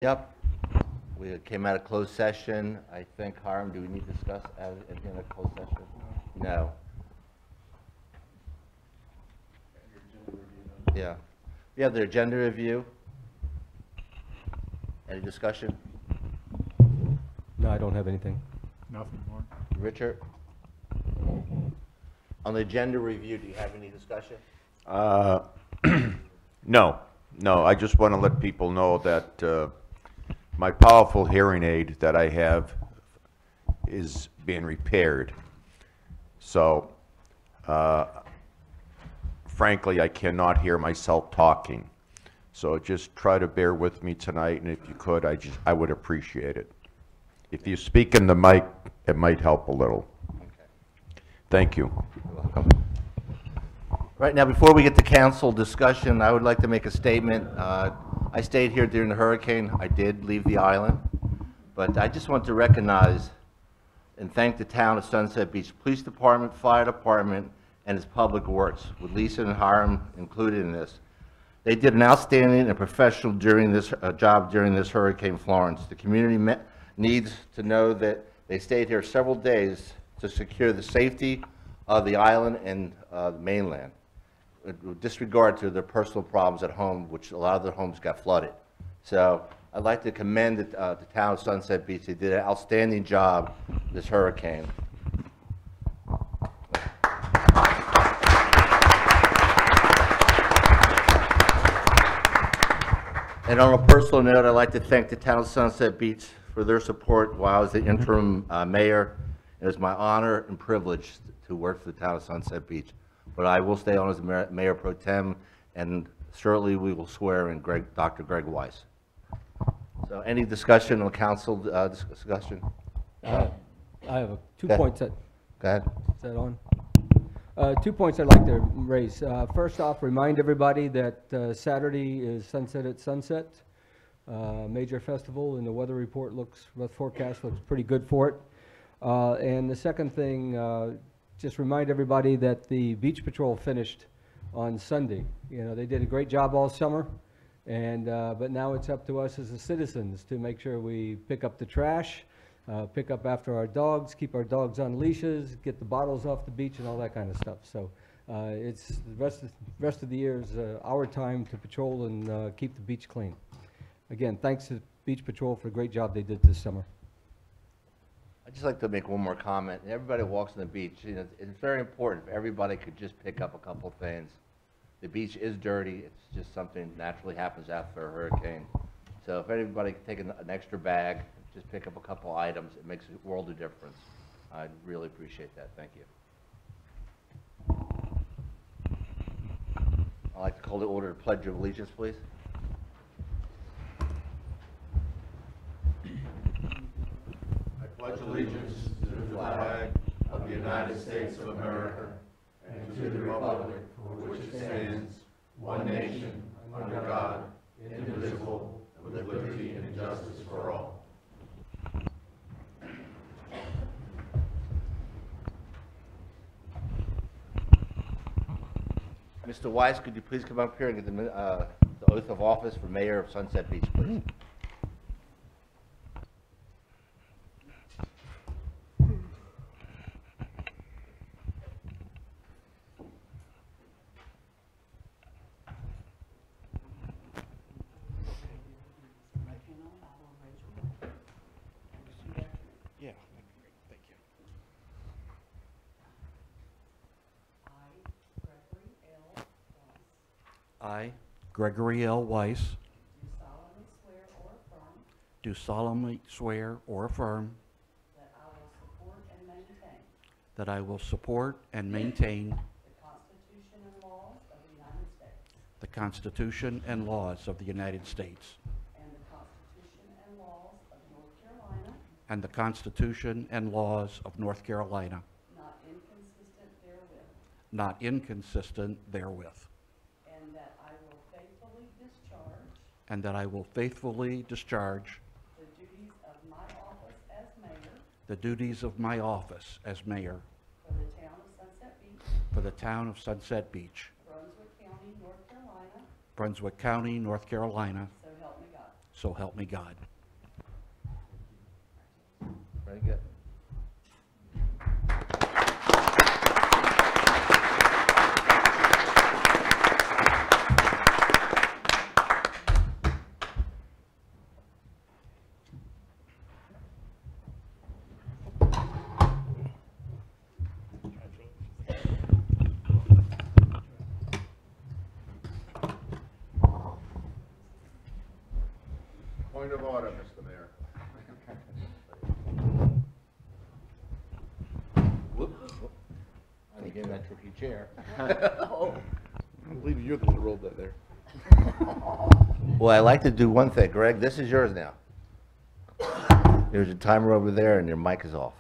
Yep. We came out of closed session. I think, Hiram, do we need to discuss anything in a closed session? No. Yeah. We have the agenda review. Any discussion? No, I don't have anything. Nothing more. Richard? On the agenda review, do you have any discussion? No, I just want to let people know that my powerful hearing aid that I have is being repaired. So, frankly, I cannot hear myself talking. So just try to bear with me tonight, and if you could, I would appreciate it. If you speak in the mic, it might help a little. Thank you. You're welcome. Right now, before we get to council discussion, I would like to make a statement. I stayed here during the hurricane. I did leave the island, but I just want to recognize and thank the town of Sunset Beach Police Department, Fire Department, and its Public Works, with Lisa and Hiram included in this. They did an outstanding and professional job during this Hurricane Florence. The community needs to know that they stayed here several days to secure the safety of the island and the mainland, with disregard to their personal problems at home, which a lot of their homes got flooded. So I'd like to commend the town of Sunset Beach. They did an outstanding job this hurricane. And on a personal note, I'd like to thank the town of Sunset Beach for their support while I was the interim mayor. It was my honor and privilege to work for the town of Sunset Beach. But I will stay on as mayor pro tem, and certainly we will swear in Dr. Greg Weiss. So any discussion on council discussion? I have two Okay. points. Go ahead. Is that on? 2 points I'd like to raise. First off, remind everybody that Saturday is Sunset at Sunset, major festival, and the weather forecast looks pretty good for it. And the second thing, just remind everybody that the Beach Patrol finished on Sunday. You know, they did a great job all summer, and but now it's up to us as the citizens to make sure we pick up the trash, pick up after our dogs, keep our dogs on leashes, get the bottles off the beach and all that kind of stuff. So it's the rest of the year is our time to patrol and keep the beach clean. Again, thanks to Beach Patrol for a great job they did this summer. I'd just like to make one more comment. Everybody walks on the beach. You know, it's very important if everybody could just pick up a couple things. The beach is dirty. It's just something naturally happens after a hurricane. So if everybody could take an extra bag, just pick up a couple items, it makes a world of difference. I'd really appreciate that. Thank you. I'd like to call the order to Pledge of Allegiance, please. I pledge allegiance to the flag of the United States of America and to the republic for which it stands, one nation, under God, indivisible, with liberty and justice for all. Mr. Weiss, could you please come up here and get the oath of office for Mayor of Sunset Beach, please? Yeah, thank you. I, Gregory L. Weiss, Do solemnly swear or affirm do solemnly swear or affirm that I will support and maintain the Constitution and laws of the United States and the Constitution and laws of North Carolina, and the Constitution and laws of North Carolina, not inconsistent therewith, and that I will faithfully discharge and that I will faithfully discharge the duties of my office as mayor for the town of Sunset Beach, for the town of Sunset Beach, Brunswick County, North Carolina, Brunswick County, North Carolina, so help me God. So help me God. Very good. Point of order, Mr. Mayor. Whoops. I didn't get in that tricky chair. I believe you're the one who rolled that there. Well, I like to do one thing. Greg, this is yours now. There's a timer over there and your mic is off.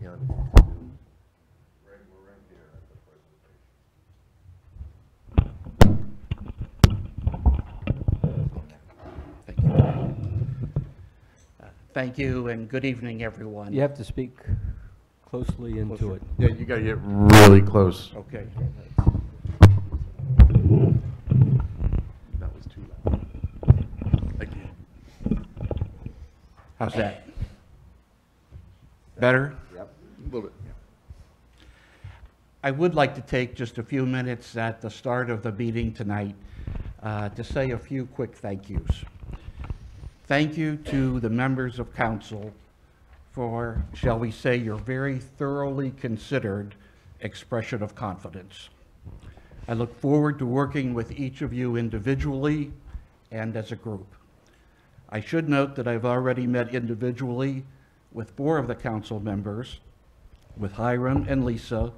Yeah, let me- Greg, we're right here at the presentation. Thank you. Thank you and good evening, everyone. You have to speak closely into it. Yeah, you gotta get really close. Okay. That was too loud. Again. How's that? Better? Yep. A little bit, yeah. I would like to take just a few minutes at the start of the meeting tonight to say a few quick thank yous. Thank you to the members of council for, shall we say, your very thoroughly considered expression of confidence. I look forward to working with each of you individually and as a group. I should note that I've already met individually with 4 of the council members, with Hiram and Lisa,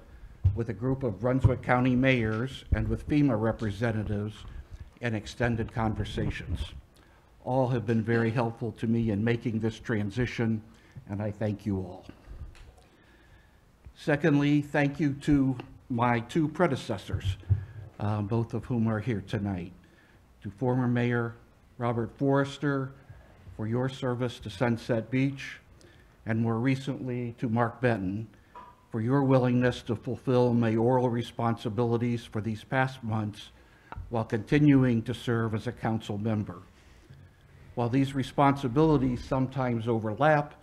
with a group of Brunswick County mayors, and with FEMA representatives in extended conversations. All have been very helpful to me in making this transition, and I thank you all. Secondly, thank you to my 2 predecessors, both of whom are here tonight. To former Mayor Robert Forrester for your service to Sunset Beach, and more recently to Mark Benton for your willingness to fulfill mayoral responsibilities for these past months while continuing to serve as a council member. While these responsibilities sometimes overlap,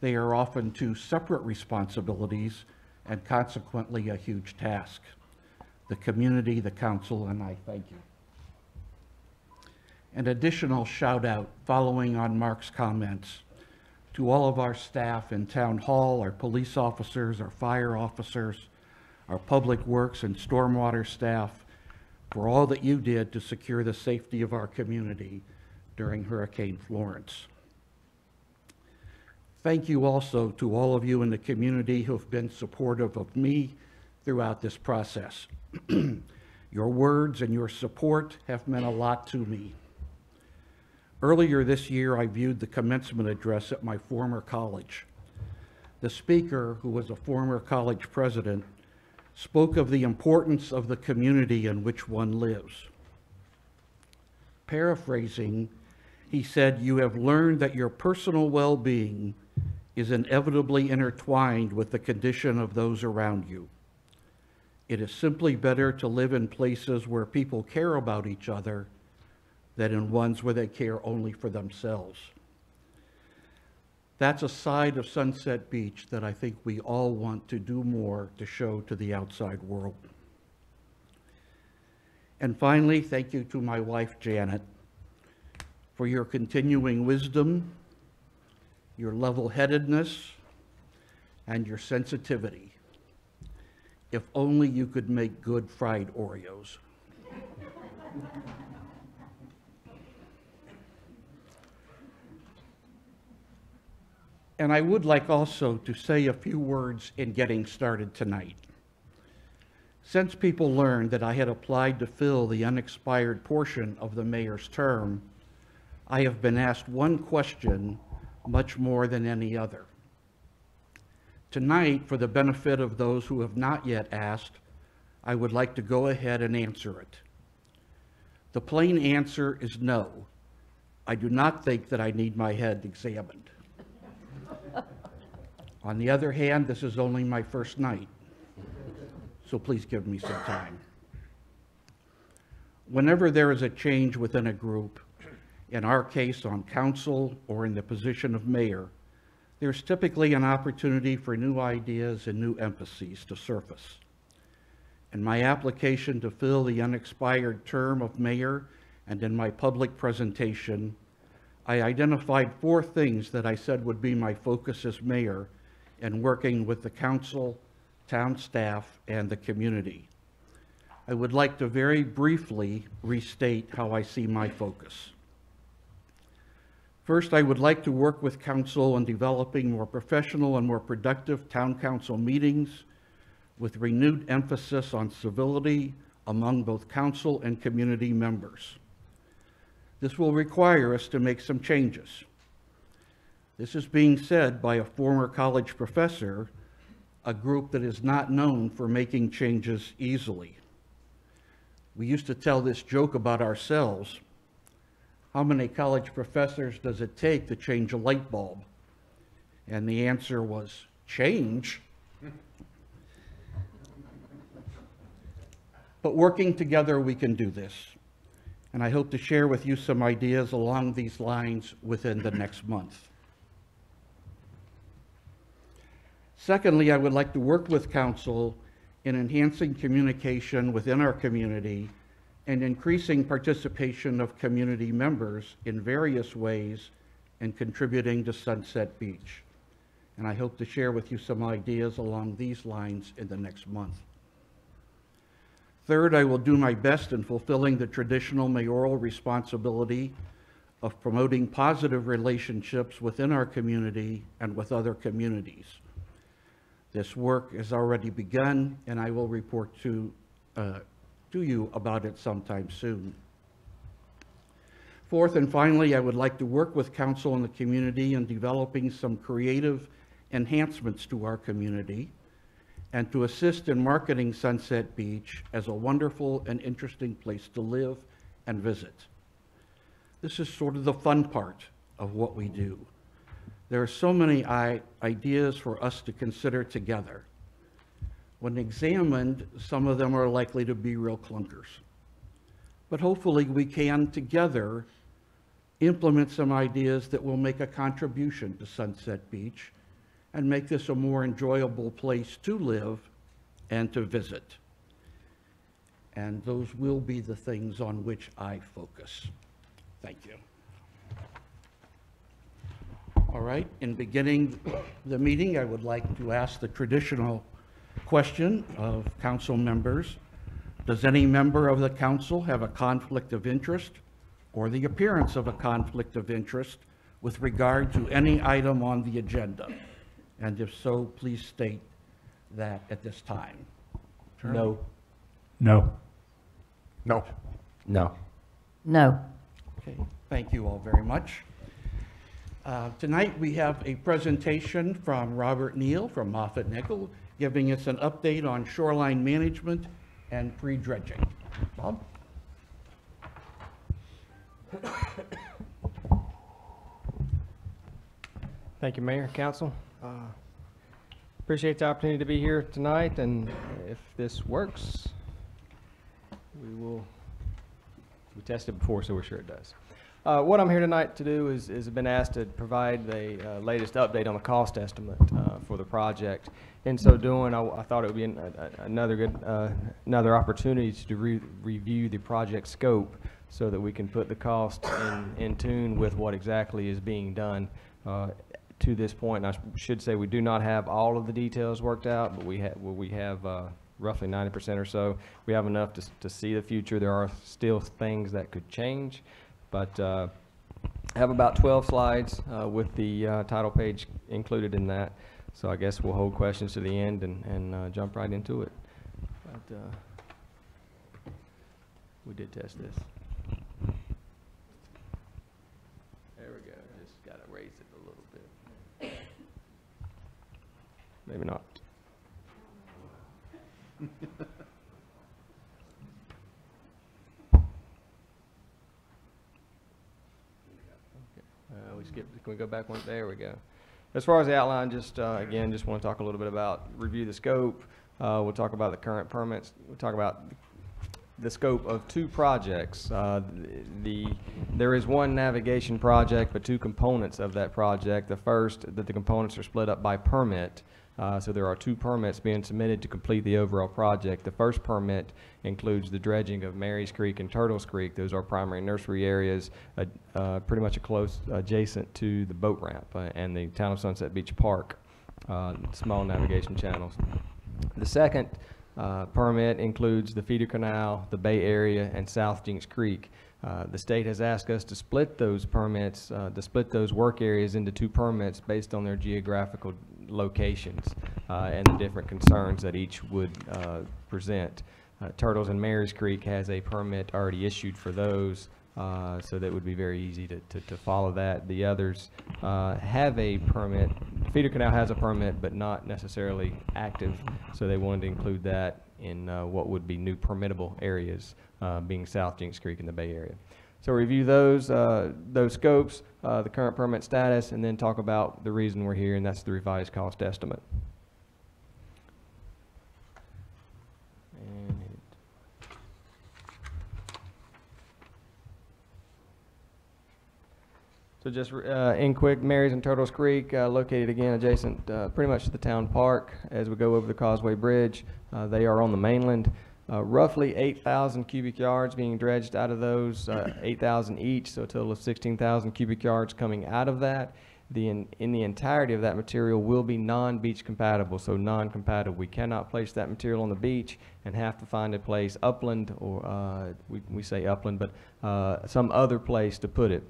they are often 2 separate responsibilities and consequently a huge task. The community, the council, and I thank you. An additional shout out following on Mark's comments to all of our staff in Town Hall, our police officers, our fire officers, our public works and stormwater staff, for all that you did to secure the safety of our community during Hurricane Florence. Thank you also to all of you in the community who have been supportive of me throughout this process. Your words and your support have meant a lot to me. Earlier this year, I viewed the commencement address at my former college. The speaker, who was a former college president, spoke of the importance of the community in which one lives. Paraphrasing, he said, "You have learned that your personal well-being is inevitably intertwined with the condition of those around you. It is simply better to live in places where people care about each other than in ones where they care only for themselves." That's a side of Sunset Beach that I think we all want to do more to show to the outside world. And finally, thank you to my wife, Janet, for your continuing wisdom, your level-headedness, and your sensitivity. If only you could make good fried Oreos. And I would like also to say a few words in getting started tonight. Since people learned that I had applied to fill the unexpired portion of the mayor's term, I have been asked one question much more than any other. Tonight, for the benefit of those who have not yet asked, I would like to go ahead and answer it. The plain answer is no. I do not think that I need my head examined. On the other hand, this is only my first night, so please give me some time. Whenever there is a change within a group, in our case on council or in the position of mayor, there's typically an opportunity for new ideas and new emphases to surface. In my application to fill the unexpired term of mayor and in my public presentation, I identified 4 things that I said would be my focus as mayor in working with the council, town staff, and the community. I would like to very briefly restate how I see my focus. First, I would like to work with council on developing more professional and more productive town council meetings with renewed emphasis on civility among both council and community members. This will require us to make some changes. This is being said by a former college professor, a group that is not known for making changes easily. We used to tell this joke about ourselves. How many college professors does it take to change a light bulb? And the answer was, change? But working together, we can do this. And I hope to share with you some ideas along these lines within the next month. Secondly, I would like to work with council in enhancing communication within our community and increasing participation of community members in various ways and contributing to Sunset Beach. And I hope to share with you some ideas along these lines in the next month. Third, I will do my best in fulfilling the traditional mayoral responsibility of promoting positive relationships within our community and with other communities. This work has already begun, and I will report to you about it sometime soon. Fourth and finally, I would like to work with council and the community in developing some creative enhancements to our community and to assist in marketing Sunset Beach as a wonderful and interesting place to live and visit. This is sort of the fun part of what we do. There are so many ideas for us to consider together. When examined, some of them are likely to be real clunkers. But hopefully we can together implement some ideas that will make a contribution to Sunset Beach and make this a more enjoyable place to live and to visit. And those will be the things on which I focus. Thank you. All right, in beginning the meeting, I would like to ask the traditional question of council members. Does any member of the council have a conflict of interest or the appearance of a conflict of interest with regard to any item on the agenda? And if so, please state that at this time. No. No. No. No. No. Okay, thank you all very much. Tonight we have a presentation from Robert Neal from Moffett Nickel, giving us an update on shoreline management and pre-dredging. Bob? Thank you, Mayor, Council. Appreciate the opportunity to be here tonight, and if this works, we tested it before, so we're sure it does. What I'm here tonight to do is I've been asked to provide the latest update on the cost estimate for the project. In so doing, I thought it would be another opportunity to review the project scope so that we can put the cost in tune with what exactly is being done to this point. And I should say we do not have all of the details worked out, but we have roughly 90% or so. We have enough to see the future. There are still things that could change. But I have about 12 slides with the title page included in that. So I guess we'll hold questions to the end and jump right into it. But we did test this. There we go. Just got to raise it a little bit. Maybe not. We skipped. Can we go back one? There we go. As far as the outline, just again, just want to talk a little bit about review the scope. We'll talk about the current permits. We'll talk about the scope of 2 projects. There is one navigation project, but 2 components of that project. The first, that the components are split up by permit. So there are 2 permits being submitted to complete the overall project. The first permit includes the dredging of Marys Creek and Turtles Creek. Those are primary nursery areas, pretty much close adjacent to the boat ramp and the Town of Sunset Beach Park, small navigation channels. The second permit includes the feeder canal, the Bay Area, and South Jinks Creek. The state has asked us to split those permits, to split those work areas into 2 permits based on their geographical locations and the different concerns that each would present. Turtles and Marys Creek has a permit already issued for those, so that would be very easy to follow that. The others have a permit. Feeder Canal has a permit, but not necessarily active, so they wanted to include that in what would be new permittable areas, being South Jinks Creek in the Bay Area. So review those scopes, the current permit status, and then talk about the reason we're here, and that's the revised cost estimate. So just in quick, Marys and Turtles Creek, located again adjacent pretty much to the town park as we go over the Causeway Bridge. They are on the mainland. Roughly 8,000 cubic yards being dredged out of those, 8,000 each, so a total of 16,000 cubic yards coming out of that. In the entirety of that material will be non-beach compatible, so non-compatible. We cannot place that material on the beach and have to find a place upland, or we say upland, but some other place to put it.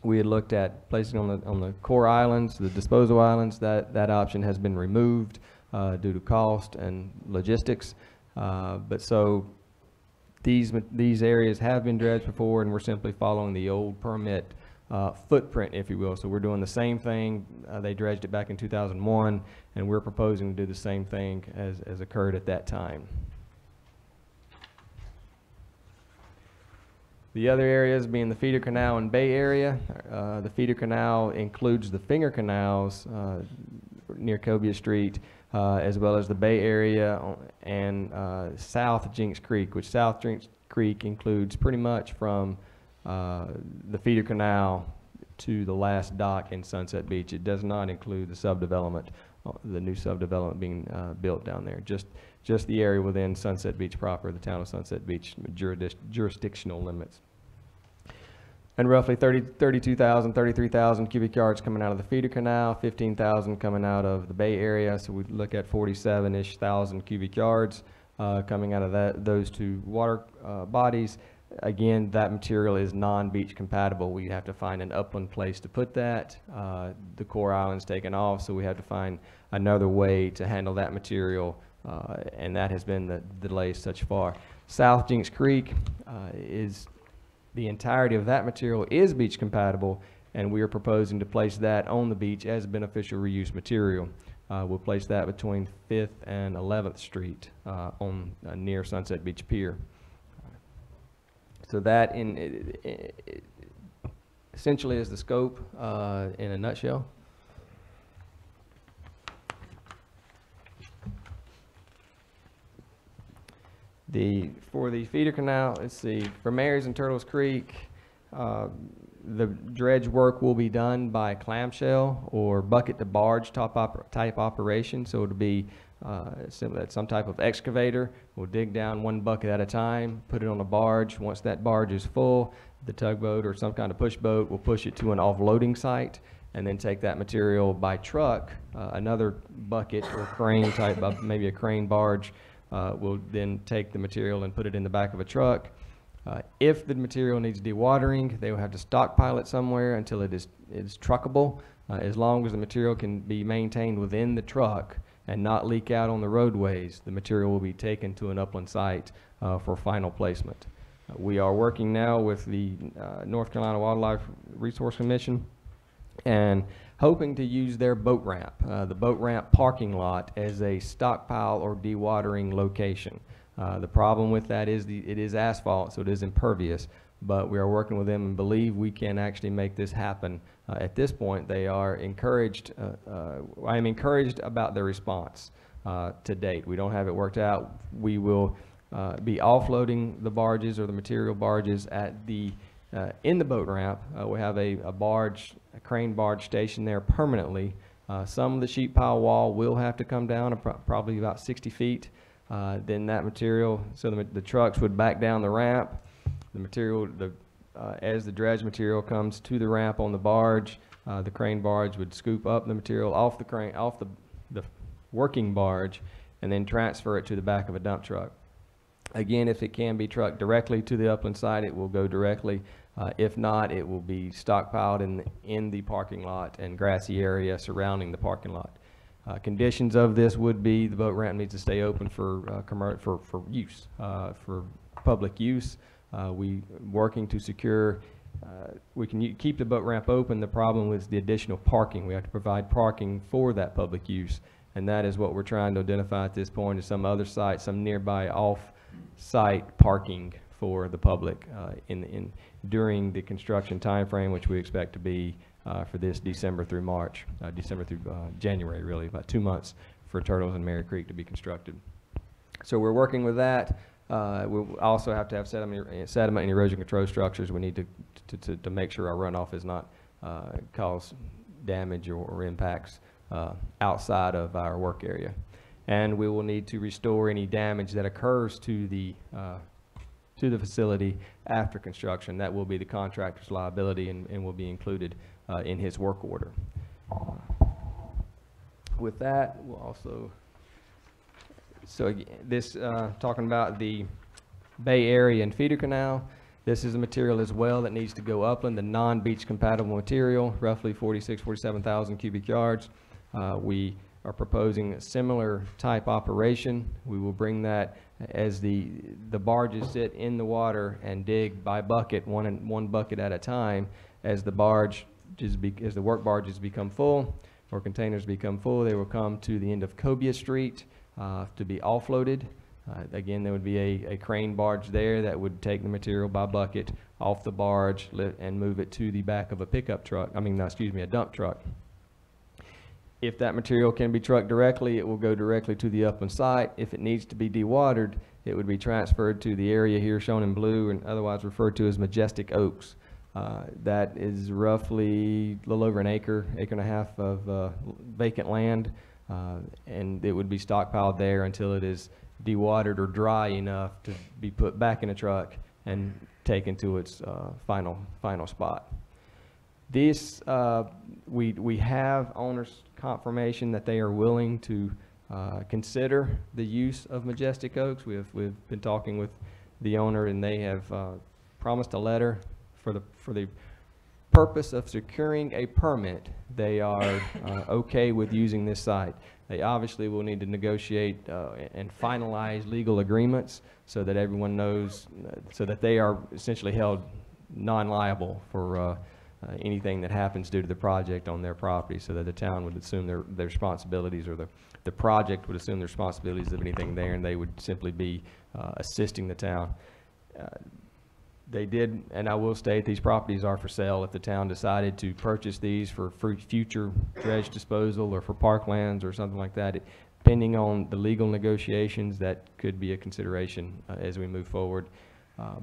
We had looked at placing on the core islands, the disposal islands. That option has been removed due to cost and logistics. But so these areas have been dredged before, and we're simply following the old permit footprint, if you will. So we're doing the same thing. They dredged it back in 2001, and we're proposing to do the same thing as occurred at that time. The other areas being the feeder canal and Bay Area. The feeder canal includes the finger canals near Cobia Street, as well as the Bay Area and South Jinks Creek, which South Jinks Creek includes pretty much from the feeder canal to the last dock in Sunset Beach. It does not include the subdevelopment, the new subdevelopment being built down there. Just the area within Sunset Beach proper, the Town of Sunset Beach jurisdictional limits. And roughly 32,000, 33,000 cubic yards coming out of the feeder canal, 15,000 coming out of the Bay Area. So we look at 47-ish thousand cubic yards coming out of those 2 water bodies. Again, that material is non-beach compatible. We have to find an upland place to put that. The core island's taken off, so we have to find another way to handle that material. And that has been the delay such far. South Jinks Creek the entirety of that material is beach compatible, and we are proposing to place that on the beach as beneficial reuse material. We'll place that between 5th and 11th Street on near Sunset Beach Pier. So that essentially is the scope in a nutshell. For the feeder canal, let's see, for Marys and Turtles Creek, the dredge work will be done by clamshell or bucket to barge type operation. So it'll be some type of excavator. We'll dig down 1 bucket at a time, put it on a barge. Once that barge is full, the tugboat or some kind of push boat will push it to an offloading site, and then take that material by truck, another bucket or crane type, maybe a crane barge, will then take the material and put it in the back of a truck. If the material needs dewatering, they will have to stockpile it somewhere until it is truckable. As long as the material can be maintained within the truck and not leak out on the roadways, the material will be taken to an upland site for final placement. We are working now with the North Carolina Wildlife Resource Commission and hoping to use their boat ramp, the boat ramp parking lot, as a stockpile or dewatering location. The problem with that is it is asphalt, so it is impervious, but we are working with them and believe we can actually make this happen. At this point, they are encouraged, I am encouraged about their response to date. We don't have it worked out. We will be offloading the barges or the material barges at the in the boat ramp. We have a crane barge stationed there permanently. Some of the sheet pile wall will have to come down probably about 60 feet. Then that material, so the trucks would back down the ramp. The material, as the dredge material comes to the ramp on the barge, the crane barge would scoop up the material off the crane, off the working barge, and then transfer it to the back of a dump truck. Again, if it can be trucked directly to the upland site, it will go directly. If not, it will be stockpiled in the parking lot and grassy area surrounding the parking lot. Conditions of this would be the boat ramp needs to stay open for use, for public use. We working to secure, we can keep the boat ramp open. The problem was the additional parking. We have to provide parking for that public use, and that is what we're trying to identify at this point, is some other site, some nearby off-site parking for the public during the construction time frame, which we expect to be for this December through March, December through January, really, about 2 months for Turtles and Mary Creek to be constructed. So we're working with that. We'll also have to have sediment and erosion control structures. We need to make sure our runoff is not cause damage or impacts outside of our work area. And we will need to restore any damage that occurs to the facility after construction. That will be the contractor's liability and will be included in his work order. With that, we'll also, so again, this talking about the Bay Area and feeder canal. This is a material as well that needs to go upland, the non-beach compatible material, roughly 47,000 cubic yards. We are proposing a similar type operation. We will bring that as the barges sit in the water and dig by bucket, one bucket at a time. As the work barges become full or containers become full, they will come to the end of Cobia Street to be offloaded. Again, there would be a crane barge there that would take the material by bucket off the barge and move it to the back of a pickup truck, a dump truck. If that material can be trucked directly, it will go directly to the upland site. If it needs to be dewatered, it would be transferred to the area here shown in blue and otherwise referred to as Majestic Oaks. That is roughly a little over an acre and a half of vacant land, and it would be stockpiled there until it is dewatered or dry enough to be put back in a truck and taken to its final spot. This, we have owner's confirmation that they are willing to consider the use of Majestic Oaks. We've been talking with the owner, and they have promised a letter for the purpose of securing a permit. They are okay with using this site. They obviously will need to negotiate and finalize legal agreements so that everyone knows, so that they are essentially held non-liable for anything that happens due to the project on their property, so that the town would assume their responsibilities, or the project would assume the responsibilities of anything there, and they would simply be assisting the town. They did, and I will state, these properties are for sale. If the town decided to purchase these for future dredge disposal or for parklands or something like that, depending on the legal negotiations, that could be a consideration as we move forward.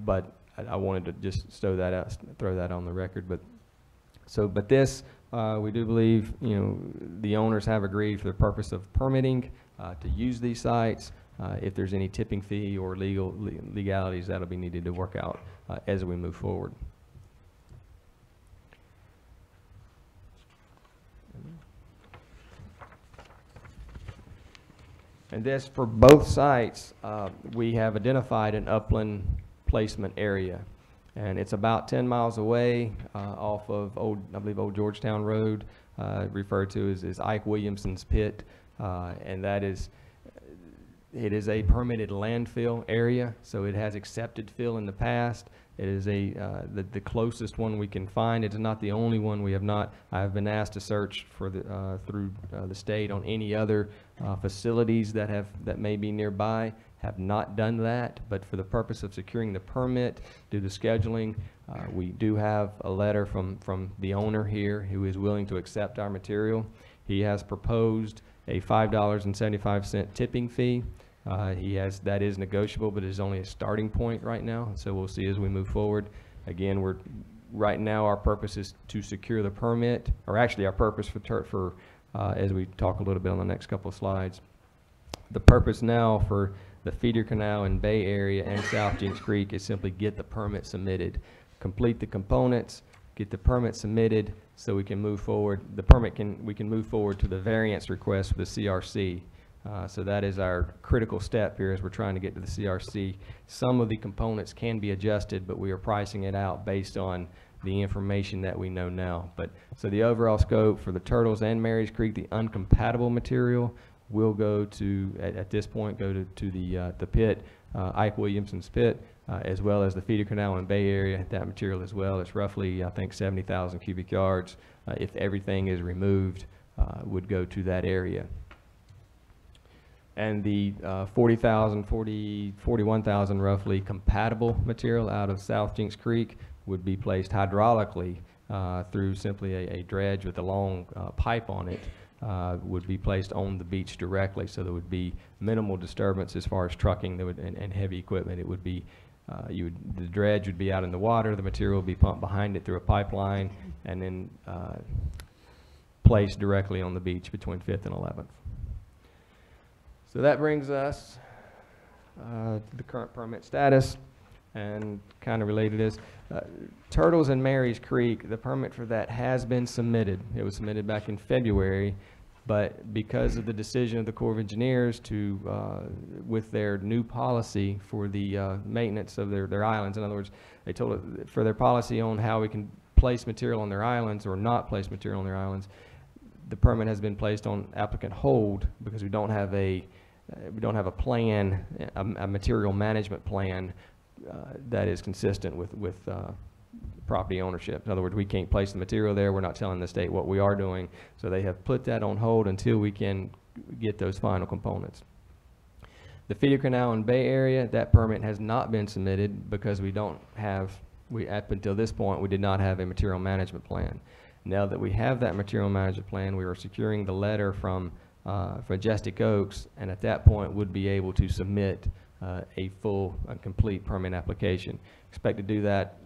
But I wanted to just throw that on the record. But this, we do believe, the owners have agreed for the purpose of permitting to use these sites. If there's any tipping fee or legalities, that'll be needed to work out as we move forward. And this, for both sites, we have identified an upland placement area. And it's about 10 miles away off of Old Georgetown Road, referred to as Ike Williamson's Pit. And that is, it is a permitted landfill area, so it has accepted fill in the past. It is the closest one we can find. It is not the only one. I have been asked to search for through the state on any other facilities that may be nearby. Have not done that, but for the purpose of securing the permit, due to scheduling, we do have a letter from the owner here who is willing to accept our material. He has proposed a $5.75 tipping fee. That is negotiable, but it is only a starting point right now, so we'll see as we move forward. Again, right now our purpose is to secure the permit, or actually our purpose as we talk a little bit on the next couple of slides. The purpose now for the feeder canal in Bay Area and South Jinks Creek is simply get the permit submitted, complete the components, get the permit submitted so we can move forward. We can move forward to the variance request for the CRC. So that is our critical step here as we're trying to get to the CRC. Some of the components can be adjusted, but we are pricing it out based on the information that we know now. So the overall scope for the Turtles and Marys Creek, the uncompatible material will go to, at this point, go to the pit, Ike Williamson's pit, as well as the feeder canal in Bay Area, that material as well. It's roughly, I think, 70,000 cubic yards. If everything is removed, would go to that area. And the 41,000 roughly compatible material out of South Jinks Creek would be placed hydraulically through simply a dredge with a long pipe on it. Would be placed on the beach directly, so there would be minimal disturbance as far as trucking and heavy equipment. It would be the dredge would be out in the water, the material would be pumped behind it through a pipeline, and then placed directly on the beach between 5th and 11th. So that brings us to the current permit status, and kind of related is Turtles and Marys Creek. The permit for that has been submitted. It was submitted back in February, but because of the decision of the Corps of Engineers to, with their new policy for the maintenance of their islands, in other words, they told us for their policy on how we can place material on their islands or not place material on their islands, the permit has been placed on applicant hold because we don't have a plan, a material management plan that is consistent with property ownership. In other words, we can't place the material there. We're not telling the state what we are doing. So they have put that on hold until we can get those final components. The feeder canal in Bay Area, that permit has not been submitted because up until this point, we did not have a material management plan. Now that we have that material management plan, we are securing the letter from Majestic Oaks, and at that point would be able to submit a complete permit application. Expect to do that,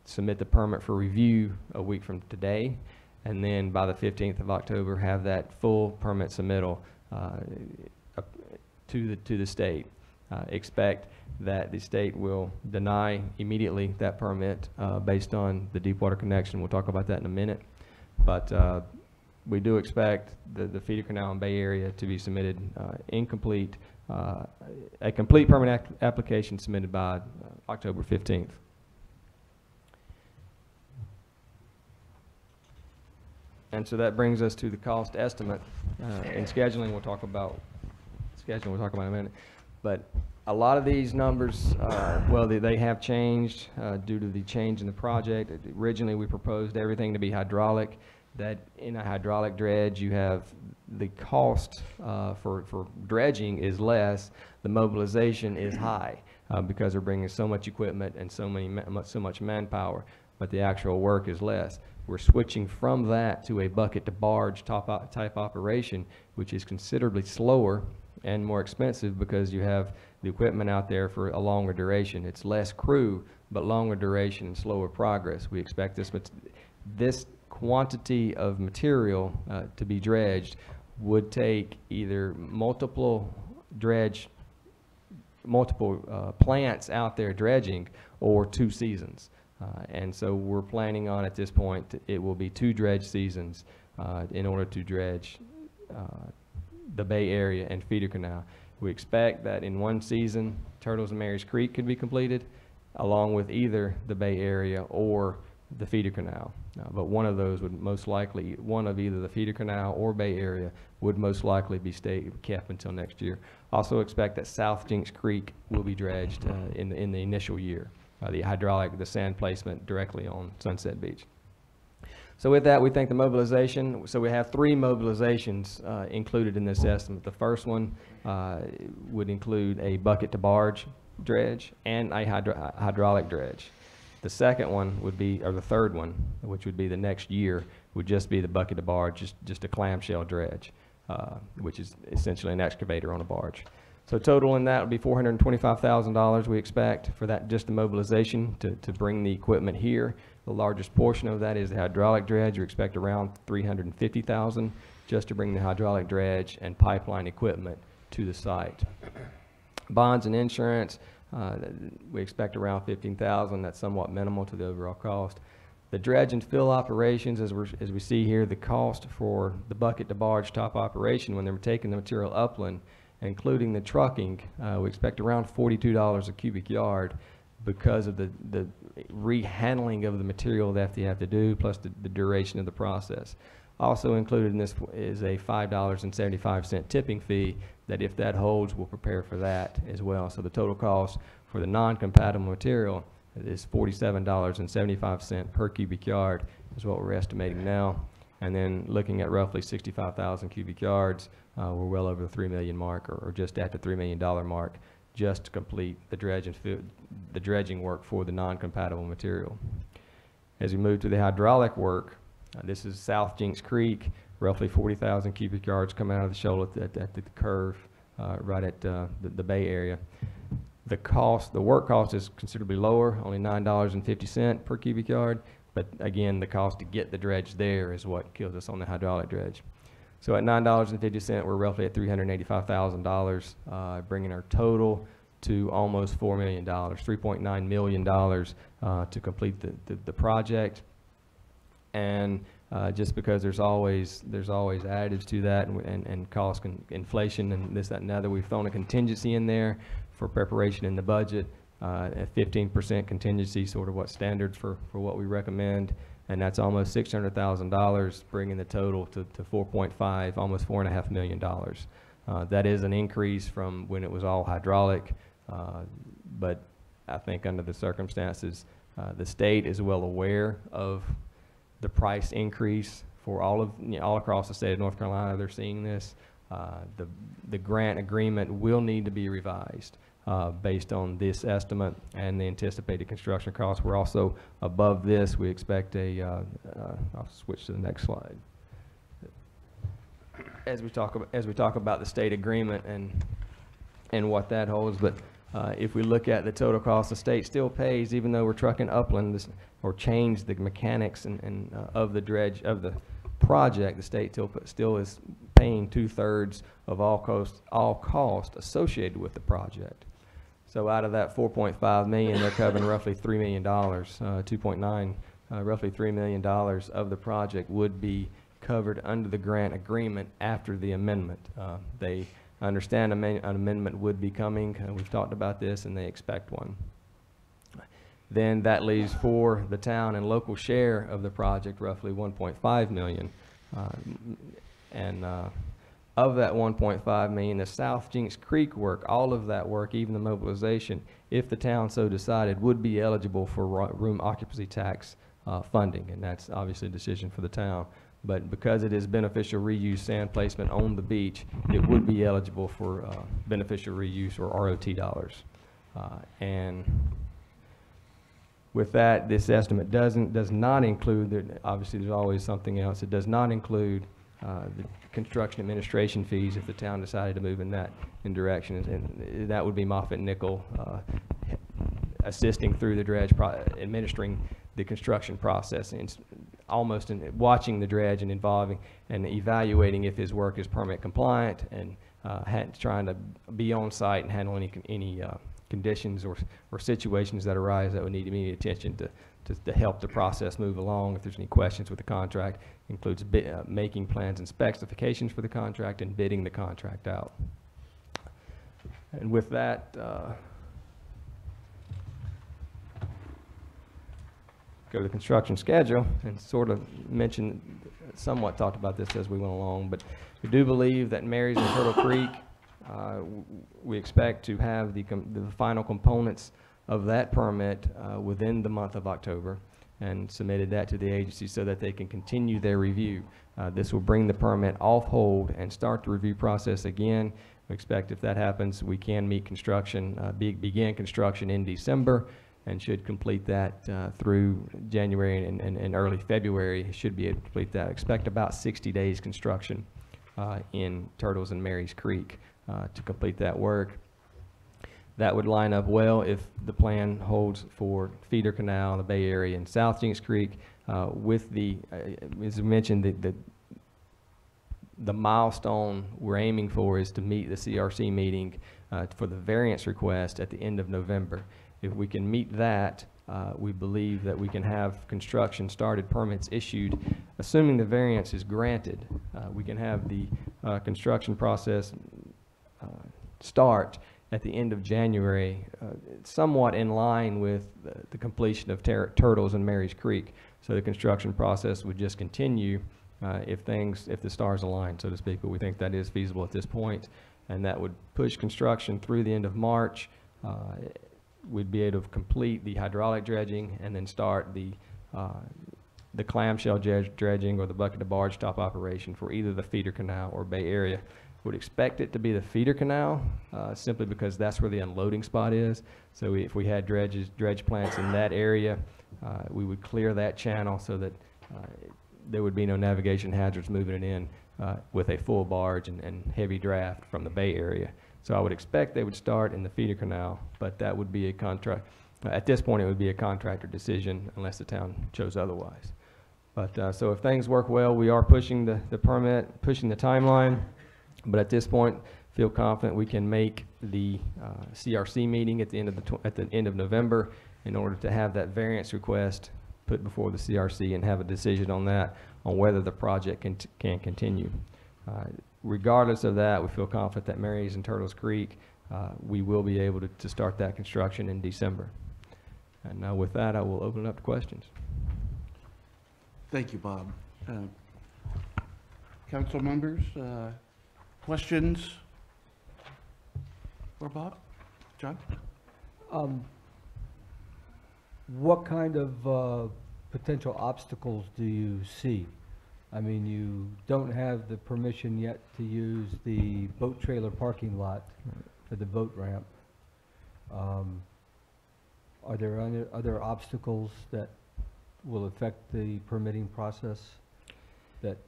submit the permit for review a week from today, and then by the 15th of October have that full permit submittal to the state. Expect that the state will deny immediately that permit based on the Deepwater connection. We'll talk about that in a minute. But we do expect the feeder canal in Bay Area to be submitted incomplete, a complete permit application submitted by October 15th. And so that brings us to the cost estimate. In scheduling, we'll talk about in a minute. But a lot of these numbers, well, they have changed due to the change in the project. Originally, we proposed everything to be hydraulic. That in a hydraulic dredge, you have the cost for dredging is less. The mobilization is high because they're bringing so much equipment and so much manpower, but the actual work is less. We're switching from that to a bucket to barge type operation, which is considerably slower and more expensive because you have the equipment out there for a longer duration. It's less crew, but longer duration and slower progress. We expect this quantity of material to be dredged would take either multiple plants out there dredging or 2 seasons. And so we're planning on, at this point, it will be 2 dredge seasons in order to dredge the Bay Area and feeder canal. We expect that in 1 season, Turtles and Marys Creek could be completed, along with either the Bay Area or the feeder canal. But one of those would most likely, one of either the feeder canal or Bay Area would most likely be kept until next year. Also expect that South Jinks Creek will be dredged in the initial year. the sand placement directly on Sunset Beach. So with that, we think the mobilization, so we have 3 mobilizations included in this estimate. The first one would include a bucket to barge dredge and a hydraulic dredge. The second one would be, or the third one, which would be the next year, would just be the bucket to barge, just a clamshell dredge, which is essentially an excavator on a barge. So total in that would be $425,000 we expect for that, just the mobilization to bring the equipment here. The largest portion of that is the hydraulic dredge. We expect around $350,000 just to bring the hydraulic dredge and pipeline equipment to the site. Bonds and insurance, we expect around $15,000. That's somewhat minimal to the overall cost. The dredge and fill operations, as we see here, the cost for the bucket to barge top operation when they're taking the material upland, including the trucking, we expect around $42 a cubic yard because of the rehandling of the material that they have to do, plus the duration of the process. Also included in this is a $5.75 tipping fee that, if that holds, we'll prepare for that as well. So the total cost for the non-compatible material is $47.75 per cubic yard is what we're estimating now. And then looking at roughly 65,000 cubic yards, we're well over the $3 million mark, or just at the $3 million mark, just to complete the dredging work for the non-compatible material. As we move to the hydraulic work, this is South Jinks Creek, roughly 40,000 cubic yards coming out of the shoal at the curve, right at the bay area. The work cost is considerably lower, only $9.50 per cubic yard, but again, the cost to get the dredge there is what kills us on the hydraulic dredge. So at $9.50, we're roughly at $385,000, bringing our total to almost $4 million, $3.9 million to complete the project. And just because there's always additives to that, and cost inflation and this, that, and other, we've thrown a contingency in there for preparation in the budget, at 15% contingency, sort of what standard for what we recommend. And that's almost $600,000, bringing the total to 4.5, almost $4.5 million. That is an increase from when it was all hydraulic, but I think under the circumstances, the state is well aware of the price increase for all across the state of North Carolina. They're seeing this. The grant agreement will need to be revised based on this estimate and the anticipated construction costs. We're also above this. We expect I'll switch to the next slide. As we talk about the state agreement and what that holds, but if we look at the total cost, the state still pays, even though we're trucking upland or change the mechanics of the dredge of the project, the state still is paying 2/3 of all cost associated with the project. So out of that 4.5 million, they're covering roughly $3 million, 2.9, roughly $3 million of the project would be covered under the grant agreement after the amendment. They understand an amendment would be coming. We've talked about this, and they expect one. Then that leaves for the town and local share of the project roughly 1.5 million. Of that 1.5 million, the South Jinks Creek work, all of that work, even the mobilization, if the town so decided, would be eligible for room occupancy tax funding, and that's obviously a decision for the town. But because it is beneficial reuse sand placement on the beach, it would be eligible for beneficial reuse or ROT dollars. And with that, this estimate does not include, obviously there's always something else, it does not include the construction administration fees if the town decided to move in direction, and that would be Moffitt Nickel assisting through the dredge, administering the construction process, and almost watching the dredge and involving and evaluating if his work is permit compliant, and trying to be on site and handle any conditions or situations that arise that would need immediate attention to help the process move along. If there's any questions with the contract, includes making plans and specifications for the contract and bidding the contract out. And with that, go to the construction schedule, and sort of somewhat talked about this as we went along, but we do believe that Marys and Turtle Creek, we expect to have the final components of that permit within the month of October and submitted that to the agency so that they can continue their review. This will bring the permit off hold and start the review process again. We expect if that happens, we can meet construction, begin construction in December, and should complete that through January and early February. Should be able to complete that. Expect about 60 days construction in Turtles and Mary's Creek to complete that work. That would line up well if the plan holds for feeder canal in the Bay Area and South Jinks Creek with the, as I mentioned, the milestone we're aiming for is to meet the CRC meeting for the variance request at the end of November. If we can meet that, we believe that we can have construction started, permits issued, assuming the variance is granted. We can have the construction process start at the end of January, somewhat in line with the completion of Turtles and Mary's Creek. So the construction process would just continue if the stars align, so to speak, but we think that is feasible at this point, and that would push construction through the end of March. We'd be able to complete the hydraulic dredging and then start the clamshell dredging or the bucket to barge top operation for either the feeder canal or Bay Area. Would expect it to be the feeder canal simply because that's where the unloading spot is. So if we had dredge plants in that area, we would clear that channel so that there would be no navigation hazards moving it in with a full barge and heavy draft from the Bay Area. So I would expect they would start in the feeder canal, but that would be a contract. At this point, it would be a contractor decision unless the town chose otherwise. But so if things work well, we are pushing the permit, pushing the timeline. But at this point, feel confident we can make the CRC meeting at the end of November in order to have that variance request put before the CRC and have a decision on that, on whether the project can continue. Regardless of that, we feel confident that Mary's and Turtles Creek, we will be able to start that construction in December. And now with that, I will open it up to questions. Thank you, Bob. Council members, questions for Bob? John? What kind of potential obstacles do you see? I mean, you don't have the permission yet to use the boat trailer parking lot for the boat ramp. Are there other obstacles that will affect the permitting process that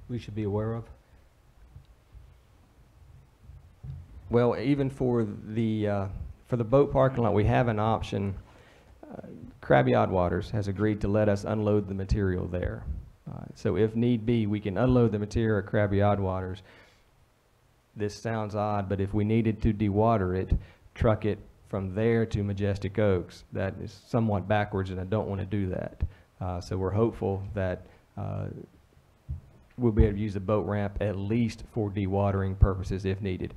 we should be aware of? Well, even for the boat parking lot, we have an option. Krabby Odd Waters has agreed to let us unload the material there. So if need be, we can unload the material at Krabby Odd Waters. This sounds odd, but if we needed to dewater it, truck it from there to Majestic Oaks, that is somewhat backwards, and I don't want to do that. So we're hopeful that we'll be able to use the boat ramp at least for dewatering purposes if needed.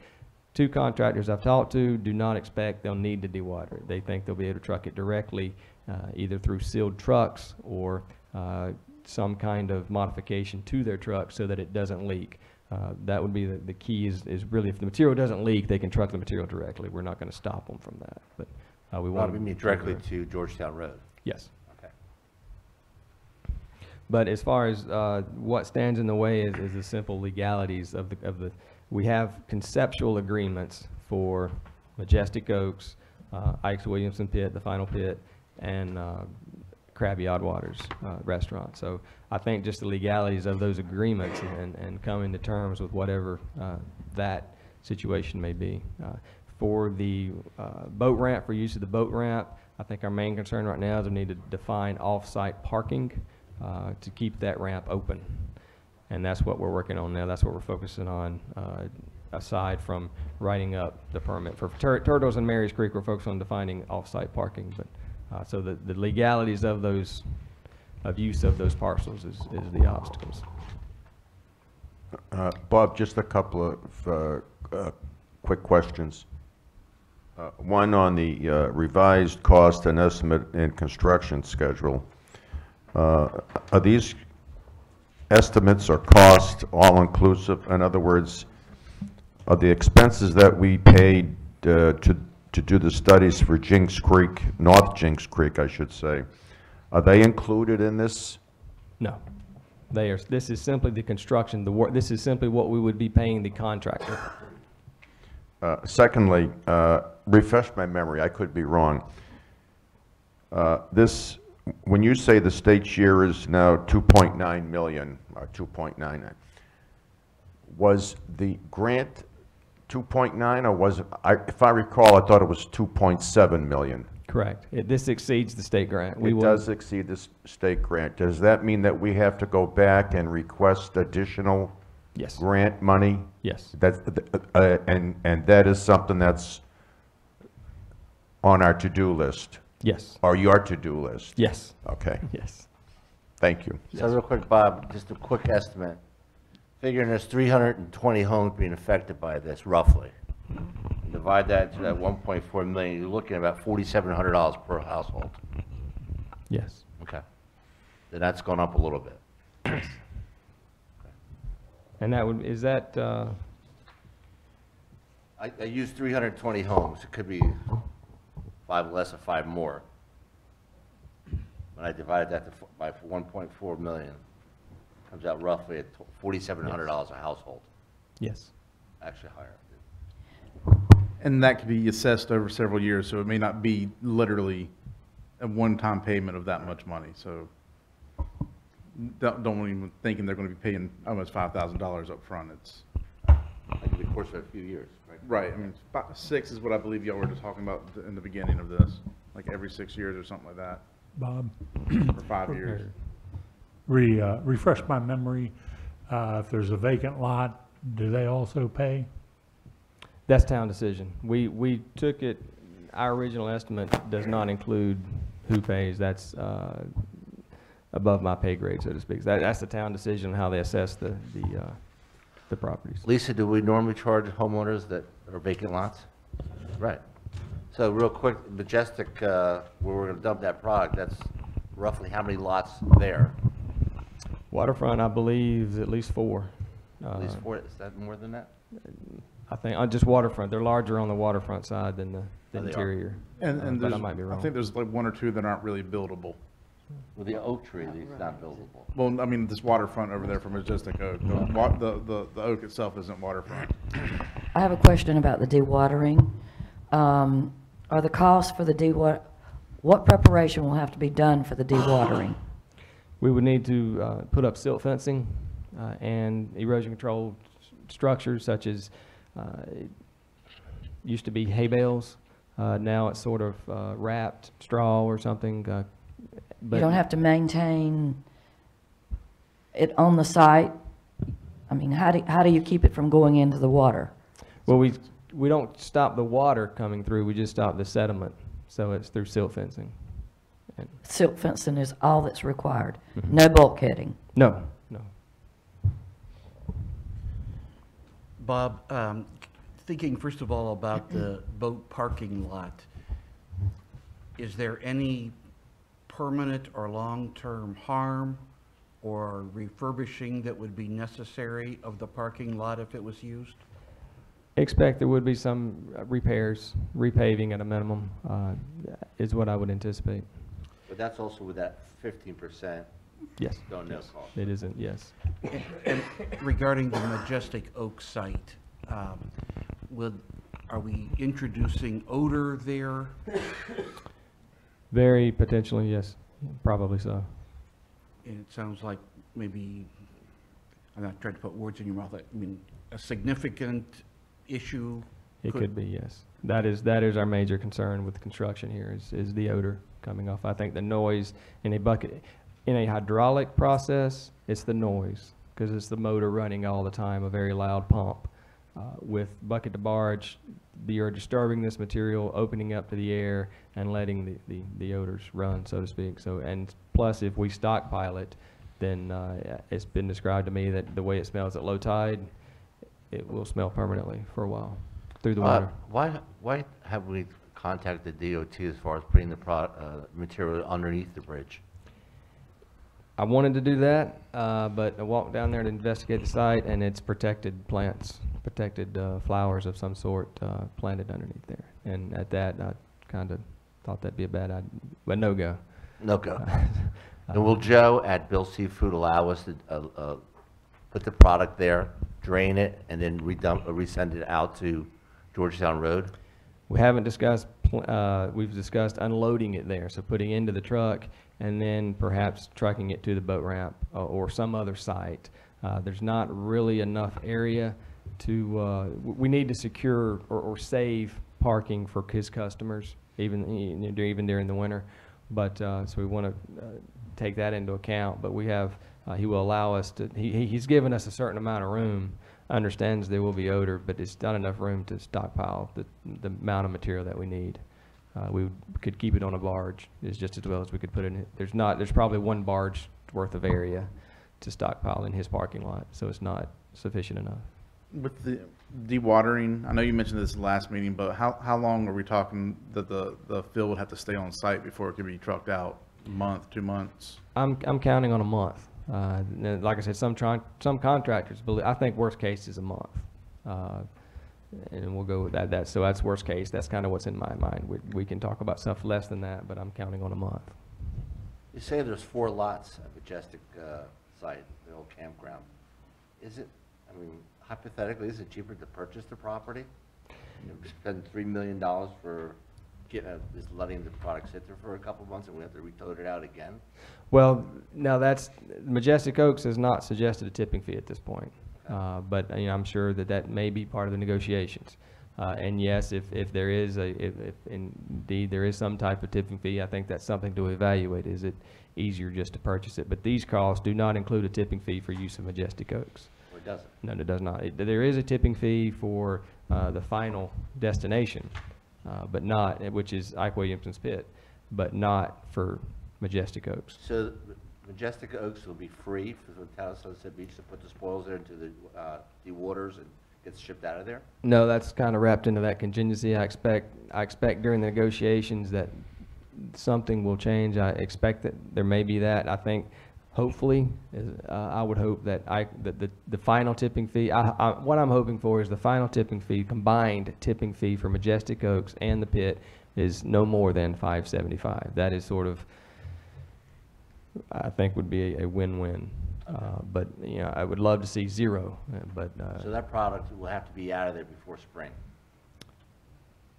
Two contractors I've talked to do not expect they'll need to dewater it. They think they'll be able to truck it directly either through sealed trucks or some kind of modification to their truck so that it doesn't leak. That would be the key is really if the material doesn't leak, they can truck the material directly. We're not going to stop them from that. But we want to meet directly to Georgetown Road. Yes. Okay. But as far as what stands in the way is the simple legalities of the we have conceptual agreements for Majestic Oaks, Ike's Williamson Pit, the final pit, and Krabby Odd Waters restaurant. So I think just the legalities of those agreements and coming to terms with whatever that situation may be. For the boat ramp, for use of the boat ramp, I think our main concern right now is we need to define off-site parking to keep that ramp open. And that's what we're working on now. That's what we're focusing on, aside from writing up the permit. For Turtles and Mary's Creek, we're focused on defining off-site parking. But so the legalities of use of those parcels is the obstacles. Bob, just a couple of quick questions. One on the revised cost and estimate and construction schedule. Are these estimates or cost all-inclusive? In other words, are the expenses that we paid to to do the studies for Jinks Creek, North Jinks Creek, I should say. Are they included in this? No. They are, this is simply the construction, the work, this is simply what we would be paying the contractor. Secondly, refresh my memory, I could be wrong. This, when you say the state share is now 2.9 million, or 2.9, was the grant 2.9, or was it, if I recall, I thought it was 2.7 million? Correct. This exceeds the state grant. We It will- does exceed the state grant. Does that mean that we have to go back and request additional Yes, grant money? yes, That's, and that is something that's on our to-do list, yes, or your to-do list? yes, Okay, yes. thank you. So real quick, Bob, just a quick estimate. Figuring there's 320 homes being affected by this, roughly. Divide that to that 1.4 million, you're looking at about $4,700 per household. Yes. Okay. Then that's gone up a little bit. And that would, is that, I used 320 homes. It could be 5 less or 5 more. When I divided that by 1.4 million, comes out roughly at $4,700 a household, yes, actually higher. And that could be assessed over several years, so it may not be literally a one-time payment of that much money, so don't even thinking they're gonna be paying almost $5,000 up front. It's, Like in the course of a few years, right? right, I mean, 6 is what I believe y'all were just talking about in the beginning of this, like every 6 years or something like that, Bob, or 5 years. refresh my memory. If there's a vacant lot, do they also pay? that's town decision. We took it, our original estimate does not include who pays. That's above my pay grade, so to speak. That's the town decision, how they assess the properties. Lisa, do we normally charge homeowners that are vacant lots? Right. So real quick, Majestic, where we're gonna dump that product, that's roughly how many lots there? Waterfront, I believe, is at least 4. At least 4, is that more than that? I think, on just waterfront, they're larger on the waterfront side than the Oh, they are. interior. And But I there's, might be I wrong. think there's like 1 or 2 that aren't really buildable. Well, the oak tree, it's not buildable. Well, I mean, this waterfront over there from Majestic Oak, the oak itself isn't waterfront. I have a question about the dewatering. Are the costs for the what preparation will have to be done for the dewatering? We would need to put up silt fencing and erosion control structures such as, it used to be hay bales. Now it's sort of wrapped straw or something. You don't have to maintain it on the site? I mean, how do you keep it from going into the water? Well, we don't stop the water coming through, we just stop the sediment. So it's through silt fencing. Silt fencing is all that's required, Mhm. no bulkheading. No, no. Bob, thinking first of all about the boat parking lot, is there any permanent or long-term harm or refurbishing that would be necessary of the parking lot if it was used? Expect there would be some repairs, repaving at a minimum, is what I would anticipate. But that's also with that 15% Yes. don't know yes. cost. It isn't, yes. And regarding the Majestic Oak site, are we introducing odor there? Very potentially, yes, probably so. And it sounds like maybe, I'm not trying to put words in your mouth, I mean, a significant issue? It could be, yes. That is our major concern with construction here is the odor coming off. I think the noise in a hydraulic process, it's the noise, because it's the motor running all the time, a very loud pump. With bucket to barge, you're disturbing this material, opening up to the air and letting the odors run, so to speak. So, and plus if we stockpile it, then it's been described to me that the way it smells at low tide, it will smell permanently for a while through the water. Why have we contacted DOT as far as putting the material underneath the bridge? I wanted to do that, but I walked down there to investigate the site, and it's protected plants, protected flowers of some sort planted underneath there. And at that, I kind of thought that'd be a bad idea, but no go. No go. And will Joe at Bill Seafood allow us to put the product there, drain it, and then resend it out to Georgetown Road? We haven't discussed, we've discussed unloading it there, so putting into the truck and then perhaps trucking it to the boat ramp or some other site. There's not really enough area to, we need to secure or save parking for his customers, even during the winter. But, so we want to take that into account, but we have, he will allow us to, he's given us a certain amount of room, understands there will be odor, but it's not enough room to stockpile the amount of material that we need. We could keep it on a barge, is just as well as we could put it in. There's probably one barge worth of area to stockpile in his parking lot, so it's not sufficient enough. With the dewatering, I know you mentioned this last meeting, but how long are we talking that the fill would have to stay on site before it could be trucked out? A month, 2 months? I'm counting on a month. Like I said, some contractors believe, I think worst case is a month. And we'll go with that. So that's worst case. That's kind of what's in my mind. We can talk about stuff less than that, but I'm counting on a month. You say there's 4 lots at Majestic site, the old campground. Is it, I mean, hypothetically, is it cheaper to purchase the property? You know, spend $3 million for just letting the product sit there for a couple of months and we have to retote it out again? Well, now Majestic Oaks has not suggested a tipping fee at this point. But I'm sure that may be part of the negotiations. And yes, if there is if indeed there is some type of tipping fee, I think that's something to evaluate. Is it easier just to purchase it? But these costs do not include a tipping fee for use of Majestic Oaks. Or it doesn't? No, it does not. There is a tipping fee for the final destination, but not, which is Ike Williamson's Pit, but not for Majestic Oaks. So Majestic Oaks will be free for the town of Sunset Beach to put the spoils there into the waters and gets shipped out of there? No, that's kind of wrapped into that contingency. I expect during the negotiations that something will change. I expect that there may be that. I think, hopefully, I would hope that the final tipping fee. What I'm hoping for is the final tipping fee, combined tipping fee for Majestic Oaks and the pit, is no more than $575. That is sort of, I think, would be a win-win. But I would love to see zero. But so that product will have to be out of there before spring.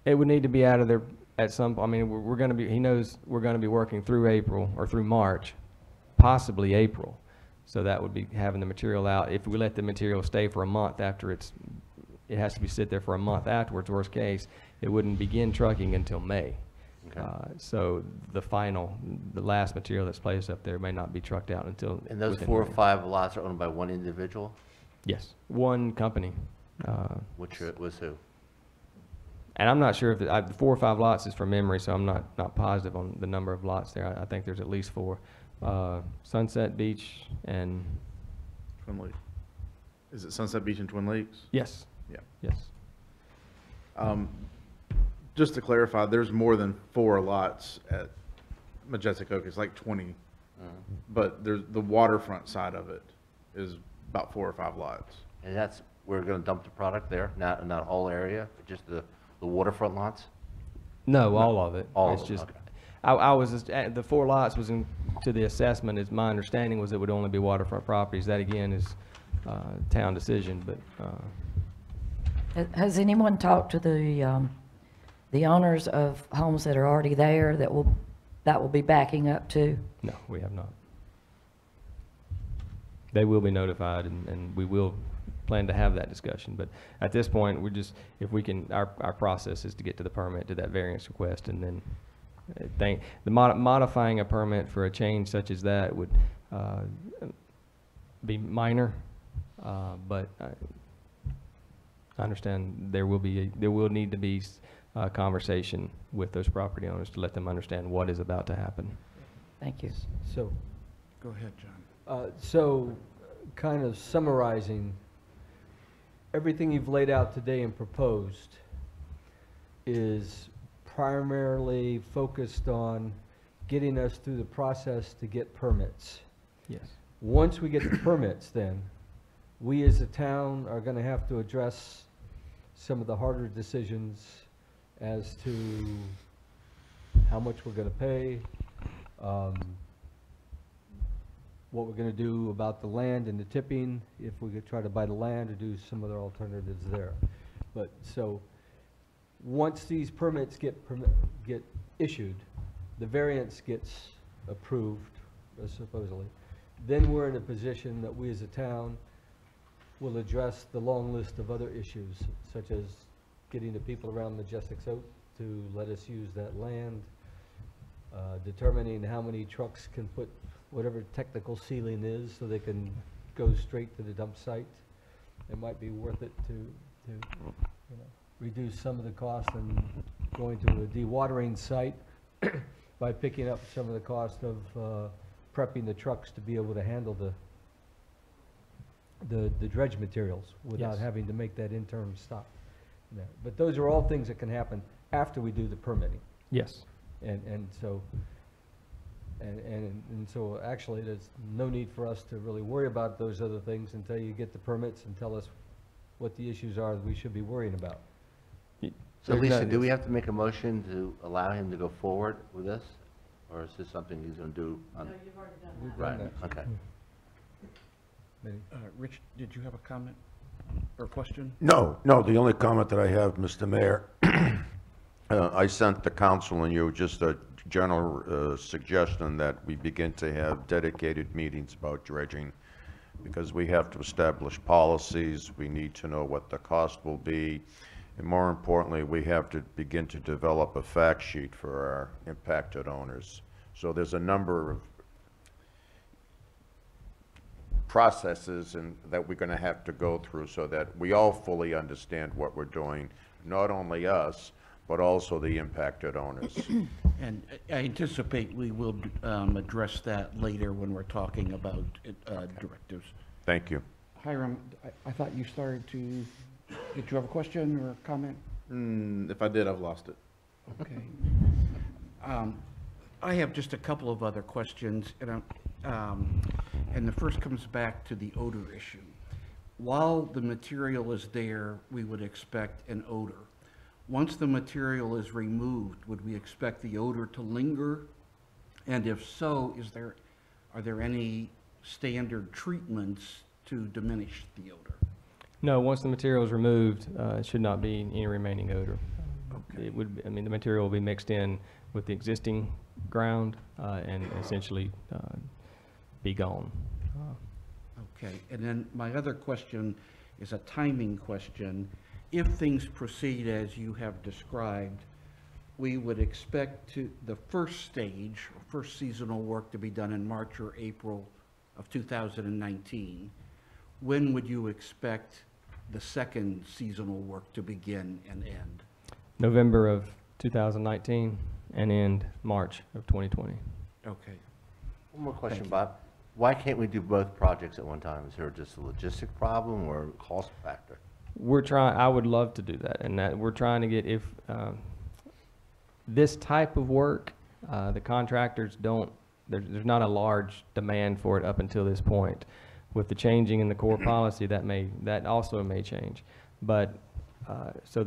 It would need to be out of there at some. I mean, we're going to be. He knows we're going to be working through April or through March, possibly April. So that would be having the material out. If we let the material stay for a month after it has to be sit there for a month afterwards. Worst case, it wouldn't begin trucking until May. Okay. So the last material that's placed up there may not be trucked out until. And those 4 or 5 lots are owned by one individual? Yes, one company. Which was who? And I'm not sure if the 4 or 5 lots is from memory, so I'm not positive on the number of lots there. I think there's at least 4. Sunset Beach and Twin Lakes. Is it Sunset Beach and Twin Lakes? Yes. Yeah. Yes. Just to clarify, there's more than 4 lots at Majestic Oak. It's like 20. But there's the waterfront side of it is about 4 or 5 lots. And that's, we're going to dump the product there, not whole area, but just the waterfront lots? No, all of it. All it's of it, just, okay. I was just, the 4 lots was to the assessment. Is my understanding was it would only be waterfront properties. That again is town decision, but. Has anyone talked to the owners of homes that are already there that will be backing up to? No, we have not. They will be notified, and we will plan to have that discussion. But at this point, we're just, if we can, our process is to get to the permit, to that variance request, and then modifying a permit for a change such as that would be minor, but I understand there will need to be a conversation with those property owners to let them understand what is about to happen. Thank you. So, Go ahead, John. so kind of summarizing, everything you've laid out today and proposed is primarily focused on getting us through the process to get permits. Yes. Once we get the permits then, we as a town are gonna have to address some of the harder decisions as to how much we're gonna pay, what we're gonna do about the land and the tipping, if we could try to buy the land or do some other alternatives there. But, so, once these permits get issued, the variance gets approved, supposedly, then we're in a position that we as a town will address the long list of other issues, such as getting the people around Majestic Oak to let us use that land, determining how many trucks can put whatever technical ceiling is so they can go straight to the dump site. It might be worth it to you know, reduce some of the cost and going to a dewatering site by picking up some of the cost of prepping the trucks to be able to handle the dredge materials without Yes. having to make that interim stop. Yeah, but those are all things that can happen after we do the permitting. Yes. And so, and so actually, there's no need for us to really worry about those other things until you get the permits and tell us what the issues are that we should be worrying about. So There's Lisa, no- do we have to make a motion to allow him to go forward with this? Or is this something he's gonna do on? No, you've already done We've that. done Right, that. okay. Maybe. Rich, did you have a comment or question? No, the only comment that I have, Mr. Mayor, I sent the council and you just a general suggestion that we begin to have dedicated meetings about dredging, because we have to establish policies, we need to know what the cost will be, and more importantly, we have to begin to develop a fact sheet for our impacted owners. So there's a number of processes that we're going to have to go through so that we all fully understand what we're doing, not only us, but also the impacted owners. And I anticipate we will address that later when we're talking about directives. Thank you. Hiram, I thought you started to, did you have a question or a comment? If I did, I've lost it. Okay. I have just a couple of other questions, and the first comes back to the odor issue. While the material is there, we would expect an odor. Once the material is removed, would we expect the odor to linger? And if so, are there any standard treatments to diminish the odor? No, once the material is removed, it should not be any remaining odor. It would, I mean, the material will be mixed in with the existing ground and essentially be gone. Okay, and then my other question is a timing question. If things proceed as you have described, we would expect the first stage, or first seasonal work to be done in March or April of 2019. When would you expect the second seasonal work to begin and end? November of 2019 and end March of 2020. Okay. One more question, Thank you. Bob. Why can't we do both projects at one time? Is there just a logistic problem or a cost factor? I would love to do that, and that we're trying to get, if this type of work, the contractors don't, there's not a large demand for it up until this point. With the changing in the core policy, that also may change. But, so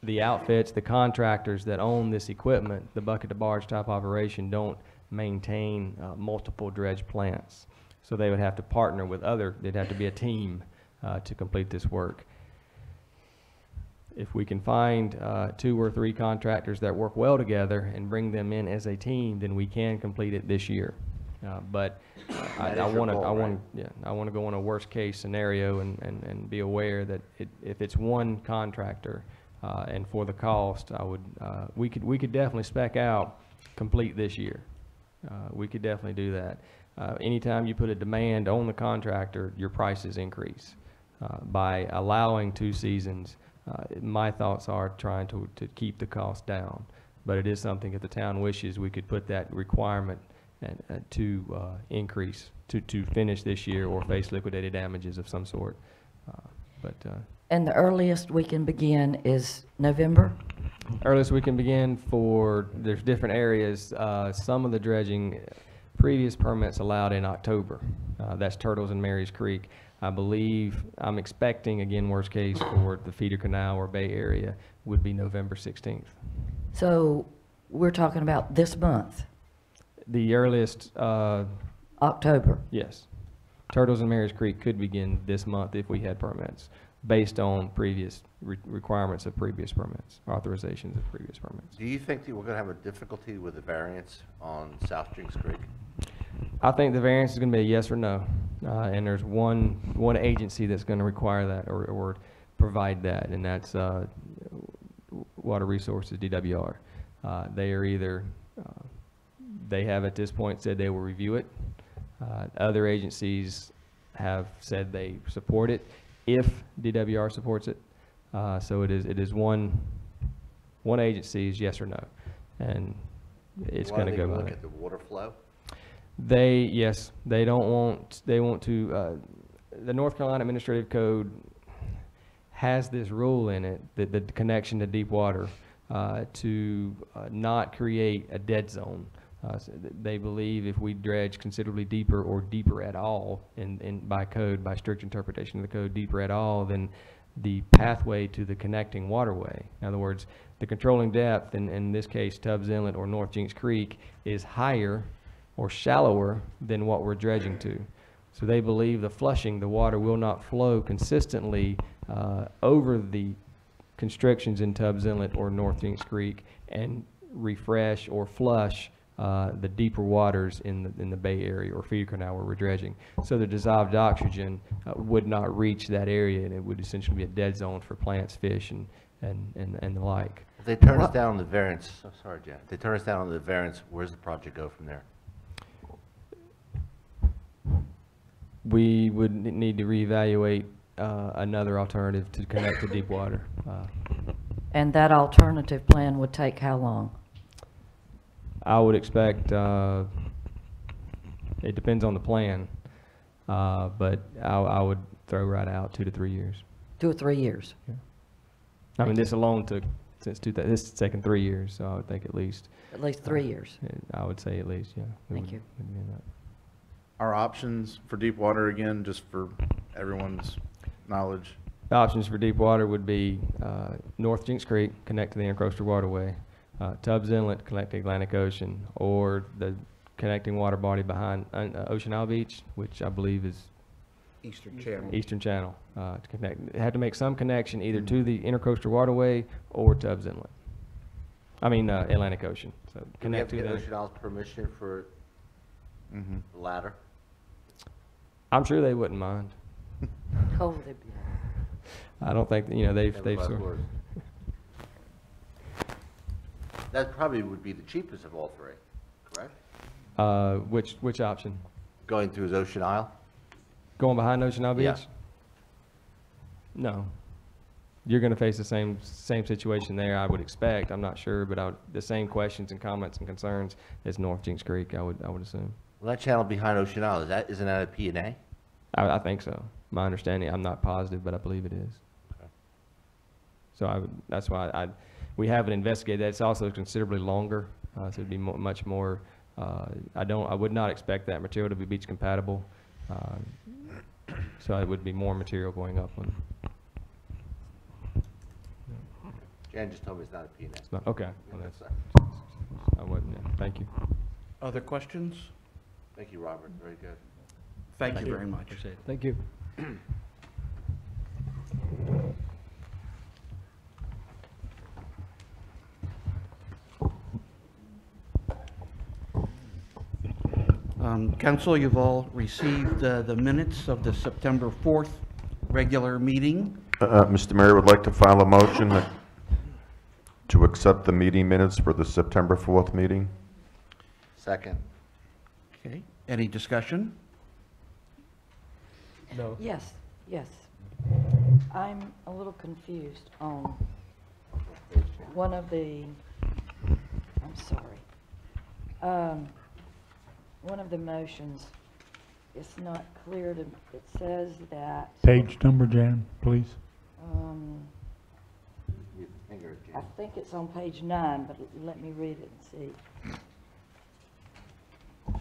the outfits, the contractors that own this equipment, the bucket to barge type operation, don't maintain multiple dredge plants. So they would have to partner with they'd have to be a team to complete this work. If we can find 2 or 3 contractors that work well together and bring them in as a team, then we can complete it this year. But I That is your want to, goal, right? I want to go on a worst case scenario and be aware that if it's one contractor and for the cost, we could definitely spec out complete this year. We could definitely do that. Anytime you put a demand on the contractor, your prices increase. By allowing 2 seasons, my thoughts are trying to keep the cost down. But it is something if the town wishes, we could put that requirement to increase, to finish this year or face liquidated damages of some sort. And the earliest we can begin is November? Earliest we can begin there's different areas. Some of the dredging, previous permits allowed in October. That's Turtles and Mary's Creek. I believe, I'm expecting, again, worst case for the feeder canal or Bay Area would be November 16th. So we're talking about this month, The earliest, October. yes. Turtles and Mary's Creek could begin this month if we had permits, based on previous requirements of previous permits, authorizations of previous permits. Do you think that we're going to have a difficulty with the variance on South Jinks Creek? I think the variance is going to be a yes or no, and there's one agency that's going to require that or provide that, and that's Water Resources, DWR. They are either, they have at this point said they will review it. Other agencies have said they support it if DWR supports it. So it is one agency's yes or no, and it's going to go by Look that. at the water flow? Yes, they want to, the North Carolina Administrative Code has this rule in it, that the connection to deep water, to not create a dead zone. They believe if we dredge considerably deeper or deeper at all by code, by strict interpretation of the code, deeper at all, then the pathway to the connecting waterway. In other words, the controlling depth, in this case Tubbs Inlet or North Jinks Creek, is higher or shallower than what we're dredging to. So they believe the flushing, the water will not flow consistently over the constrictions in Tubbs Inlet or North Jinks Creek and refresh or flush the deeper waters in the Bay Area or feeder canal where we're dredging. So the dissolved oxygen would not reach that area, and it would essentially be a dead zone for plants, fish, and the like. If they turn us down on the variance, oh, sorry, Jan. If they turn us down on the variance, where's the project go from there? We would need to reevaluate another alternative to connect to deep water. And that alternative plan would take how long? I would expect, it depends on the plan, but I would throw right out 2 to 3 years. 2 or 3 years? I mean, this alone took since this is taken 3 years, so I would think at least. At least 3 years. I would say at least, yeah. Thank you. We'd be in that. Our options for deep water, again, just for everyone's knowledge. The options for deep water would be North Jinks Creek, connect to the Intercoastal Waterway, Tubbs Inlet, connect to Atlantic Ocean, or the connecting water body behind Ocean Isle Beach, which I believe is Eastern Channel. Eastern Channel, to connect. They have to make some connection either to the Intercoastal Waterway or Tubbs Inlet. I mean, Atlantic Ocean. So Do we have connect to to get the. Ocean Isle's permission for the latter? I'm sure they wouldn't mind. Oh, they'd be. I don't think, they've Everybody's sort word. That probably would be the cheapest of all three, correct? which option? Going through Ocean Isle? Going behind Ocean Isle Beach? Yeah. No. You're going to face the same situation there, I would expect. I'm not sure, but the same questions and comments and concerns as North Jinks Creek, I would assume. Well, that channel behind Ocean Isle, isn't that a P&A? I think so. My understanding, I'm not positive, but I believe it is. Okay. So that's why we haven't investigated that. It's also considerably longer, so it'd be much more. I would not expect that material to be beach compatible. So it would be more material going upland. Jan just told me it's not a P&A. It's not, okay. Well, That's, I wouldn't. Yeah. Thank you. Other questions? Thank you, Robert, very good. Thank you very much. Appreciate it. Thank you. Council, you've all received the minutes of the September 4th regular meeting. Mr. Mayor, would like to file a motion to accept the meeting minutes for the September 4th meeting. Second. Okay, any discussion? No. Yes, yes. I'm a little confused on one of the, I'm sorry. One of the motions, it's not clear to, it says that, Page number, Jan, please. Your finger, I Jan. think it's on page 9, but let me read it and see.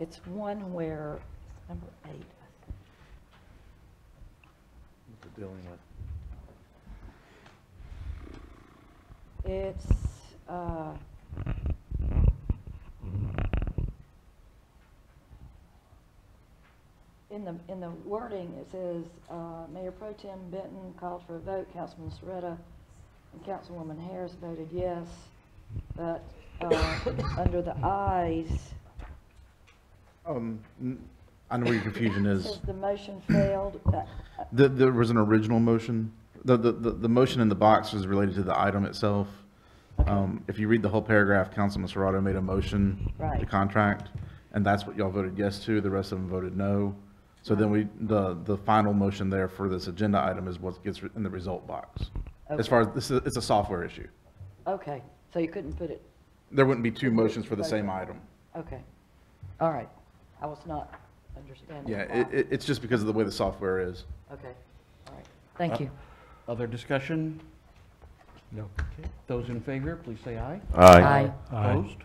It's one where, number 8. What's it dealing with? It's, in the wording, it says, Mayor Pro Tem Benton called for a vote, Councilman Soretta and Councilwoman Harris voted yes, but, under the ayes, I know where your confusion it is. says the motion failed. There was an original motion. The motion in the box was related to the item itself. If you read the whole paragraph, Councilman Serrato made a motion to Right. contract, and that's what y'all voted yes to. The rest of them voted no. So then the final motion there for this agenda item is what gets in the result box. As Okay. far as it's a software issue. Okay, so you couldn't put it, There wouldn't be two motions for the same item. okay. All right. I was not understanding. Yeah, why. it's just because of the way the software is. Okay, all right. Thank you. Other discussion? No. Okay. Those in favor, please say aye. Aye. Aye. Opposed?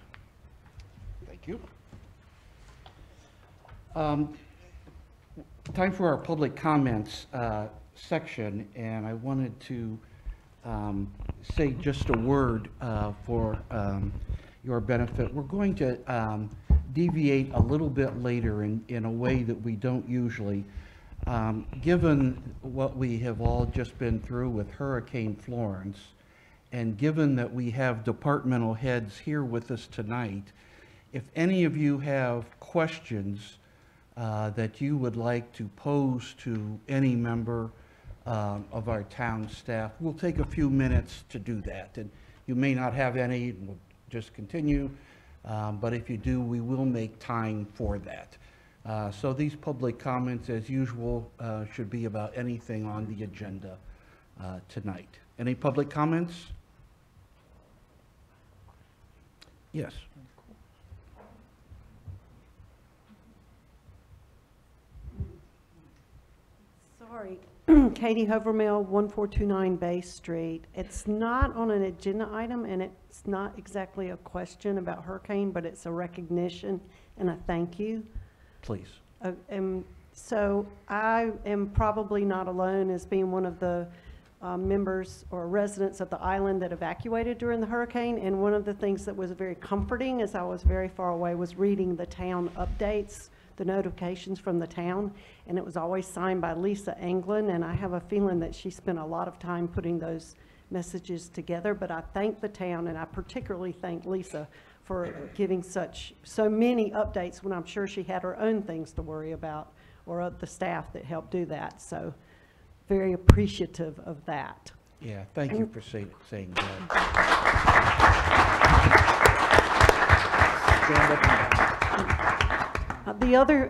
Thank you. Time for our public comments section, and I wanted to say just a word for your benefit. We're going to deviate a little bit later in a way that we don't usually. Given what we have all just been through with Hurricane Florence, and given that we have departmental heads here with us tonight, if any of you have questions that you would like to pose to any member of our town staff, we'll take a few minutes to do that. And you may not have any, and we'll just continue, but if you do, we will make time for that. So these public comments, as usual, should be about anything on the agenda tonight. Any public comments? Yes. Sorry, Katie Hovermill, 1429 Bay Street. It's not on an agenda item, and it's not exactly a question about hurricane, but it's a recognition and a thank you. Please. So I am probably not alone as being one of the members or residents of the island that evacuated during the hurricane. And one of the things that was very comforting as I was very far away was reading the town updates, the notifications from the town. And it was always signed by Lisa Anglin. And I have a feeling that she spent a lot of time putting those messages together. But I thank the town, and I particularly thank Lisa for giving so many updates when I'm sure she had her own things to worry about, or the staff that helped do that. So very appreciative of that. Yeah, thank you for saying that.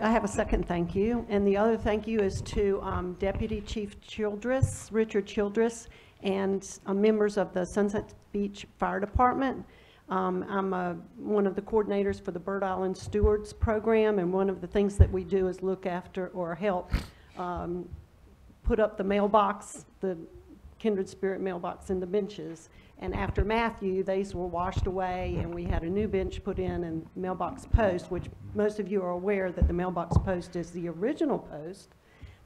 I have a second thank you, and the other thank you is to Deputy Chief Childress, Richard Childress, and members of the Sunset Beach Fire Department. I'm one of the coordinators for the Bird Island Stewards Program, and one of the things that we do is look after or help put up the mailbox, the Kindred Spirit mailbox in the benches. And after Matthew, these were washed away, and we had a new bench put in and mailbox post, which most of you are aware that the mailbox post is the original post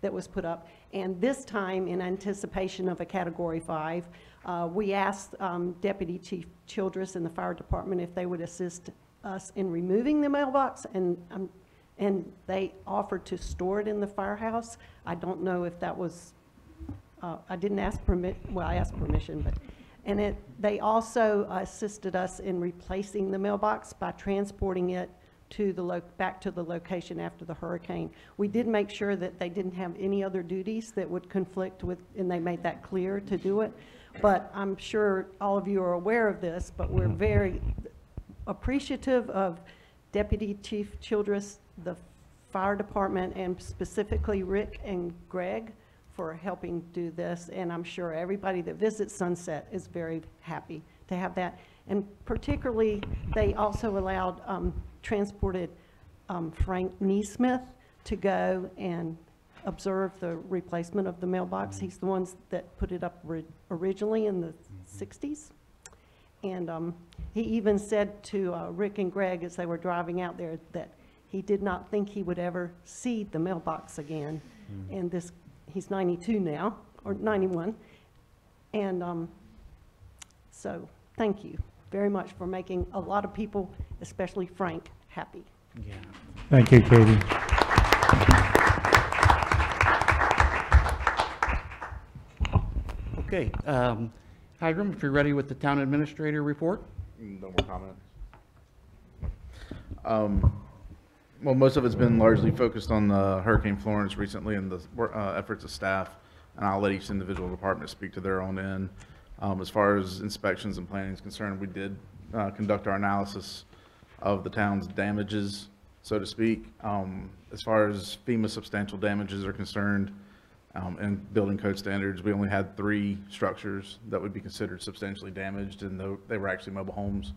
that was put up. And this time, in anticipation of a Category 5, we asked Deputy Chief Childress in the fire department if they would assist us in removing the mailbox, and they offered to store it in the firehouse. I don't know if that was, I didn't ask I asked permission, but, and they also assisted us in replacing the mailbox by transporting it to back to the location after the hurricane. We did make sure that they didn't have any other duties that would conflict with, and they made that clear to do it. But I'm sure all of you are aware of this, but we're very appreciative of Deputy Chief Childress, the fire department, and specifically Rick and Greg for helping do this. And I'm sure everybody that visits Sunset is very happy to have that. And particularly, they also allowed transported Frank Neesmith to go and observe the replacement of the mailbox. He's the ones that put it up originally in the 60s. And he even said to Rick and Greg as they were driving out there that He did not think he would ever see the mailbox again. And he's 92 now, or 91. And so thank you very much for making a lot of people, especially Frank, happy. Yeah. Thank you, Katie. Okay, Hiram, if you're ready with the town administrator report? No more comments. Well, most of it's been largely focused on Hurricane Florence recently and the efforts of staff, and I'll let each individual department speak to their own end. As far as inspections and planning is concerned, we did conduct our analysis of the town's damages, so to speak. As far as FEMA substantial damages are concerned, and building code standards, we only had 3 structures that would be considered substantially damaged, and they were actually mobile homes,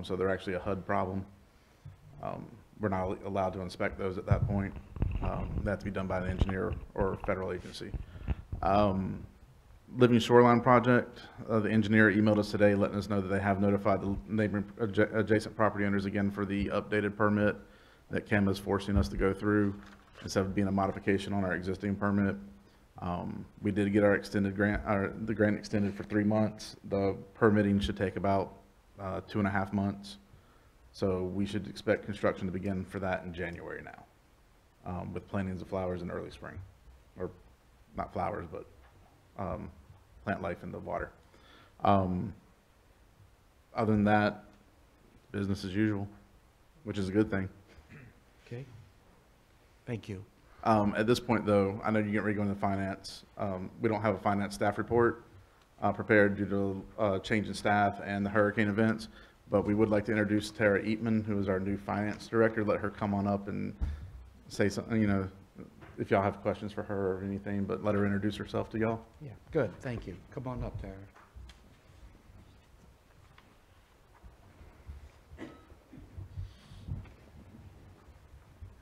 so they're actually a HUD problem. We're not allowed to inspect those at that point. They have to be done by an engineer or federal agency. Living Shoreline Project, the engineer emailed us today letting us know that they have notified the neighboring adjacent property owners again for the updated permit that Kim is forcing us to go through instead of being a modification on our existing permit. We did get our extended grant, the grant extended for 3 months. The permitting should take about 2.5 months. So we should expect construction to begin for that in January now, with plantings of flowers in early spring, or not flowers, but plant life in the water. Other than that, business as usual, which is a good thing. Okay. Thank you. At this point, though, I know you're getting ready to go into finance. We don't have a finance staff report prepared due to change in staff and the hurricane events, but we would like to introduce Tara Eatman, who is our new finance director. Let her come on up and say something, you know, if y'all have questions for her or anything, but let her introduce herself to y'all. Yeah, good, thank you. Come on up, Tara.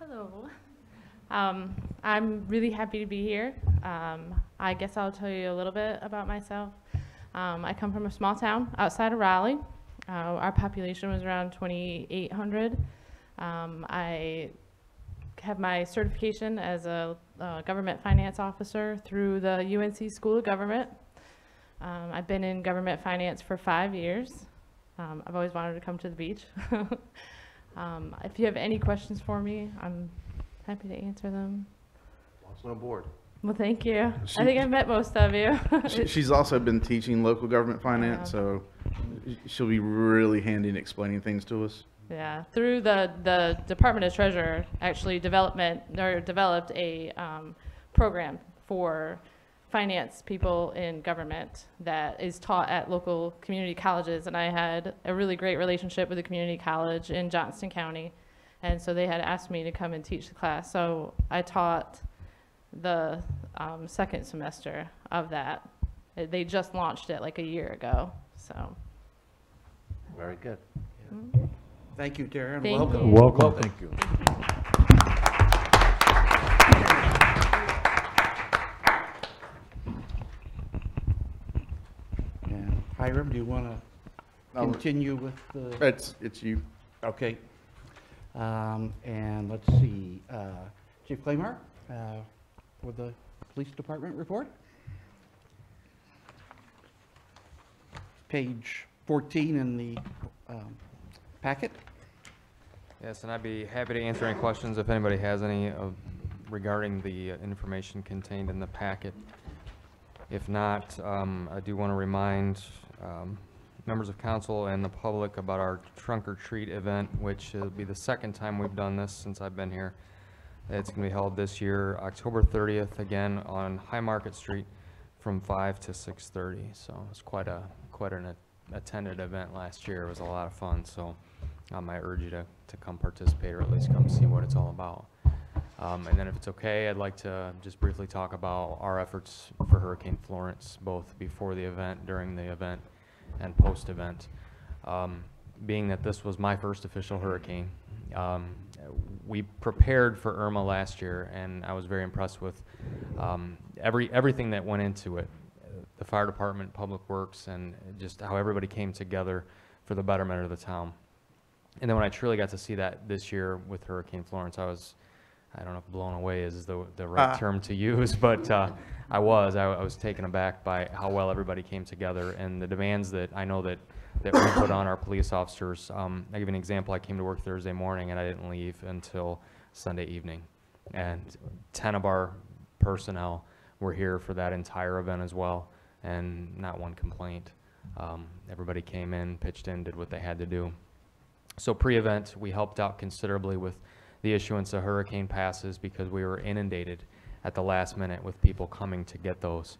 Hello. I'm really happy to be here. I guess I'll tell you a little bit about myself. I come from a small town outside of Raleigh. Our population was around 2,800. I have my certification as a government finance officer through the UNC School of Government. I've been in government finance for 5 years. I've always wanted to come to the beach. If you have any questions for me, I'm happy to answer them. Welcome aboard. Well, thank you. I think I've met most of you. She's also been teaching local government finance, so she'll be really handy in explaining things to us. Yeah, through the Department of Treasurer actually developed a program for finance people in government that is taught at local community colleges, and I had a really great relationship with a community college in Johnston County, and so they had asked me to come and teach the class. So I taught the second semester of that. They just launched it like a year ago, so. Very good. Mm-hmm. Thank you, Tara, and Thank welcome. you. Welcome. Thank you. And Hiram, do you want to continue with the? It's you. Okay. And let's see, Chief Claymore, for the police department report. Page 14 in the packet. Yes, and I'd be happy to answer any questions if anybody has any regarding the information contained in the packet. If not, I do want to remind members of council and the public about our trunk or treat event, which will be the second time we've done this since I've been here. It's going to be held this year, October 30th, again on High Market Street from 5 to 6:30. So it's quite an attended event last year. It was a lot of fun. So I urge you to come participate, or at least come see what it's all about. And then if it's okay, I'd like to just briefly talk about our efforts for Hurricane Florence, both before the event, during the event, and post-event. Being that this was my first official hurricane, we prepared for Irma last year, and I was very impressed with everything that went into it. The fire department, public works, and just how everybody came together for the betterment of the town. And then when I truly got to see that this year with Hurricane Florence, I was, I don't know if blown away is the right term to use, but I was taken aback by how well everybody came together and the demands that I know that we put on our police officers. I'll give you an example. I came to work Thursday morning and I didn't leave until Sunday evening. And 10 of our personnel were here for that entire event as well, and not one complaint. Everybody came in, pitched in, did what they had to do. So pre-event, we helped out considerably with the issuance of hurricane passes because we were inundated at the last minute with people coming to get those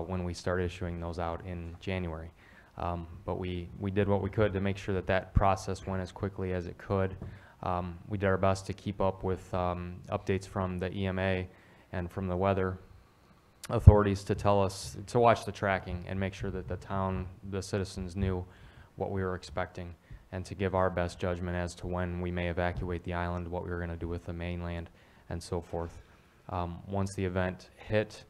when we started issuing those out in January. But we did what we could to make sure that that process went as quickly as it could. We did our best to keep up with updates from the EMA and from the weather authorities to tell us to watch the tracking and make sure that the citizens knew what we were expecting, and to give our best judgment as to when we may evacuate the island, what we were going to do with the mainland, and so forth. Once the event hit,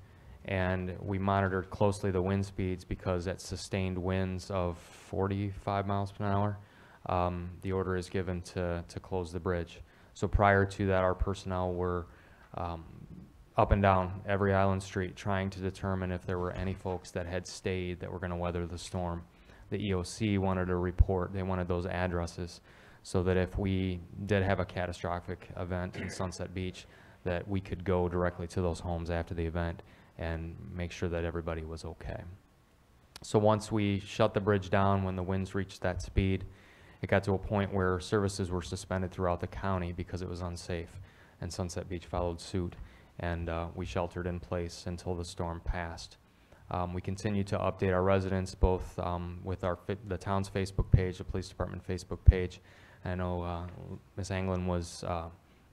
and we monitored closely the wind speeds because at sustained winds of 45 miles per hour, the order is given to close the bridge. So prior to that, our personnel were up and down every island street trying to determine if there were any folks that had stayed that were going to weather the storm. The EOC wanted a report. They wanted those addresses so that if we did have a catastrophic event in Sunset Beach, that we could go directly to those homes after the event and make sure that everybody was okay. So once we shut the bridge down, when the winds reached that speed, it got to a point where services were suspended throughout the county because it was unsafe, and Sunset Beach followed suit, and we sheltered in place until the storm passed. We continue to update our residents both with the town's Facebook page, the police department Facebook page. I know Ms. Anglin was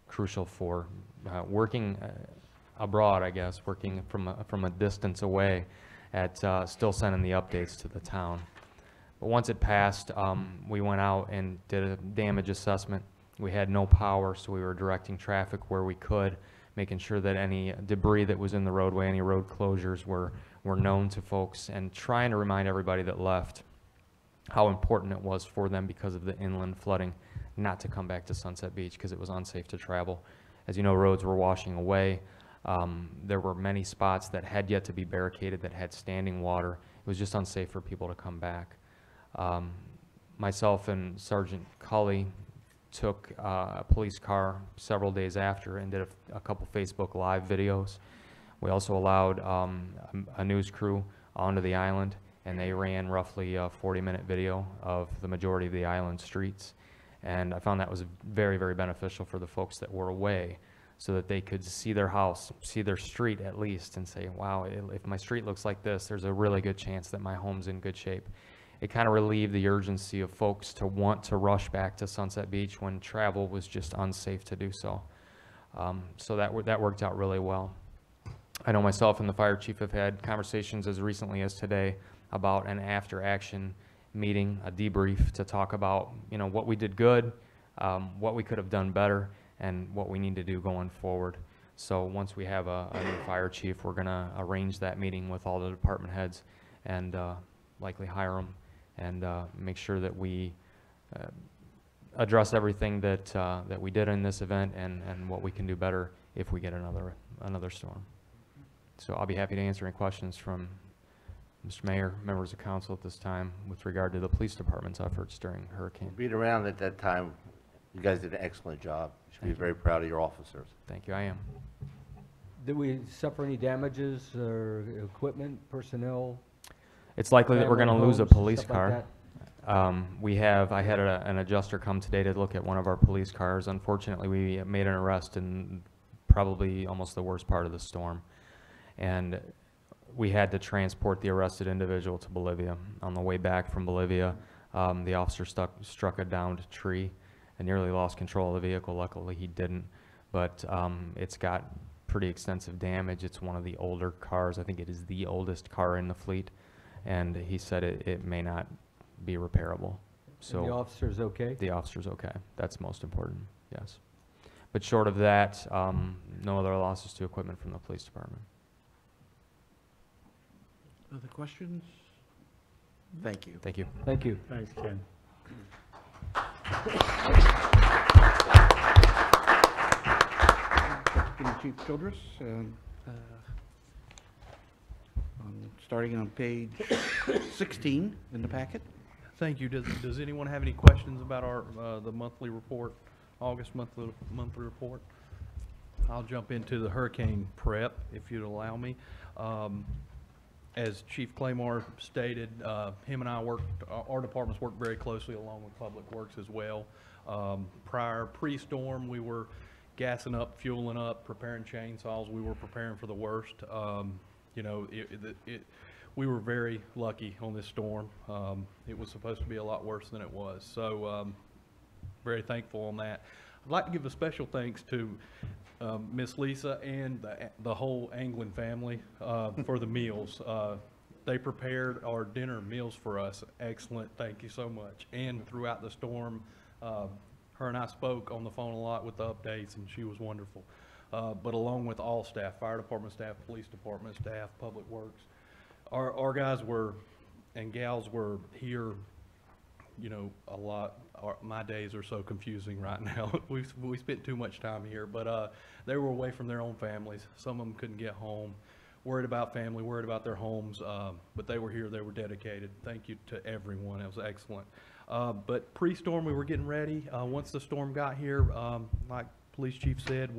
crucial for working abroad, I guess, working from a distance away at still sending the updates to the town. But once it passed, we went out and did a damage assessment. We had no power, so we were directing traffic where we could, making sure that any debris that was in the roadway, any road closures were known to folks, and trying to remind everybody that left how important it was for them because of the inland flooding not to come back to Sunset Beach because it was unsafe to travel. As you know, roads were washing away. There were many spots that had yet to be barricaded that had standing water. It was just unsafe for people to come back. Myself and Sergeant Cully took a police car several days after and did a couple Facebook Live videos. We also allowed a news crew onto the island, and they ran roughly a 40-minute video of the majority of the island streets. And I found that was very, very beneficial for the folks that were away, so that they could see their house, see their street at least, and say, wow, if my street looks like this, there's a really good chance that my home's in good shape. It kind of relieved the urgency of folks to want to rush back to Sunset Beach when travel was just unsafe to do so. So that worked out really well. I know myself and the fire chief have had conversations as recently as today about an after-action meeting, a debrief, to talk about, what we did good, what we could have done better, and what we need to do going forward. So once we have a new fire chief, we're going to arrange that meeting with all the department heads and likely hire them and make sure that we address everything that we did in this event and what we can do better if we get another storm. So I'll be happy to answer any questions from Mr. Mayor, members of council at this time with regard to the police department's efforts during hurricane. Being around at that time, you guys did an excellent job. You should be very proud of your officers. Thank you, I am. Did we suffer any damages or equipment, personnel? It's likely that we're going to lose a homes, police stuff like car. I had an adjuster come today to look at one of our police cars. Unfortunately, we made an arrest in probably almost the worst part of the storm. And we had to transport the arrested individual to Bolivia. On the way back from Bolivia, the officer struck a downed tree and nearly lost control of the vehicle. Luckily, he didn't. But it's got pretty extensive damage. It's one of the older cars. I think it is the oldest car in the fleet. And he said it may not be repairable. So And the officer's okay? The officer's okay. That's most important, yes. But short of that, no other losses to equipment from the police department. Other questions? Thank you. Thank you. Thank you. Thanks, Ken. Deputy Chief Childress, starting on page 16 in the packet. Thank you. Does anyone have any questions about our, the monthly report, August monthly report? I'll jump into the hurricane prep, if you'd allow me. As Chief Claymore stated, him and I our departments worked very closely along with Public Works as well. Pre-storm, we were gassing up, fueling up, preparing chainsaws. We were preparing for the worst. You know, we were very lucky on this storm. It was supposed to be a lot worse than it was. So very thankful on that. I'd like to give a special thanks to Miss Lisa and the whole Anglin family for the meals. They prepared our dinner meals for us. Excellent. Thank you so much. And throughout the storm, her and I spoke on the phone a lot with the updates, and she was wonderful. But along with all staff, fire department staff, police department staff, Public Works, our guys were and gals were here, you know, a lot. My days are so confusing right now. we spent too much time here, but they were away from their own families. Some of them couldn't get home, worried about family, worried about their homes, but they were here, they were dedicated. Thank you to everyone, it was excellent. But pre-storm, we were getting ready. Once the storm got here, like police chief said,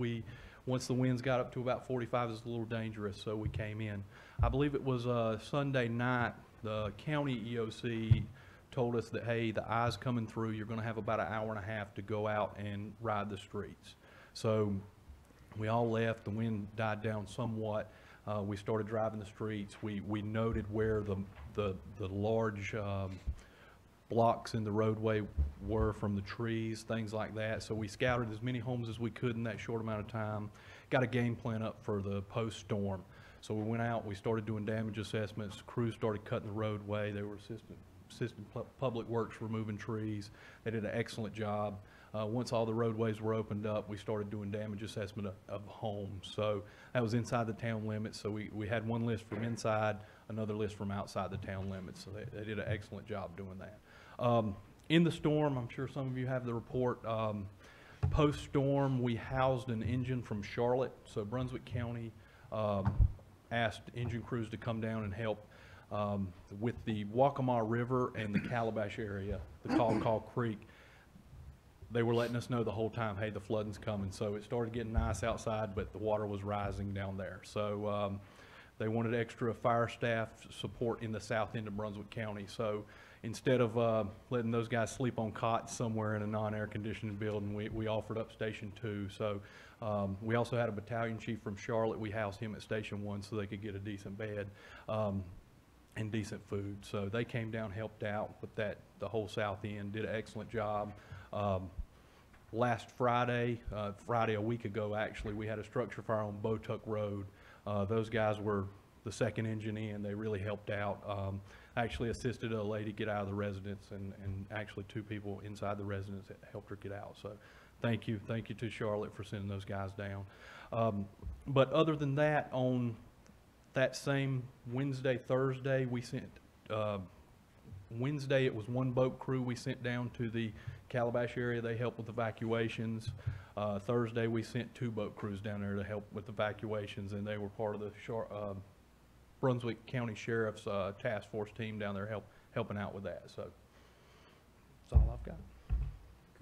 once the winds got up to about 45, it was a little dangerous, so we came in. I believe it was Sunday night, the county EOC told us that, hey, the eye's coming through, you're gonna have about an hour and a half to go out and ride the streets. So we all left, the wind died down somewhat. We started driving the streets. We noted where the large blocks in the roadway were from the trees, things like that. So we scouted as many homes as we could in that short amount of time, got a game plan up for the post-storm. So we went out, we started doing damage assessments, crews started cutting the roadway, they were assistant Public Works removing trees. They did an excellent job. Once all the roadways were opened up, we started doing damage assessment of homes. So that was inside the town limits. So we had one list from inside, another list from outside the town limits. So they did an excellent job doing that. In the storm, I'm sure some of you have the report. Post-storm, we housed an engine from Charlotte. So Brunswick County asked engine crews to come down and help with the Waccamaw River and the Calabash area, the Caw Creek. They were letting us know the whole time, hey, the flooding's coming. So it started getting nice outside, but the water was rising down there. So they wanted extra fire staff support in the south end of Brunswick County. So instead of letting those guys sleep on cots somewhere in a non-air conditioned building, we offered up Station 2. So we also had a battalion chief from Charlotte. We housed him at Station 1 so they could get a decent bed and decent food. So they came down, helped out with that, the whole south end, did an excellent job. Last Friday, a week ago actually, we had a structure fire on Botuck Road. Those guys were the second engine in. They really helped out. Actually assisted a lady get out of the residence, and actually two people inside the residence that helped her get out. So thank you to Charlotte for sending those guys down. But other than that, on that same Wednesday, Thursday, we sent, Wednesday it was one boat crew we sent down to the Calabash area. They helped with evacuations. Thursday we sent 2 boat crews down there to help with evacuations, and they were part of the Brunswick County Sheriff's task force team down there helping out with that. So that's all I've got.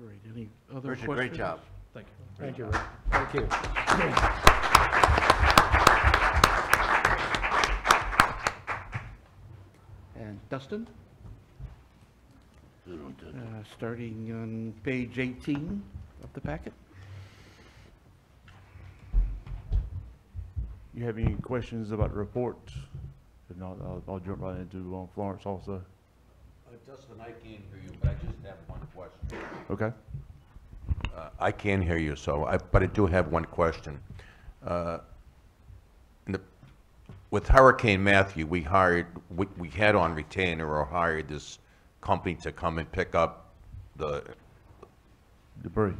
Great. Any other Richard, questions? great job. Thank you. Thank you, Rick. Thank you. And Dustin? Starting on page 18 of the packet. You have any questions about the report? If not, I'll jump right into Florence also. Dustin, I can't hear you, but I just have one question. Okay. I can hear you, but I do have one question. With Hurricane Matthew, we had on retainer or hired this company to come and pick up the debris.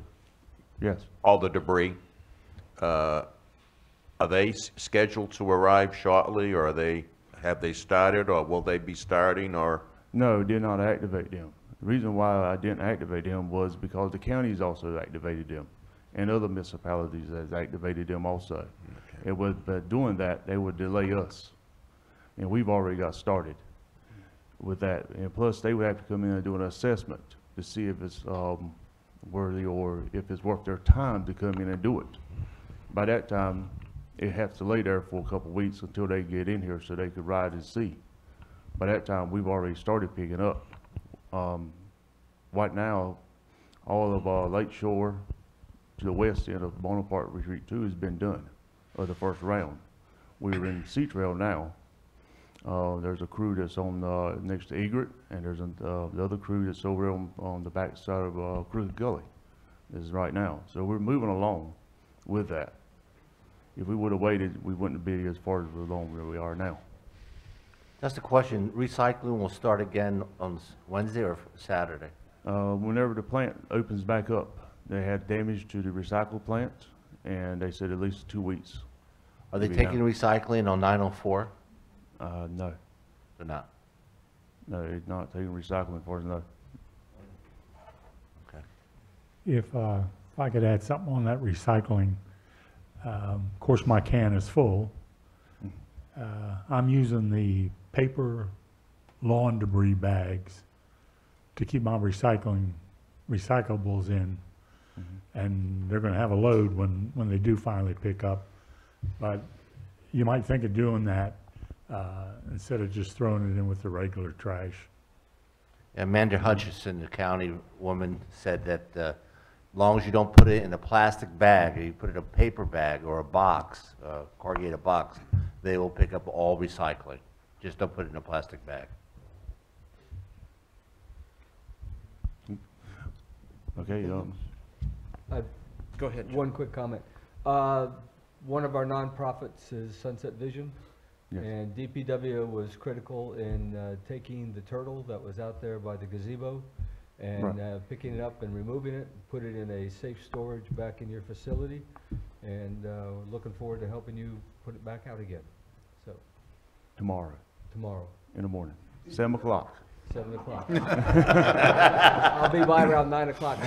Yes. All the debris. Are they scheduled to arrive shortly, or have they started, or will they be starting, or? No, did not activate them. The reason why I didn't activate them was because the counties also activated them, and other municipalities has activated them also. It would, by doing that, they would delay us, and we've already got started with that. And plus, they would have to come in and do an assessment to see if it's worthy or if it's worth their time to come in and do it. By that time, it has to lay there for a couple of weeks until they get in here so they could ride and see. By that time, we've already started picking up. Right now, all of Lake Shore to the west end of Bonaparte Retreat 2 has been done, of the first round. We're in Sea Trail now. There's a crew that's on next to Egret, and there's the other crew that's over on the back side of Crooked Gully. This is right now. So we're moving along with that. If we would have waited, we wouldn't be as far as along where we are now. Just a question, recycling will start again on Wednesday or Saturday? Whenever the plant opens back up, they had damage to the recycle plant, and they said at least 2 weeks. Are they taking recycling on 904? No. They're not? No, they're not taking recycling for us, no. Okay. If I could add something on that recycling, of course my can is full. I'm using the paper lawn debris bags to keep my recyclables in, and they're going to have a load when they do finally pick up. But you might think of doing that instead of just throwing it in with the regular trash. Amanda Hutchison, the county woman, said that as long as you don't put it in a plastic bag, or you put it in a paper bag or a box, corrugated box, they will pick up all recycling. Just don't put it in a plastic bag. Okay, Go ahead. One quick comment. One of our nonprofits is Sunset Vision. Yes. And DPW was critical in taking the turtle that was out there by the gazebo and Right. picking it up and removing it, put it in a safe storage back in your facility, and looking forward to helping you put it back out again. So tomorrow tomorrow, in the morning, 7 o'clock. 7 o'clock. I'll be by around 9 o'clock.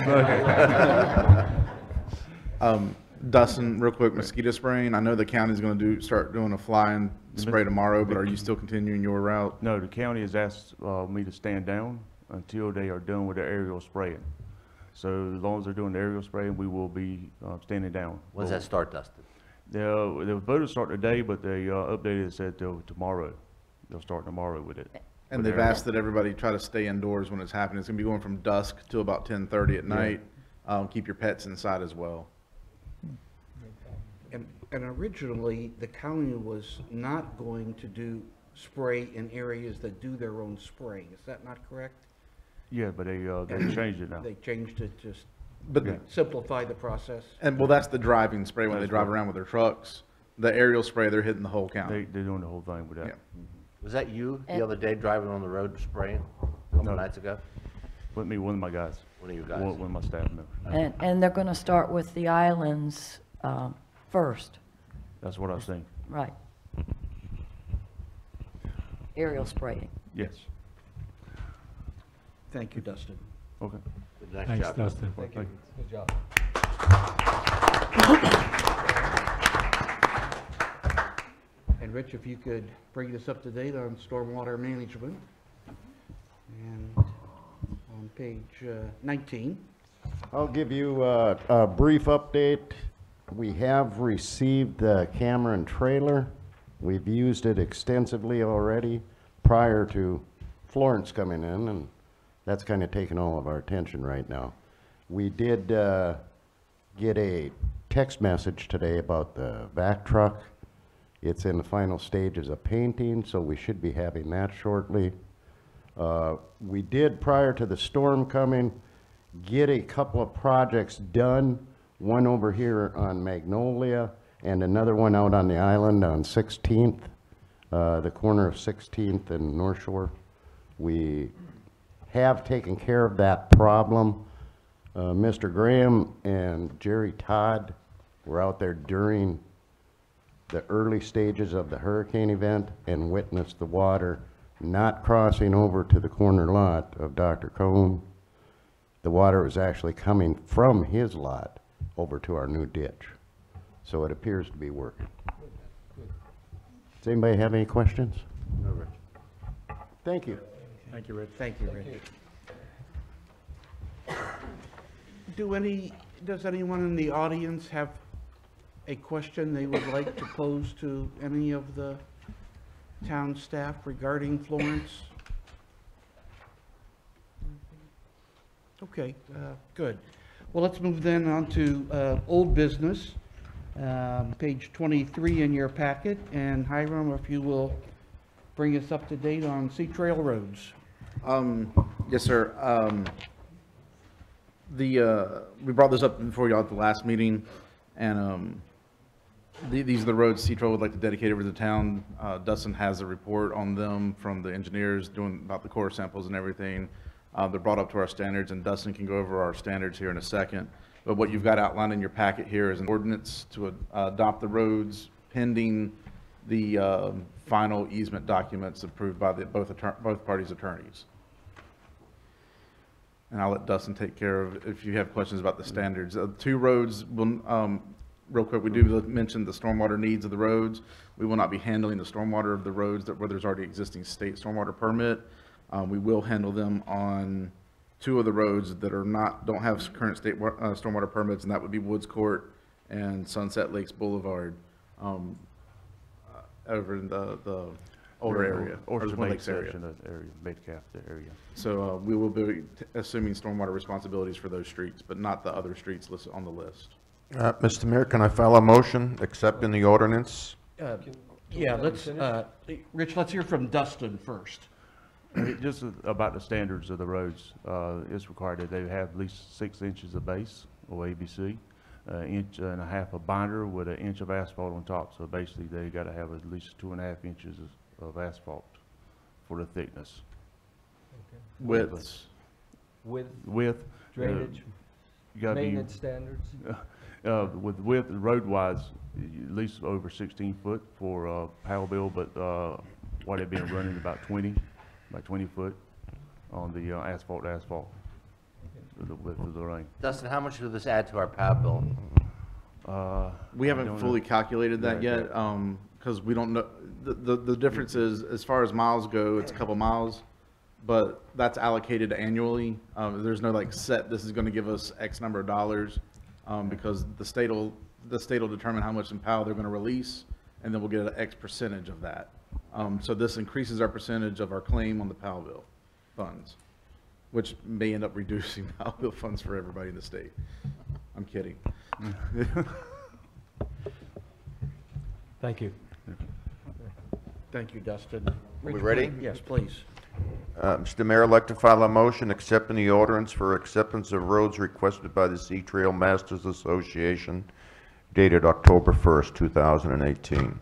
Dustin, real quick, mosquito spraying. I know the county's going to start doing a fly-in spray tomorrow, but are you still continuing your route? No, the county has asked me to stand down until they are done with the aerial spraying. So as long as they're doing the aerial spraying, we will be standing down. When does that start, Dustin? They were supposed to start today, but they updated and said tomorrow. They'll start tomorrow with it. And they've asked that everybody try to stay indoors when it's happening. It's going to be going from dusk to about 10:30 at night. Keep your pets inside as well. And originally, the county was not going to do spray in areas that do their own spraying. Is that not correct? Yeah, but they changed it now. They changed it to But simplify the process? And well, that's the driving spray when they That's drive right. around with their trucks. The aerial spray, they're hitting the whole county. They're doing the whole thing with that. Yeah. Was that you the And- other day driving on the road spraying a couple No. nights ago? With me, one of my guys. One of you guys? One of my staff members. And they're going to start with the islands first, That's what I've seen. right? Aerial spraying. Yes. Thank you, Dustin. Okay. Nice Thanks, job. Dustin. Thank you. Good job. And Rich, if you could bring us up to date on stormwater management. And on page 19. I'll give you a brief update. We have received the Cameron trailer. We've used it extensively already prior to Florence coming in, and that's kind of taken all of our attention right now. We did get a text message today about the vac truck. It's in the final stages of painting, so we should be having that shortly. We did, prior to the storm coming, get a couple of projects done, one over here on Magnolia and another one out on the island on 16th, the corner of 16th and North Shore. We have taken care of that problem. Mr. Graham and Jerry Todd were out there during the early stages of the hurricane event and witnessed the water not crossing over to the corner lot of Dr. Cohn. The water was actually coming from his lot over to our new ditch. So it appears to be working. Does anybody have any questions? No, Rich. Thank you. Thank you, Rich. Thank you, Rich. Does anyone in the audience have a question they would like to pose to any of the town staff regarding Florence? Okay, good. Well, let's move then on to old business, page 23 in your packet. And Hiram, if you will bring us up to date on Sea Trail roads. Yes, sir. We brought this up before y'all at the last meeting, and these are the roads Sea Trail would like to dedicate over the town. Dustin has a report on them from the engineers doing about the core samples and everything. They're brought up to our standards, and Dustin can go over our standards here in a second. But what you've got outlined in your packet here is an ordinance to adopt the roads pending the final easement documents approved by both parties' attorneys. And I'll let Dustin take care of if you have questions about the standards. Two roads, will, real quick, we do mention the stormwater needs of the roads. We will not be handling the stormwater of the roads where there's already existing state stormwater permit. We will handle them on two of the roads that don't have current state stormwater permits, and that would be Woods Court and Sunset Lakes Boulevard, over in the older area, or the Twin Lakes area. Metcalf area. So we will be assuming stormwater responsibilities for those streets, but not the other streets listed on the list. Mr. Mayor, can I file a motion accepting the ordinance? Yeah, Rich, let's hear from Dustin first. Just about the standards of the roads, it's required that they have at least 6 inches of base, or ABC, inch and a half of binder with an inch of asphalt on top. So basically, they got to have at least 2.5 inches of asphalt for the thickness. Widths. Width. Drainage, maintenance standards. With width, road-wise, at least over 16 foot for Powell Bill, but what they've been running about 20 foot on the asphalt, the width of the lane. Dustin, how much does this add to our PAB bill? We haven't fully calculated that yet, because we don't know. The difference is, as far as miles go, it's a couple miles, but that's allocated annually. There's no like set, this is going to give us X number of dollars, because the state will determine how much in POW they're going to release, and then we'll get an X percentage of that. So this increases our percentage of our claim on the POW bill funds, which may end up reducing POW bill funds for everybody in the state. I'm kidding. Thank you. Thank you, Dustin. We ready? Yes, please. Mr. Mayor, I'd like to file a motion accepting the ordinance for acceptance of roads requested by the Sea Trail Masters Association dated October 1st, 2018.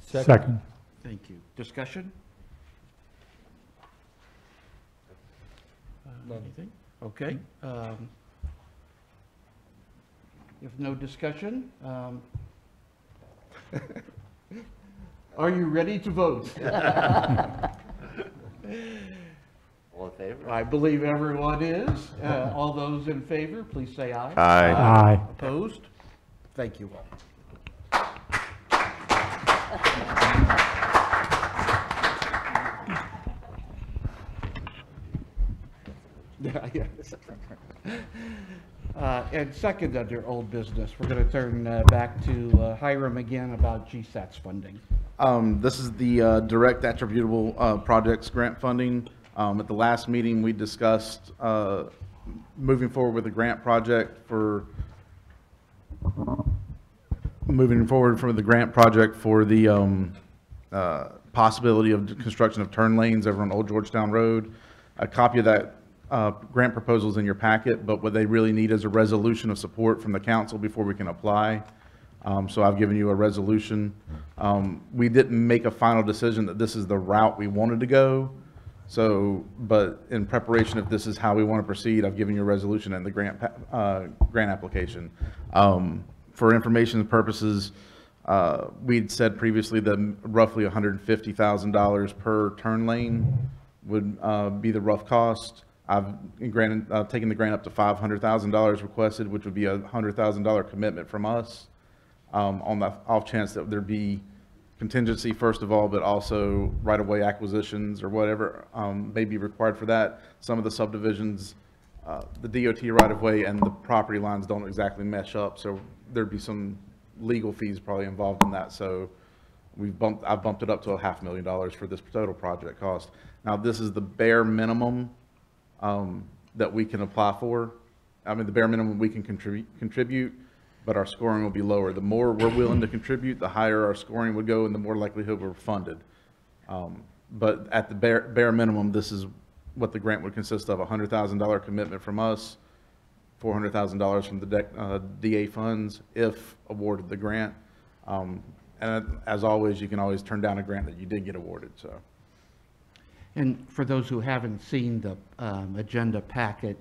Second. Thank you. Discussion? Anything? Okay. If no discussion, are you ready to vote? All in favor? I believe everyone is. All those in favor, please say aye. Aye. Aye. Opposed? Thank you all. And second, under old business, we're going to turn back to Hiram again about GSATS funding. This is the direct attributable projects grant funding. At the last meeting, we discussed moving forward with a grant project for the possibility of construction of turn lanes over on Old Georgetown Road. A copy of that grant proposal is in your packet, but what they really need is a resolution of support from the council before we can apply. So I've given you a resolution. We didn't make a final decision that this is the route we wanted to go. So, but in preparation, if this is how we want to proceed, I've given you a resolution and the grant application. For information purposes, We'd said previously that roughly $150,000 per turn lane would be the rough cost. I've taken the grant up to $500,000 requested, which would be a $100,000 commitment from us, on the off chance that there'd be contingency, first of all, but also right-of-way acquisitions or whatever may be required for that. Some of the subdivisions, the DOT right-of-way and the property lines don't exactly mesh up, so there'd be some legal fees probably involved in that. So I've bumped it up to $500,000 for this total project cost. Now, this is the bare minimum that we can apply for. I mean, the bare minimum we can contribute, but our scoring will be lower. The more we're willing to contribute, the higher our scoring would go and the more likelihood we're funded. But at the bare minimum, this is what the grant would consist of: $100,000 commitment from us, $400,000 from the DA funds if awarded the grant. And as always, you can always turn down a grant that you did get awarded. So. And for those who haven't seen the agenda packet,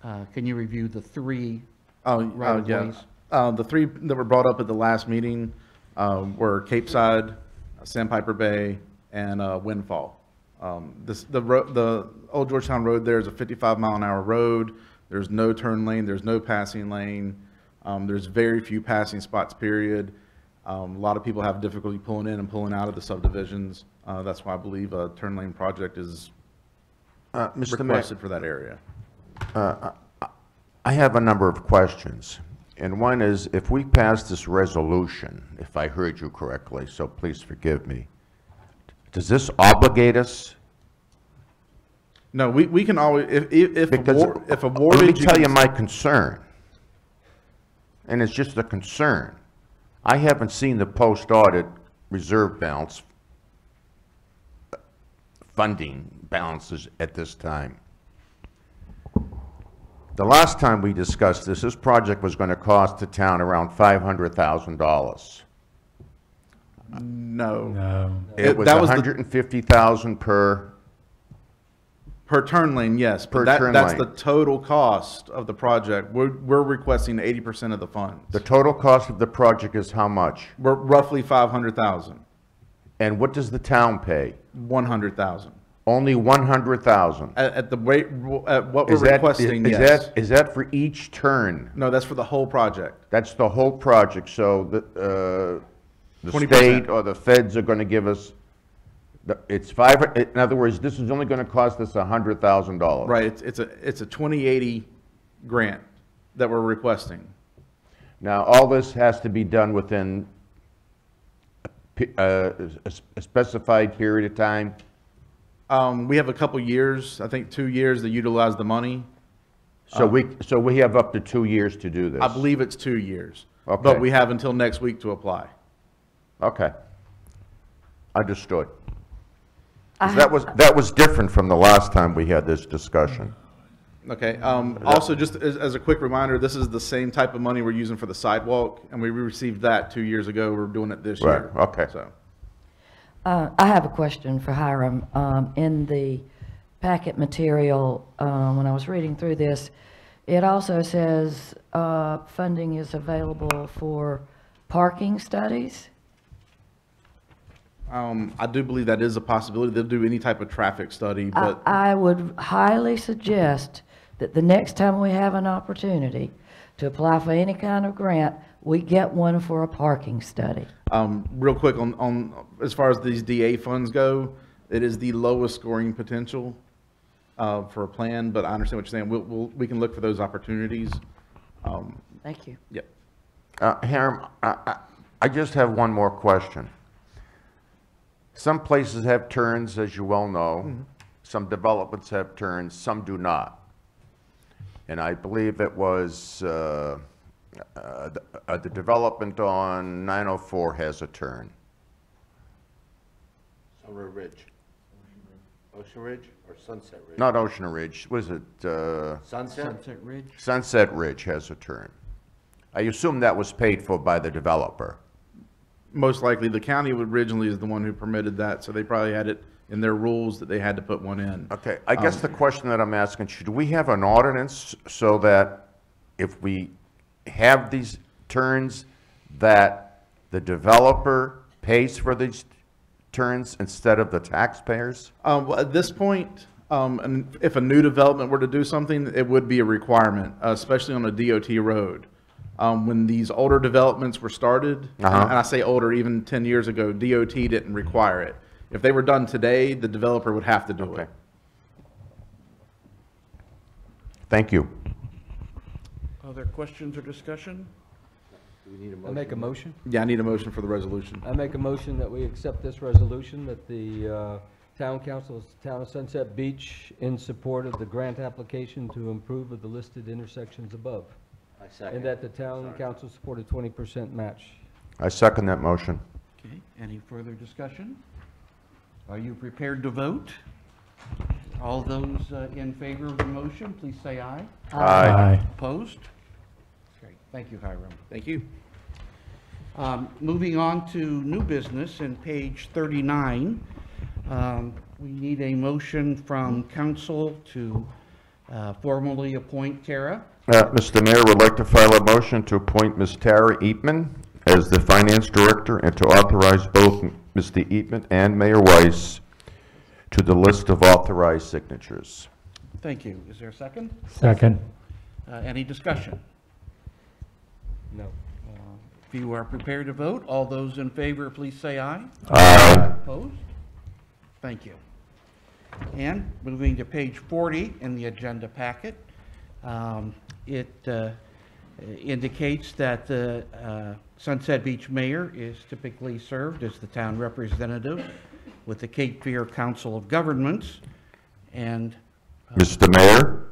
can you review the three right-of-ways? The three that were brought up at the last meeting were Cape Side, Sandpiper Bay, and Windfall. The Old Georgetown Road there is a 55-mile-an-hour road. There's no turn lane. There's no passing lane. There's very few passing spots, period. A lot of people have difficulty pulling in and pulling out of the subdivisions. That's why I believe a turn lane project is requested for that area. I have a number of questions. And one is, if we pass this resolution, if I heard you correctly, so please forgive me, does this obligate us? No, we can always, if awarded. Let me tell you my concern, and it's just a concern. I haven't seen the post-audit reserve balance funding balances at this time. The last time we discussed this project was going to cost the town around $500,000. No. It was $150,000 per turn lane, yes. Per but turn that's lane. the total cost of the project. We're requesting 80% of the funds. The total cost of the project is how much? We're roughly $500,000. And what does the town pay? $100,000. Only $100,000. At the rate, at what we're requesting, yes. Is that for each turn? No, that's for the whole project. That's the whole project. So the 20%. state or the feds are going to give us. It's in other words, this is only going to cost us $100,000. Right. It's a 2080 grant that we're requesting. Now, all this has to be done within a specified period of time. We have a couple years, I think 2 years, to utilize the money. So we have up to 2 years to do this. I believe it's 2 years. Okay. But we have until next week to apply. Okay. Understood. 'Cause that was different from the last time we had this discussion. Okay. Also, just as a quick reminder, this is the same type of money we're using for the sidewalk, and we received that 2 years ago. We're doing it this year. Right. Okay. So. I have a question for Hiram. In the packet material, when I was reading through this, it also says funding is available for parking studies. I do believe that is a possibility. They'll do any type of traffic study, but I would highly suggest that the next time we have an opportunity to apply for any kind of grant, we get one for a parking study. real quick on as far as these DA funds go, it is the lowest scoring potential for a plan, but I understand what you're saying. We can look for those opportunities. Thank you. Yep. Hiram, I just have one more question. Some places have turns, as you well know. Mm-hmm. Some developments have turns, some do not. And I believe it was the development on 904 has a turn. Summer Ridge. Ocean Ridge or Sunset Ridge? Not Ocean Ridge. What is it? Sunset Ridge? Sunset Ridge has a turn. I assume that was paid for by the developer. Most likely, the county originally is the one who permitted that, so they probably had it in their rules that they had to put one in. Okay, I guess the question that I'm asking, should we have an ordinance so that if we have these turns, that the developer pays for these turns instead of the taxpayers? Well, at this point, and if a new development were to do something, it would be a requirement, especially on a DOT road. When these older developments were started, and I say older, even 10 years ago, DOT didn't require it. If they were done today, the developer would have to do it. Thank you. Other questions or discussion? Do we need a I motion? make a motion. Yeah, I need a motion for the resolution. I make a motion that we accept this resolution, that the Town Council of the Town of Sunset Beach, in support of the grant application to improve the listed intersections above. I second. And that the Town Council support a 20% match. I second that motion. Okay, any further discussion? Are you prepared to vote? All those in favor of the motion, please say aye. Aye. Opposed? Great, thank you, Hiram. Thank you. Moving on to new business in page 39, we need a motion from council to formally appoint Tara. Mr. Mayor, would like to file a motion to appoint Ms. Tara Eatman as the Finance Director and to authorize both Mr. Eatman and Mayor Weiss to the list of authorized signatures. Thank you. Is there a second? Second. Any discussion? No. If you are prepared to vote, all those in favor, please say aye. Aye. Opposed? Thank you. And moving to page 40 in the agenda packet, it indicates that the Sunset Beach Mayor is typically served as the town representative with the Cape Fear Council of Governments. And Mr. Mayor,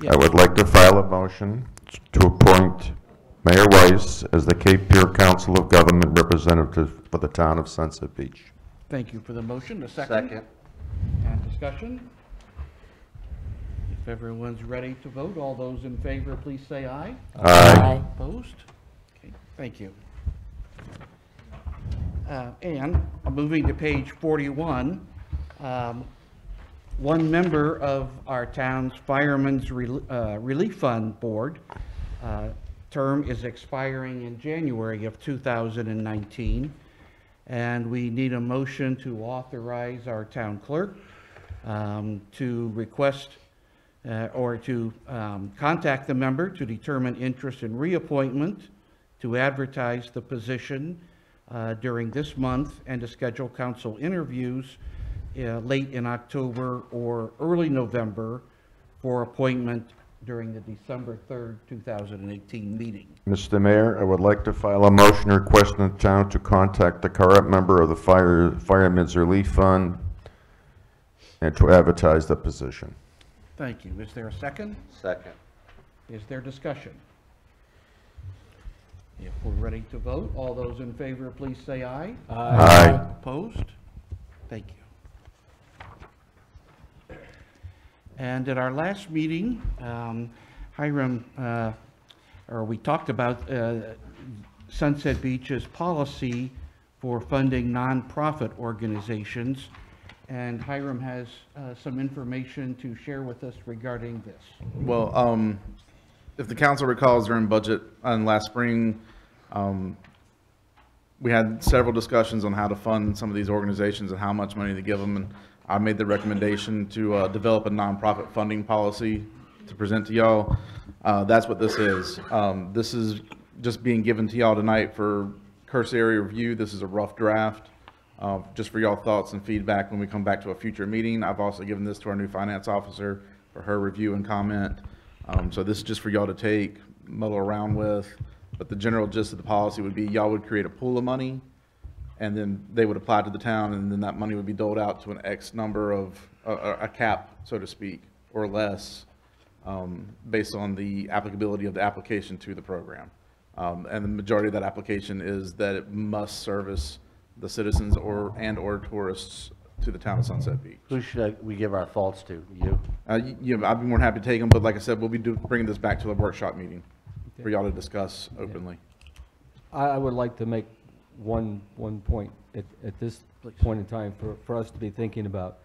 yes. I would like to file a motion to appoint Mayor Weiss as the Cape Fear Council of Government representative for the town of Sunset Beach. Thank you for the motion. A second? Second. And discussion? If everyone's ready to vote, all those in favor, please say aye. Aye. Opposed? Okay, thank you. And moving to page 41, one member of our town's Firemen's Relief Fund Board term is expiring in January of 2019, and we need a motion to authorize our town clerk to request or to contact the member to determine interest in reappointment, to advertise the position during this month, and to schedule council interviews late in October or early November for appointment during the December 3rd, 2018 meeting. Mr. Mayor, I would like to file a motion requesting the town to contact the current member of the Firemen's Relief Fund and to advertise the position. Thank you. Is there a second? Second. Is there discussion? If we're ready to vote, all those in favor, please say aye. Aye. Opposed? Thank you. And at our last meeting, Hiram, we talked about Sunset Beach's policy for funding nonprofit organizations, and Hiram has some information to share with us regarding this. Well, if the council recalls during budget last spring, we had several discussions on how to fund some of these organizations and how much money to give them, and I made the recommendation to develop a nonprofit funding policy to present to y'all. That's what this is. This is just being given to y'all tonight for cursory review. This is a rough draft, just for y'all thoughts and feedback when we come back to a future meeting. I've also given this to our new finance officer for her review and comment. So this is just for y'all to take, muddle around with. But the general gist of the policy would be y'all would create a pool of money, and then they would apply to the town, and then that money would be doled out to an X number of, a cap, so to speak, or less, based on the applicability of the application to the program. And the majority of that application is that it must service the citizens or tourists to the town of Sunset Beach. Who should we give our thoughts to? You? Yeah, I'd be more than happy to take them, but like I said, we'll be bringing this back to the workshop meeting for y'all to discuss openly. I would like to make one point at this point in time for us to be thinking about.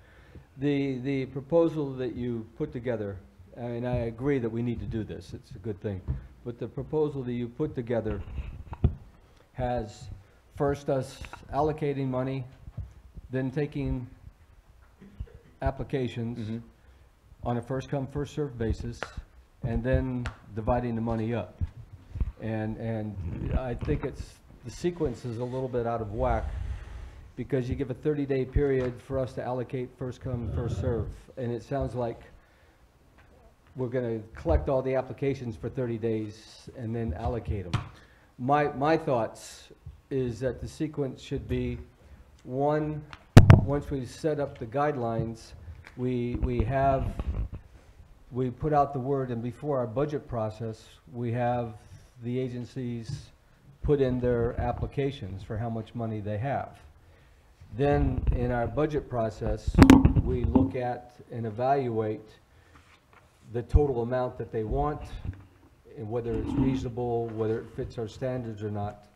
The proposal that you put together, and I agree that we need to do this, it's a good thing, but the proposal that you put together has first us allocating money, then taking applications on a first-come, first-served basis, and then dividing the money up. And I think the sequence is a little bit out of whack, because you give a 30-day period for us to allocate first-come, first-serve, and it sounds like we're going to collect all the applications for 30 days and then allocate them. My thoughts is that the sequence should be, one, once we set up the guidelines, we put out the word, and before our budget process, we have the agencies put in their applications for how much money they have. Then in our budget process, we look at and evaluate the total amount that they want, and whether it's reasonable, whether it fits our standards or not,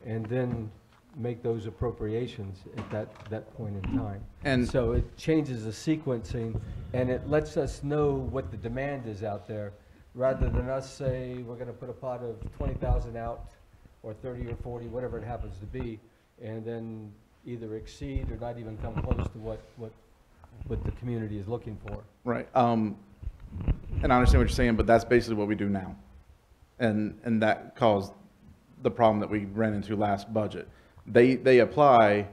and then make those appropriations at that point in time. And so it changes the sequencing, and it lets us know what the demand is out there, rather than us say we're going to put a pot of 20,000 out, or 30 or 40, whatever it happens to be, and then either exceed or not even come close to what the community is looking for. Right. And I understand what you're saying, but that's basically what we do now. And that caused the problem that we ran into last budget. They apply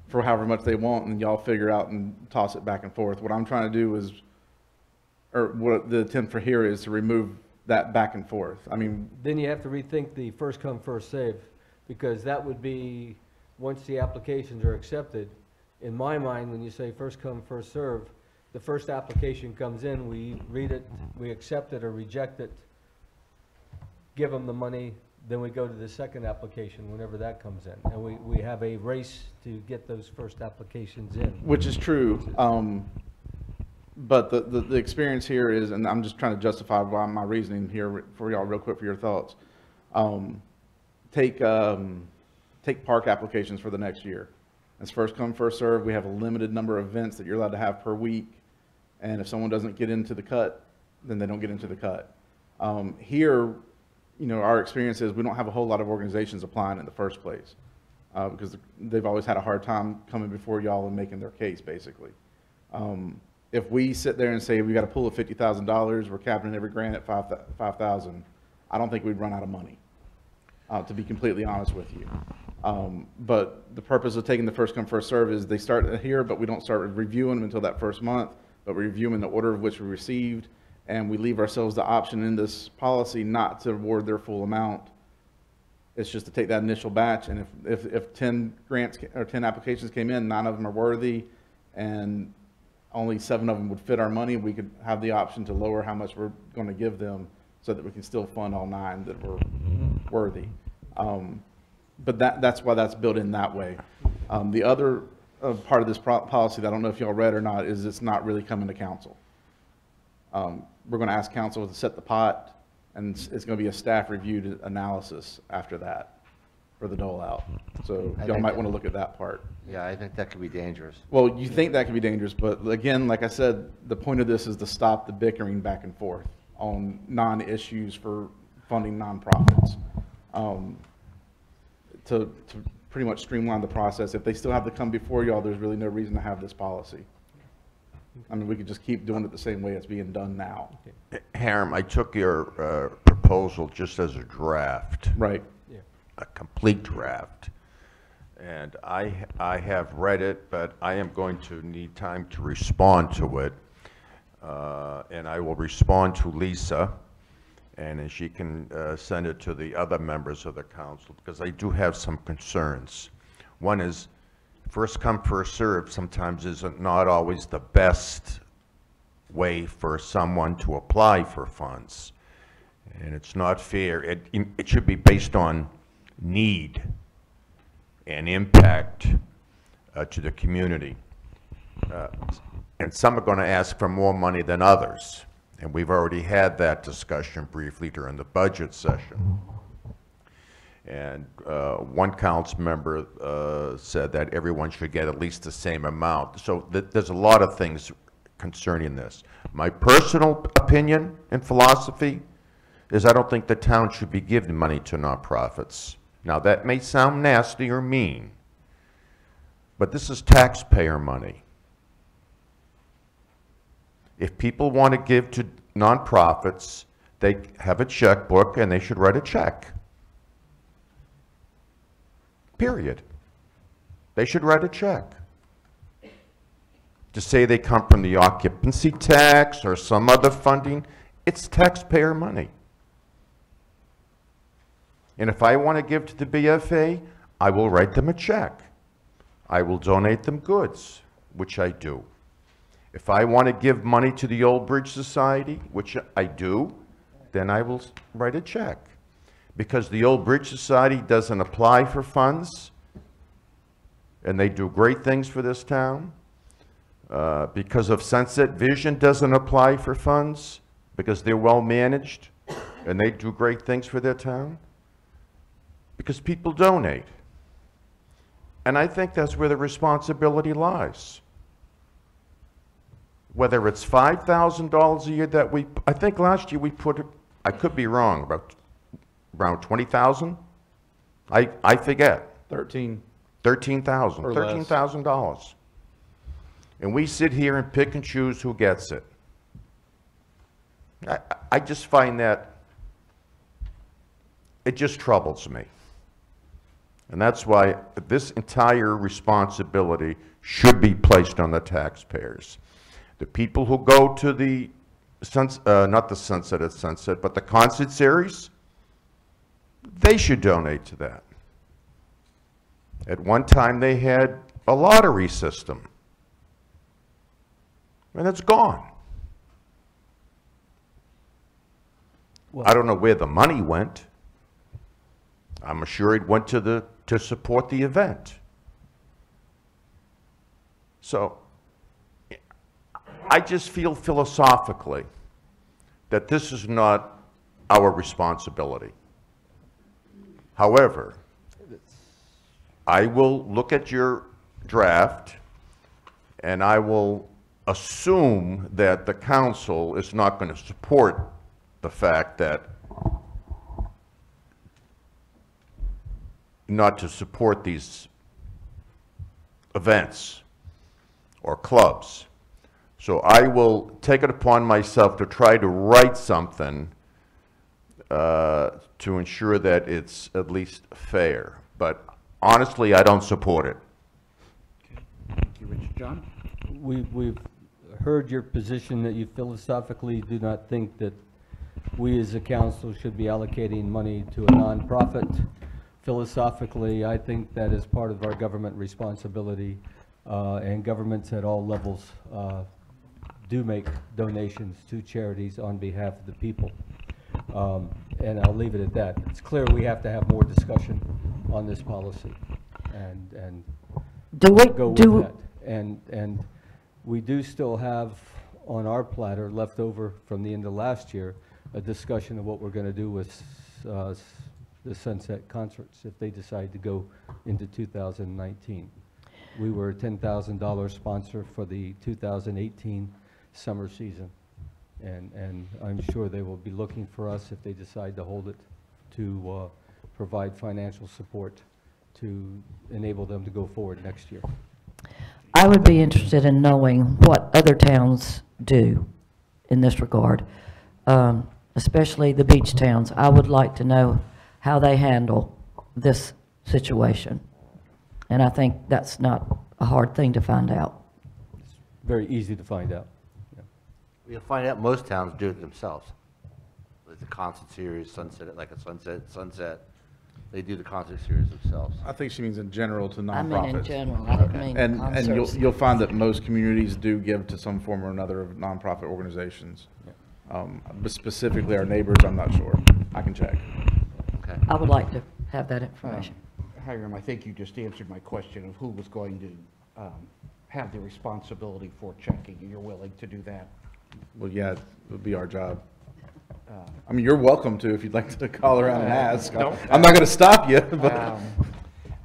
for however much they want, and y'all figure out and toss it back and forth. What I'm trying to do is, or what the attempt for here is to remove that back and forth. I mean, then you have to rethink the first come, first save, because that would be, once the applications are accepted, in my mind, when you say first come, first serve, the first application comes in, we read it, we accept it or reject it, give them the money, then we go to the second application whenever that comes in. And we have a race to get those first applications in. which is true. But the experience here is, and I'm just trying to justify why my reasoning here for y'all real quick for your thoughts. Take park applications for the next year. It's first come, first serve. We have a limited number of events that you're allowed to have per week. And if someone doesn't get into the cut, then they don't get into the cut. Here, you know, our experience is we don't have a whole lot of organizations applying in the first place, because they've always had a hard time coming before y'all and making their case, basically. If we sit there and say we got to pull a $50,000, we're capping every grant at $5,000, I don't think we'd run out of money, to be completely honest with you. But the purpose of taking the first come, first serve is they start here, but we don't start reviewing them until that first month, but we review them in the order of which we received, and we leave ourselves the option in this policy not to award their full amount. It's just to take that initial batch, and if 10 grants or 10 applications came in, 9 of them are worthy, and only 7 of them would fit our money, we could have the option to lower how much we're going to give them so that we can still fund all 9 that were worthy. But that's why that's built in that way. The other part of this policy that I don't know if y'all read or not is it's not really coming to council. We're going to ask council to set the pot, and it's going to be a staff reviewed analysis after that for the dole out. So y'all might want to look at that part. Yeah, I think that could be dangerous. Well, you think that could be dangerous, but again, like I said, the point of this is to stop the bickering back and forth on non-issues for funding nonprofits. To pretty much streamline the process. If they still have to come before y'all, there's really no reason to have this policy. I mean, we could just keep doing it the same way it's being done now. Hiram, I took your proposal just as a draft. Right. Yeah. A complete draft. And I have read it, but I am going to need time to respond to it. And I will respond to Lisa, and then she can send it to the other members of the council, because I do have some concerns. One is, first come, first serve sometimes is not always the best way for someone to apply for funds. And it's not fair. It should be based on need and impact to the community. And some are going to ask for more money than others. And we've already had that discussion briefly during the budget session. And one council member said that everyone should get at least the same amount. So there's a lot of things concerning this. My personal opinion and philosophy is I don't think the town should be giving money to nonprofits. Now, that may sound nasty or mean, but this is taxpayer money. If people want to give to nonprofits, they have a checkbook and they should write a check. Period. They should write a check. To say they come from the occupancy tax or some other funding, it's taxpayer money. And if I want to give to the BFA, I will write them a check. I will donate them goods, which I do. If I want to give money to the Old Bridge Society, which I do, then I will write a check. Because the Old Bridge Society doesn't apply for funds, and they do great things for this town. Because of Sunset Vision doesn't apply for funds, because they're well managed, and they do great things for their town. Because people donate. And I think that's where the responsibility lies. Whether it's $5,000 a year that I think last year we put, I could be wrong, about around 20,000? I forget. 13,000. $13,000. And we sit here and pick and choose who gets it. I just find that it just troubles me. And that's why this entire responsibility should be placed on the taxpayers. The people who go to the, not the Sunset at Sunset, but the concert series, they should donate to that. At one time, they had a lottery system, and it's gone. Well, I don't know where the money went. I'm sure it went to support the event. So, I just feel philosophically that this is not our responsibility. However, I will look at your draft and I will assume that the council is not going to support the fact that not to support these events or clubs. So I will take it upon myself to try to write something to ensure that it's at least fair. But honestly, I don't support it. Thank you, Richard. John? We've heard your position that you philosophically do not think that we as a council should be allocating money to a nonprofit. Philosophically, I think that is part of our government responsibility, and governments at all levels do make donations to charities on behalf of the people. And I'll leave it at that. It's clear we have to have more discussion on this policy and go with that. And we do still have on our platter left over from the end of last year a discussion of what we're going to do with the Sunset concerts if they decide to go into 2019. We were a $10,000 sponsor for the 2018 summer season, and I'm sure they will be looking for us if they decide to hold it to provide financial support to enable them to go forward next year. I would be interested in knowing what other towns do in this regard, especially the beach towns. I would like to know how they handle this situation. And I think that's not a hard thing to find out. It's very easy to find out. Yeah. You'll find out most towns do it themselves. Like the concert series, Sunset, like a Sunset, they do the concert series themselves. I think she means in general to nonprofits. I mean in general, I didn't mean And concerts. you'll find that most communities do give to some form or another of nonprofit organizations. But specifically our neighbors, I'm not sure. I can check. Okay. I would like to have that information. Hiram, I think you just answered my question of who was going to have the responsibility for checking, and you're willing to do that. Well, yeah, it would be our job. I mean, you're welcome to if you'd like to call around and ask. No, I'm not going to stop you. But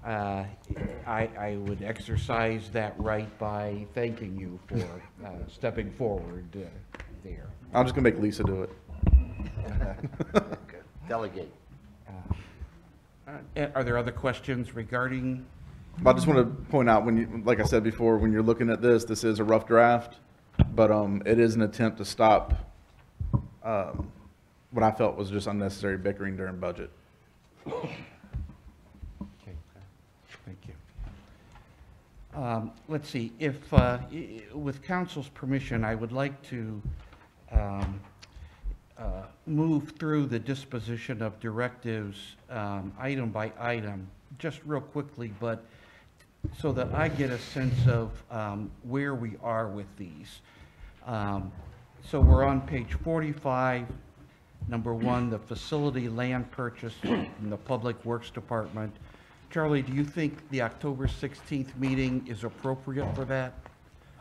I would exercise that right by thanking you for stepping forward there. I'm just going to make Lisa do it. Delegate. Are there other questions regarding? I just want to point out, when you, like I said before, when you're looking at this, this is a rough draft, but it is an attempt to stop what I felt was just unnecessary bickering during budget. Okay, thank you. Let's see, if, with council's permission, I would like to move through the disposition of directives item by item, just real quickly, but so that I get a sense of where we are with these. So we're on page 45, number 1, the facility land purchase from the Public Works Department. Charlie, do you think the October 16th meeting is appropriate for that?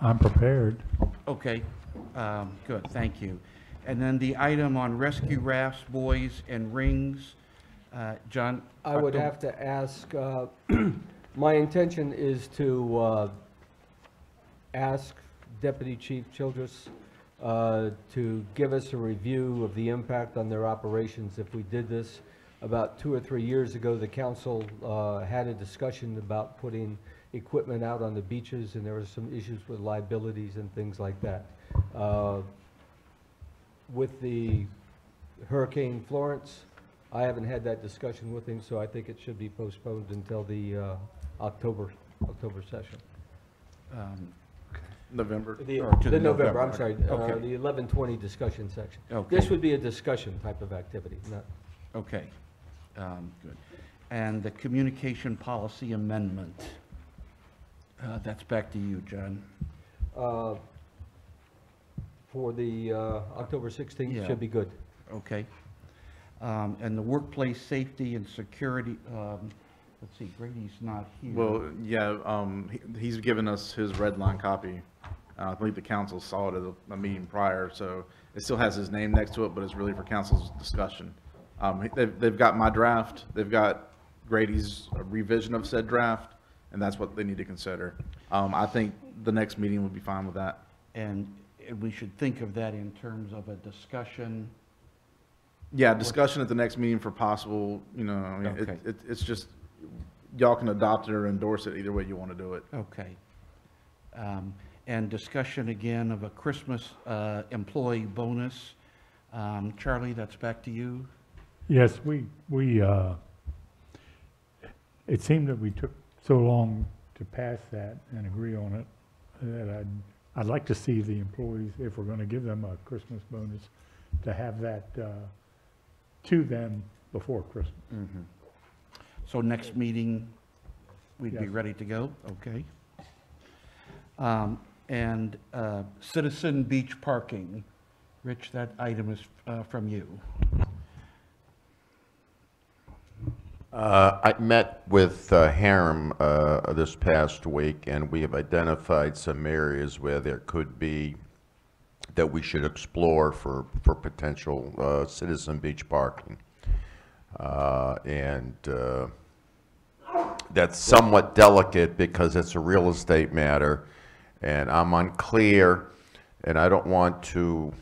I'm prepared. Okay, good, thank you. And then the item on rescue rafts, buoys, and rings, John? I would have to ask, my intention is to ask Deputy Chief Childress to give us a review of the impact on their operations. If we did this about 2 or 3 years ago, the council had a discussion about putting equipment out on the beaches, and there were some issues with liabilities and things like that. With the Hurricane Florence, I haven't had that discussion with him, so I think it should be postponed until the October session. November? The November, I'm sorry, Okay. the 11/20 discussion section. Okay. This would be a discussion type of activity, not. Okay, good. And the communication policy amendment, that's back to you, John. For the October 16th, Yeah. should be good. Okay. And the workplace safety and security, let's see, Grady's not here. Well, yeah, he's given us his red line copy. I believe the council saw it at a meeting prior, so it still has his name next to it, but it's really for council's discussion. They've got my draft, they've got Grady's revision of said draft, and that's what they need to consider. I think the next meeting would be fine with that. And we should think of that in terms of a discussion. Yeah, discussion at the next meeting for possible, you know, I mean, Okay. it's just, y'all can adopt it or endorse it either way you want to do it. Okay. And discussion again of a Christmas employee bonus. Charlie, that's back to you. Yes, it seemed that we took so long to pass that and agree on it, that I'd like to see the employees, if we're going to give them a Christmas bonus, to have that to them before Christmas. Mm-hmm. So next meeting, we'd be Yes. ready to go? Okay. And citizen beach parking. Rich, that item is from you. I met with Harem this past week, and we have identified some areas where there could be, that we should explore for potential citizen beach parking. And that's somewhat delicate because it's a real estate matter, and I'm unclear, and I don't want to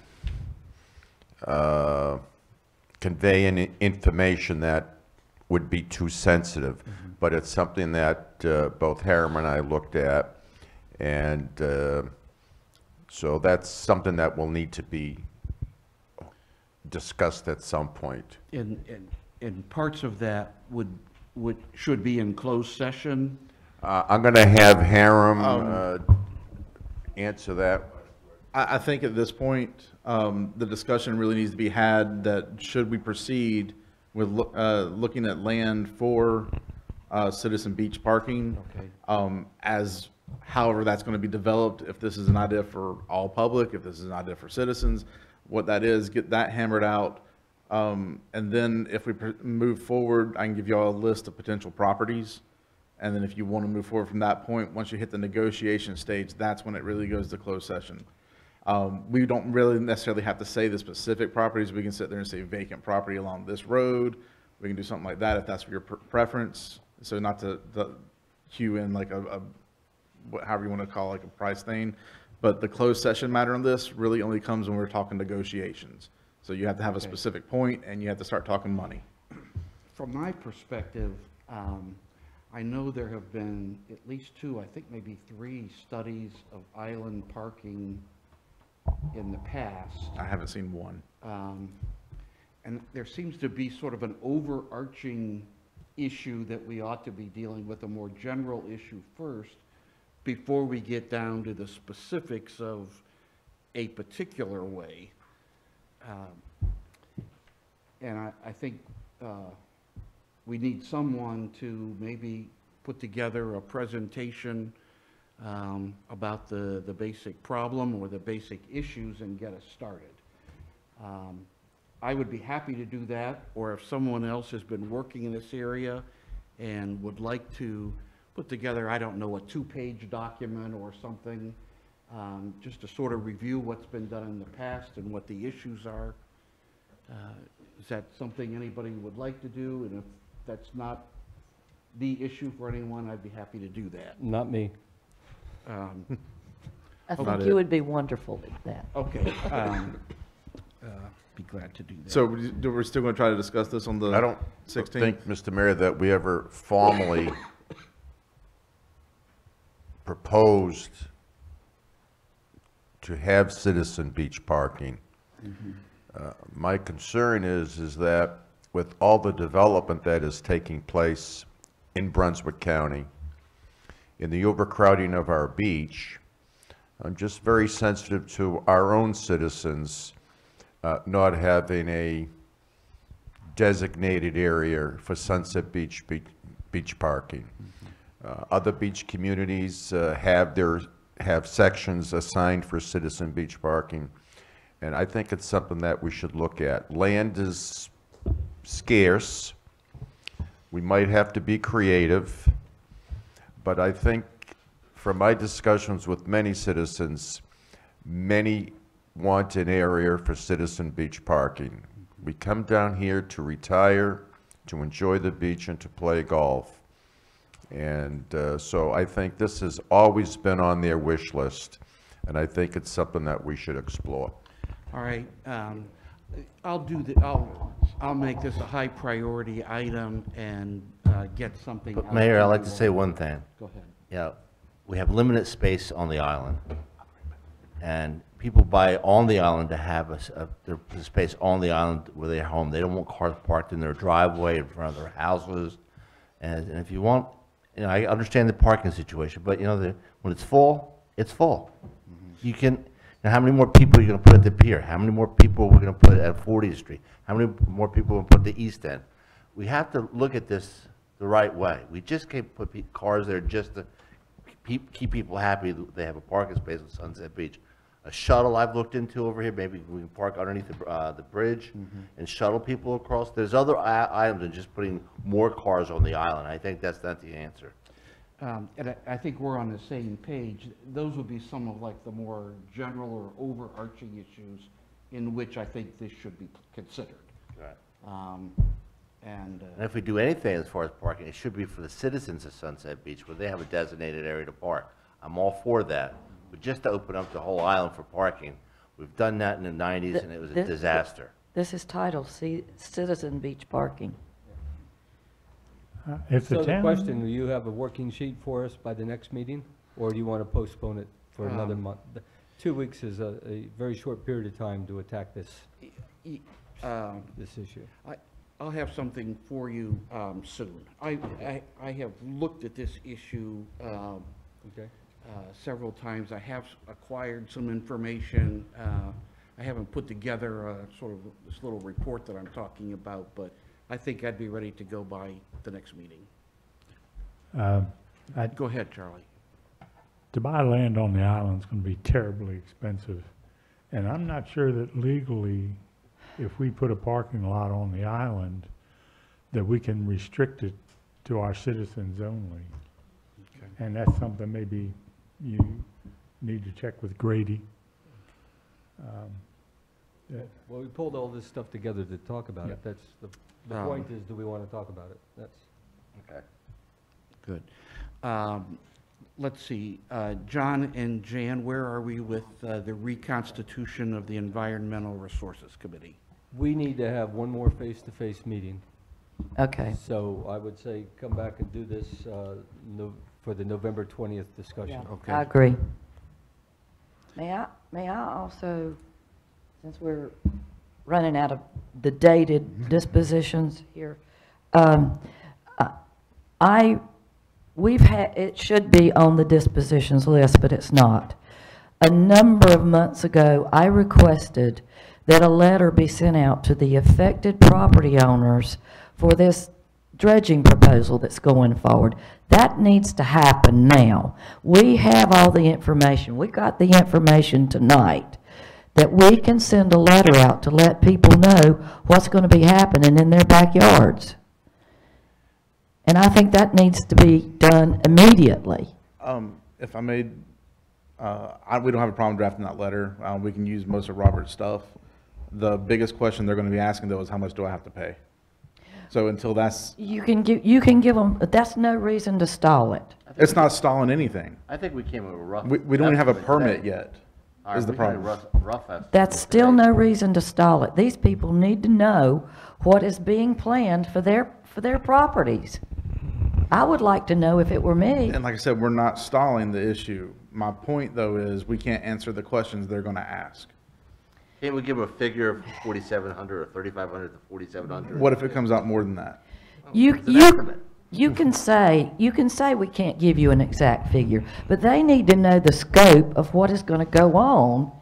convey any information that would be too sensitive, but it's something that both Harem and I looked at, and so that's something that will need to be discussed at some point. And parts of that should be in closed session. I'm going to have Harem answer that. I think at this point, the discussion really needs to be had that should we proceed with looking at land for citizen beach parking, as however that's going to be developed, if this is an idea for all public, if this is an idea for citizens, what that is, get that hammered out. And then if we move forward, I can give you all a list of potential properties. And then if you want to move forward from that point, once you hit the negotiation stage, that's when it really goes to closed session. We don't really necessarily have to say the specific properties. We can sit there and say vacant property along this road. We can do something like that if that's your preference. So not to cue in like however you want to call it, like a price thing. But the closed session matter on this really only comes when we're talking negotiations. So you have to have a specific point and you have to start talking money. from my perspective, I know there have been at least 2, I think maybe 3 studies of island parking in the past. I haven't seen one. And there seems to be sort of an overarching issue that we ought to be dealing with, a more general issue first, before we get down to the specifics of a particular way. And I think we need someone to maybe put together a presentation about the basic problem or the basic issues and get us started. I would be happy to do that, or if someone else has been working in this area and would like to put together, I don't know, a 2-page document or something, just to sort of review what's been done in the past and what the issues are. Is that something anybody would like to do? And if that's not the issue for anyone, I'd be happy to do that. Not me. I think you would be wonderful at that. Okay. Be glad to do that. So we're still going to try to discuss this on the 16th? I don't think, Mr. Mayor, that we ever formally proposed to have citizen beach parking. My concern is that with all the development that is taking place in Brunswick County, in the overcrowding of our beach, I'm just very sensitive to our own citizens not having a designated area for Sunset Beach parking. Other beach communities have sections assigned for citizen beach parking, and I think it's something that we should look at. Land is scarce. We might have to be creative, but I think from my discussions with many citizens, many want an area for citizen beach parking. We come down here to retire, to enjoy the beach, and to play golf. And so I think this has always been on their wish list, and I think it's something that we should explore. All right. I'll make this a high priority item and get something. But Mayor, I'd like to say one thing. Go ahead. Yeah, we have limited space on the island, and people buy on the island to have their space on the island where they're home. They don't want cars parked in their driveway, in front of their houses. And if you want, I understand the parking situation, but when it's full, it's full. You can, how many more people are you going to put at the pier? How many more people are we going to put at 40th Street? How many more people are going to put at the East End? We have to look at this the right way. We just can't put cars there just to keep people happy that they have a parking space at Sunset Beach. A shuttle I've looked into over here, maybe we can park underneath the bridge and shuttle people across. There's other items than just putting more cars on the island. I think that's not the answer. And I think we're on the same page. Those would be some of like the more general or overarching issues in which I think this should be considered. Right. And if we do anything as far as parking, it should be for the citizens of Sunset Beach, where they have a designated area to park. I'm all for that. But just to open up the whole island for parking, we've done that in the 90s, and it was a disaster. This is titled Citizen Beach Parking. So the question, will you have a working sheet for us by the next meeting, or do you want to postpone it for another month? 2 weeks is a very short period of time to attack this issue. I'll have something for you soon. I have looked at this issue several times. I have acquired some information. I haven't put together sort of this little report that I'm talking about, but I think I'd be ready to go by the next meeting. Go ahead, Charlie. To buy land on the island is going to be terribly expensive. And I'm not sure that legally, if we put a parking lot on the island, that we can restrict it to our citizens only. Okay. And that's something maybe you need to check with Grady. Well, we pulled all this stuff together to talk about it. That's the point is, do we want to talk about it? That's okay. Good. Let's see, John and Jan, where are we with the reconstitution of the Environmental Resources Committee? We need to have one more face-to-face meeting Okay. So I would say come back and do this for the November 20th discussion. Okay. I agree. May I also, since we're running out of the dated dispositions here, it should be on the dispositions list, but it's not. A number of months ago, I requested that a letter be sent out to the affected property owners for this dredging proposal that's going forward. That needs to happen now. We have all the information. We got the information tonight that we can send a letter out to let people know what's going to be happening in their backyards. And I think that needs to be done immediately. If I may, we don't have a problem drafting that letter. We can use most of Robert's stuff. The biggest question they're going to be asking, though, is how much do I have to pay? So until that's... You can give them, but that's no reason to stall it. It's not stalling anything. I think we came with a rough. We don't even have a estimate permit today. yet, All right, is the we had a problem. rough estimate. That's still no reason to stall it. These people need to know what is being planned for their properties. I would like to know if it were me. And like I said, we're not stalling the issue. My point, though, is we can't answer the questions they're going to ask. Can't we give a figure of 4,700 or 3,500 to 4,700? What if it comes out more than that? You can say we can't give you an exact figure, but they need to know the scope of what is going to go on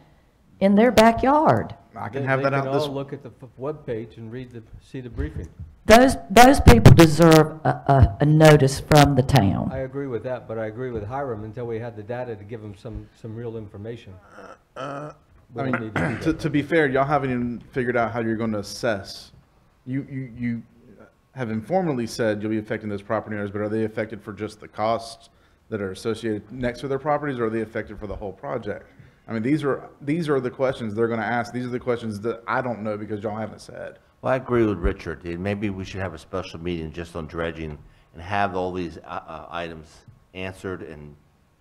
in their backyard. I can have that out They this. can all look at the webpage and see the briefing. Those people deserve a notice from the town. I agree with that, but I agree with Hiram until we had the data to give them some real information. I mean, to be fair, y'all haven't even figured out how you're going to assess. You have informally said you'll be affecting those property owners, but are they affected for just the costs that are associated next to their properties, or are they affected for the whole project? I mean, these are the questions they're going to ask. These are the questions that I don't know because y'all haven't said. Well, I agree with Richard. Maybe we should have a special meeting just on dredging and have all these items answered and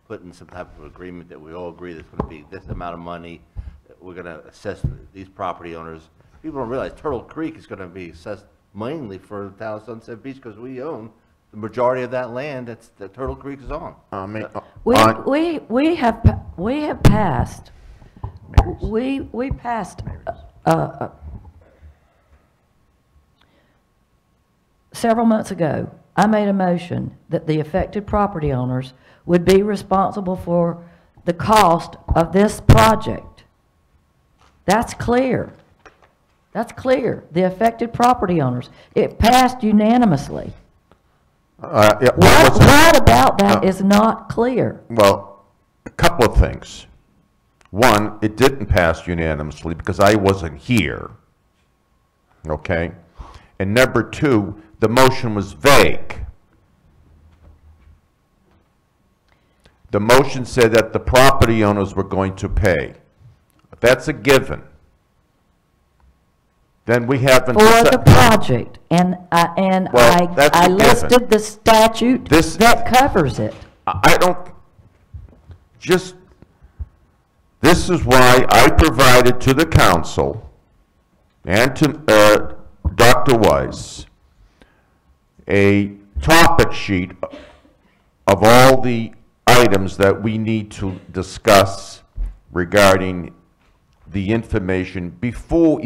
put in some type of agreement that we all agree there's going to be this amount of money. We're going to assess these property owners. People don't realize Turtle Creek is going to be assessed mainly for the town of Sunset Beach because we own the majority of that land that Turtle Creek is on. We have passed. We passed several months ago. I made a motion that the affected property owners would be responsible for the cost of this project. That's clear. That's clear. The affected property owners. It passed unanimously. What about that is not clear? Well, a couple of things. One, it didn't pass unanimously because I wasn't here. Okay? And number two, the motion was vague. The motion said that the property owners were going to pay. That's a given. Then we haven't... For the project, and I listed the statute that covers it. I don't... Just... This is why I provided to the council and to Dr. Weiss a topic sheet of all the items that we need to discuss regarding the information before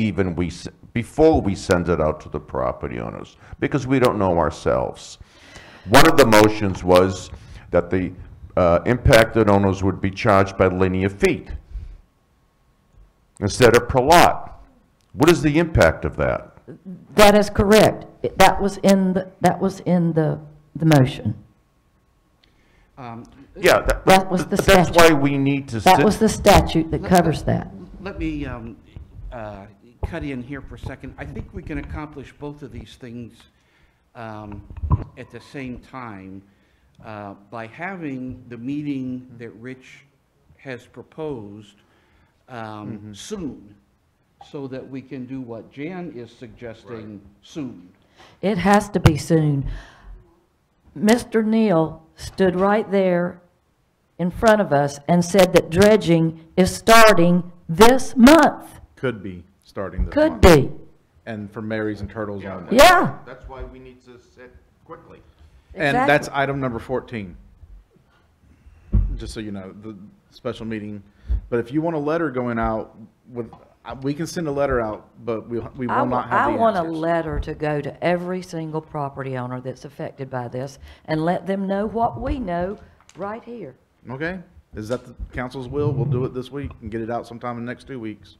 we send it out to the property owners, because we don't know ourselves. One of the motions was that the impacted owners would be charged by linear feet instead of per lot. What is the impact of that? That is correct. That was in the motion. Yeah, that was the statute. That's why we need to... That was the statute that covers that. Let me cut in here for a second. I think we can accomplish both of these things at the same time by having the meeting that Rich has proposed soon, so that we can do what Jan is suggesting soon. It has to be soon. Mr. Neal stood right there in front of us and said that dredging is starting this month. Could be starting this Could month. be. and for Mary's and Turtles Yeah, only. Yeah. That's why we need to set quickly. And Exactly. that's item number 14. Just so you know, the special meeting. But if you want a letter going out with, we can send a letter out, but we will not have I the want a answers. letter to go to every single property owner that's affected by this and let them know what we know right here. Okay? Is that the council's will? We'll do it this week and get it out sometime in the next 2 weeks.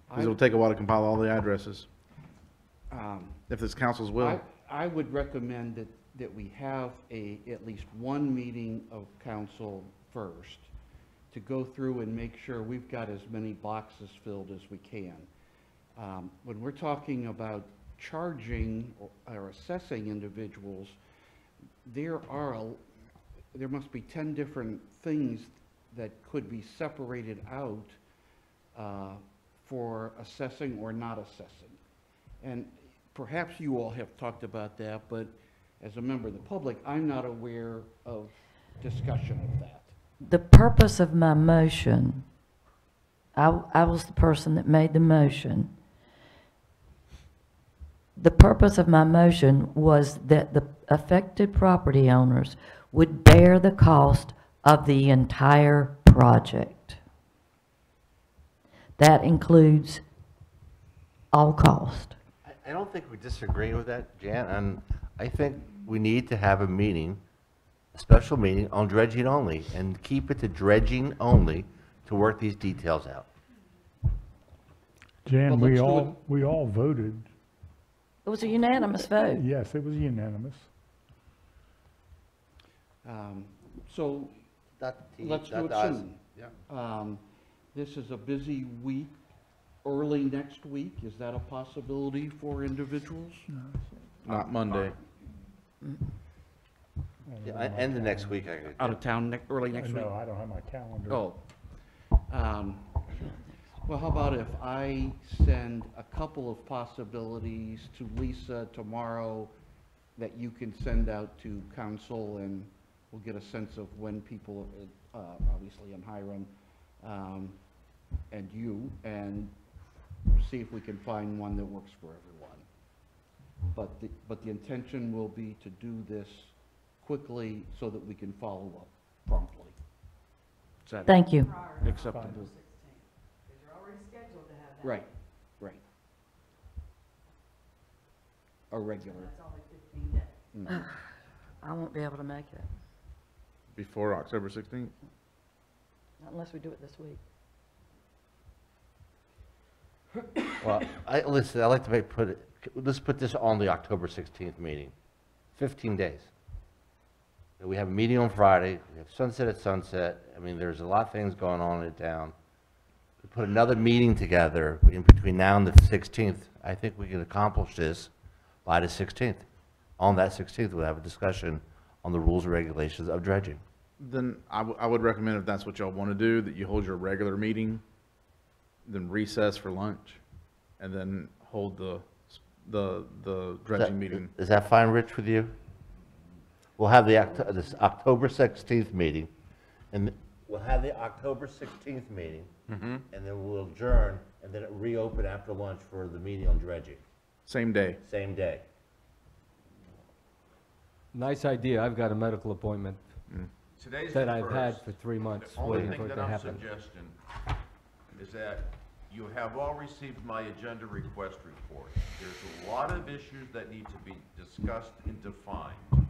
Because it'll take a while to compile all the addresses. If it's council's will. I would recommend that we have at least one meeting of council first to go through and make sure we've got as many boxes filled as we can. When we're talking about charging or assessing individuals, there must be 10 different things that could be separated out for assessing or not assessing. And perhaps you all have talked about that, but as a member of the public, I'm not aware of discussion of that. The purpose of my motion, I was the person that made the motion. The purpose of my motion was that the affected property owners would bear the cost of the entire project. That includes all cost. I don't think we disagree with that, Jan, and I think we need to have a meeting, a special meeting on dredging only, and keep it to dredging only to work these details out. Jan, Well, we let's do we all voted. It was a unanimous vote. Yes, it was unanimous. So let's do it soon. This is a busy week, early next week. Is that a possibility for individuals? Not Monday. Yeah, end of next week, I could. Out of town early next week? No, I don't have my calendar. Oh. Well, how about if I send a couple of possibilities to Lisa tomorrow that you can send out to council, and we'll get a sense of when people, obviously, and Hiram, and you, and see if we can find one that works for everyone. But the intention will be to do this quickly so that we can follow up promptly. Is that Thank you. acceptable? Because you're already scheduled to have that. Right, right. A regular. That's only 15 days. I won't be able to make it, Before October 16th? not unless we do it this week. Well, listen, I'd like to let's put this on the October 16th meeting. 15 days. We have a meeting on Friday, we have sunset at sunset. I mean, there's a lot of things going on in town. We put another meeting together in between now and the 16th. I think we can accomplish this by the 16th. On that 16th, we'll have a discussion on the rules and regulations of dredging. Then I would recommend, if that's what y'all want to do, that you hold your regular meeting, then recess for lunch, and then hold the dredging meeting. Is that fine, Rich, with you? We'll have this October 16th meeting, and we'll have the October 16th meeting, and then we'll adjourn, and then reopen after lunch for the meeting on dredging. Same day. Same day. Nice idea. I've got a medical appointment Today's that the I've had first. for 3 months The only waiting thing for it that to I'm happen. suggesting is that you have all received my agenda request report. There's a lot of issues that need to be discussed and defined,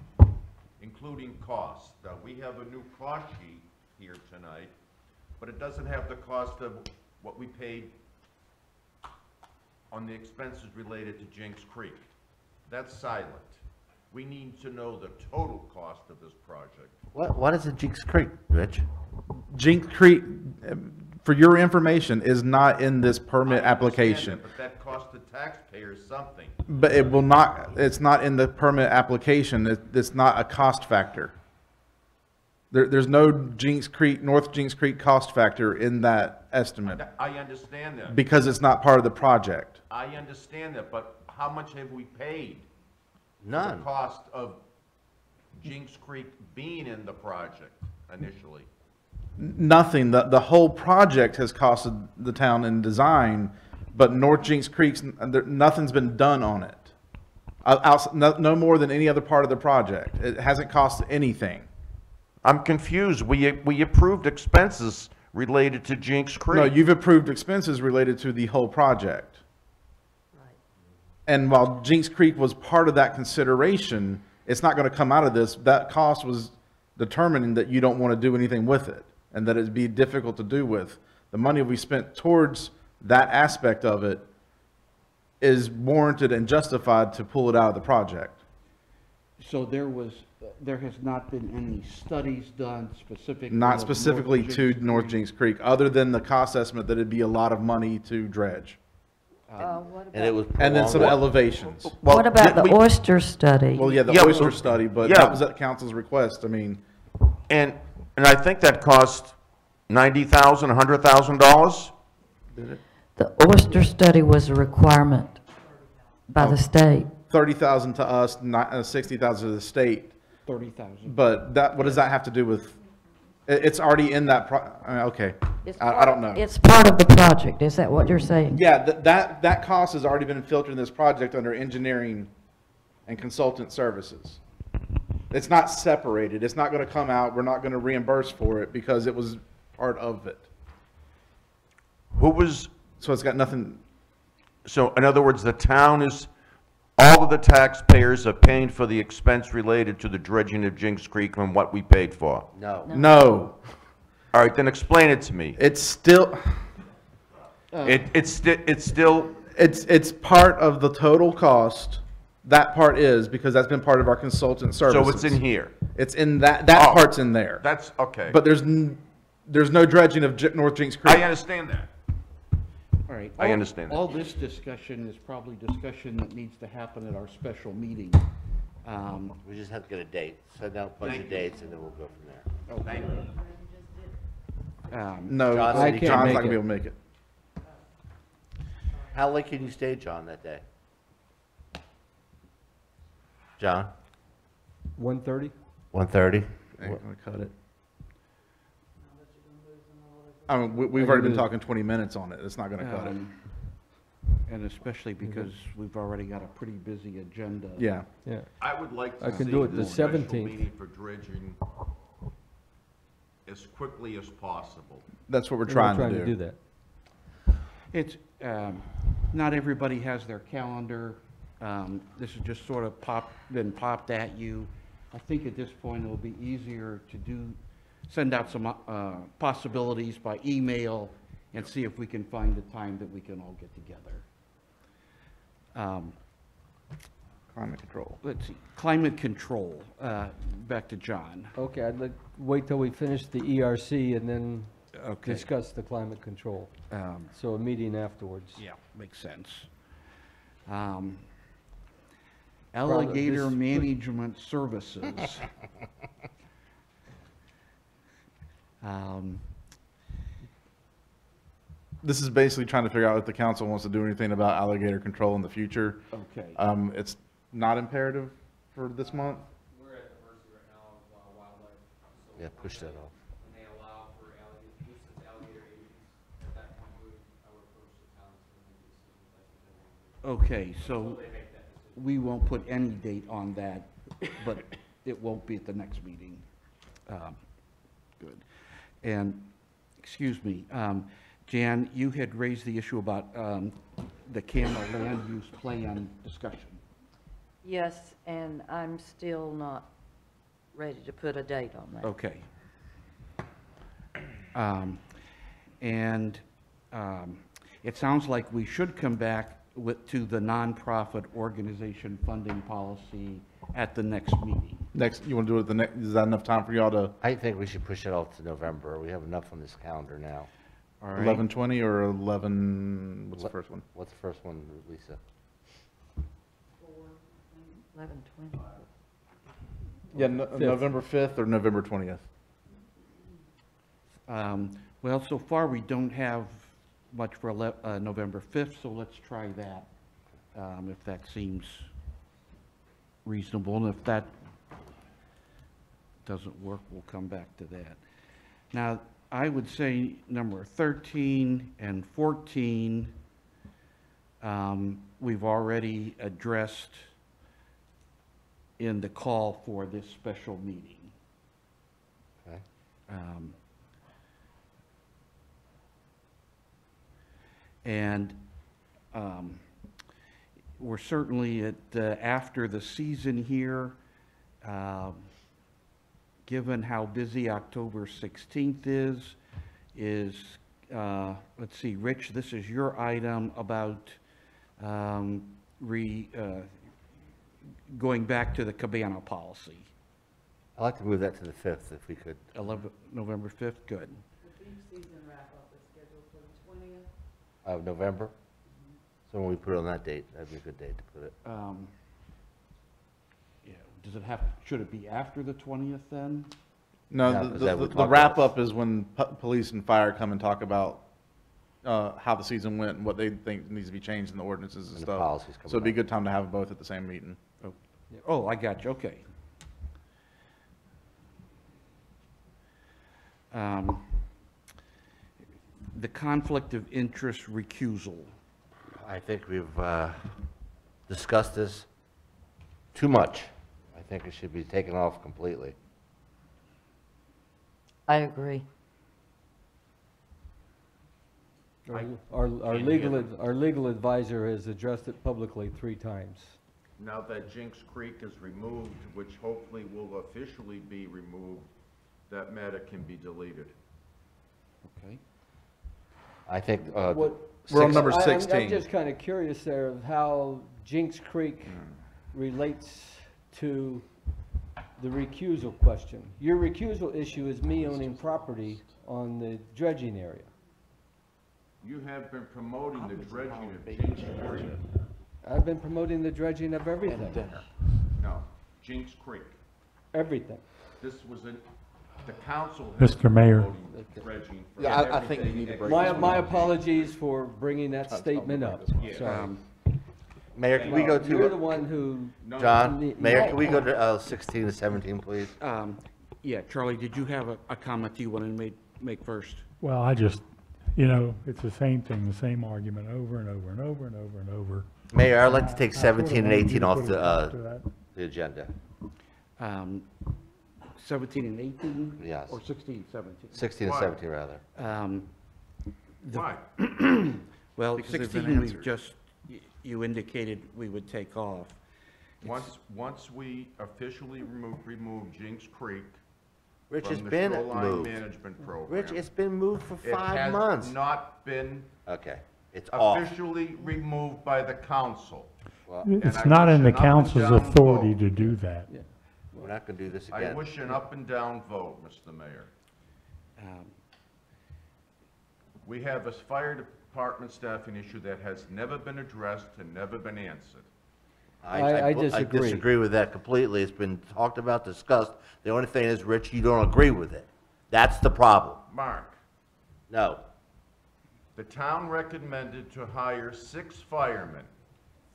including costs. Now, we have a new cost sheet here tonight, but it doesn't have the cost of what we paid on the expenses related to Jinks Creek. That's silent. We need to know the total cost of this project. What is a Jinks Creek, Rich? Jinks Creek, for your information, is not in this permit I understand application. that, but that costs the taxpayers something. But it will not, it's not in the permit application. It's not a cost factor. There's no Jinks Creek, North Jinks Creek cost factor in that estimate I understand that. because it's not part of the project. I understand that, but how much have we paid? For None. the cost of Jinks Creek being in the project initially. Nothing. The whole project has costed the town in design But North Jinks Creek, nothing's been done on it. No more than any other part of the project. It hasn't cost anything. I'm confused. We approved expenses related to Jinks Creek. No, you've approved expenses related to the whole project. And while Jinks Creek was part of that consideration, it's not going to come out of this. That cost was determining that you don't want to do anything with it and that it'd be difficult to do with. The money we spent towards that aspect of it is warranted and justified to pull it out of the project. So there has not been any studies done specifically? Not of specifically North to Jinks North Creek? Jinks Creek, other than the cost estimate that it'd be a lot of money to dredge. What And it was And then some prolonged. elevations. What about the oyster study? Well, yeah, the Yeah, oyster well, study, but yeah. that was at council's request. I mean, And I think that cost $90,000, $100,000? Did it? The oyster study was a requirement by the state. 30,000 to us, 60,000 to the state. 30,000. But that, what does that have to do with, it's already in that, I mean, okay, It's I don't know. It's part of the project, is that what you're saying? Yeah, that cost has already been filtered in this project under engineering and consultant services. It's not separated, it's not gonna come out, we're not gonna reimburse for it because it was part of it. Who was, So it's got nothing, so in other words, the town is, all of the taxpayers are paying for the expense related to the dredging of Jinks Creek from what we paid for? No. no, All right, then explain it to me. it's still, It's still, it's part of the total cost. That part is, because that's been part of our consultant services. so it's in here? It's in that Oh. part's in there. That's, okay. But there's no dredging of North Jinks Creek. I understand that. All right. I understand that. All this discussion is probably discussion that needs to happen at our special meeting. We just have to get a date, send out a bunch of dates, and then we'll go from there. Okay. No, John John's said not he gonna can't be make able it. to make it. How late can you stay, John, that day? John? 1:30? 1:30? Ain't gonna cut it. I mean, we've already been talking 20 minutes on it. It's not gonna cut it. And especially because we've already got a pretty busy agenda. Yeah. Yeah. I would like I to can see do it the this special 17th. meeting for dredging as quickly as possible. That's what we're We're trying trying to to do. do that. It's, not everybody has their calendar. This is just sort of been popped at you. I think at this point it'll be easier to send out some possibilities by email and see if we can find a time that we can all get together. Climate control. Let's see, climate control, back to John. Okay, I'd like, wait till we finish the ERC and then Okay. discuss the climate control. So a meeting afterwards. Yeah, makes sense. Alligator this- Management Services. This is basically trying to figure out if the council wants to do anything about alligator control in the future. Okay. It's not imperative for this month. We're at the mercy right now of wildlife. So Yeah, push that off. when they allow for alligator, nuisance alligator agents, at that point, I would approach the town to make a decision if that's what they want to do. Okay, so Until they make that decision. we won't put any date on that, but it won't be at the next meeting. Good. And, excuse me, Jan, you had raised the issue about the Camel land use plan discussion. Yes, and I'm still not ready to put a date on that. Okay. And it sounds like we should come back to the nonprofit organization funding policy at the next meeting. Next, you want to do it the next, is that enough time for y'all to I think we should push it off to November. We have enough on this calendar now. All right. 11:20 or 11, what's the first one? What's the first one, Lisa? 11:20. Yeah, November 5th or November 20th. Well, so far, we don't have much for November 5th, so let's try that, if that seems reasonable. And if that doesn't work, we'll come back to that. Now, I would say number 13 and 14 we've already addressed in the call for this special meeting. Okay. And we're certainly at, after the season here, given how busy October 16th is, let's see, Rich, this is your item about going back to the Cabana policy. I'd like to move that to the 5th if we could. November 5th, good. The beach season wrap-up is scheduled for the 20th. Of November? So when we put it on that date, that'd be a good date to put it. Yeah, does it have, should it be after the 20th then? No, Yeah, is that what we the talked wrap-up is when police and fire come and talk about how the season went and what they think needs to be changed in the ordinances and And the stuff. policies come So it'd be a back. good time to have both at the same meeting. Oh, I got you, okay. The conflict of interest recusal. I think we've discussed this too much. I think it should be taken off completely. I agree. Our legal advisor has addressed it publicly 3 times. Now that Jinks Creek is removed, which hopefully will officially be removed, that matter can be deleted. Okay. I think, We're on number I'm 16. just kind of curious there of how Jinks Creek relates to the recusal question. Your recusal issue is me owning property on the dredging area. You have been promoting the dredging of Jinks Creek. I've been promoting the dredging of everything. No, Jinks Creek. Everything. This was the council has Mr. been Mayor. promoting the dredging for Yeah, I think you need to everything. break My apologies for bringing that statement up. Sorry. Mayor, can we go to? You're the one who. John, Mayor, can we go to 16 to 17, please? Yeah, Charlie, did you have a comment you wanted to make first? Well, I just, you know, it's the same thing, the same argument over and over and over and over and over. Mayor, I'd like to take I sorta 17 and wanted you 18 to off put it after that. the agenda. 17 and 18? Yes. Or 16, 17? 16 and Why? 17, rather. Why? Well, Because they've been 16, we've answered. just, you indicated we would take off. Once we officially remove Jinks Creek Rich, it's from the been shoreline moved. management program. Rich, it's been moved for 5 It months. has not been Okay, it's off. officially removed by the council. Well, It's I not wish in the an up and council's down authority vote. to do that. we're not going to do this I again. wish an up and down vote, Mr. Mayor. Um, We have a fire department staffing issue that has never been addressed and never been answered. I disagree. I disagree with that completely. It's been talked about, discussed. The only thing is, Rich, you don't agree with it. That's the problem. Mark, No. the town recommended to hire 6 firemen.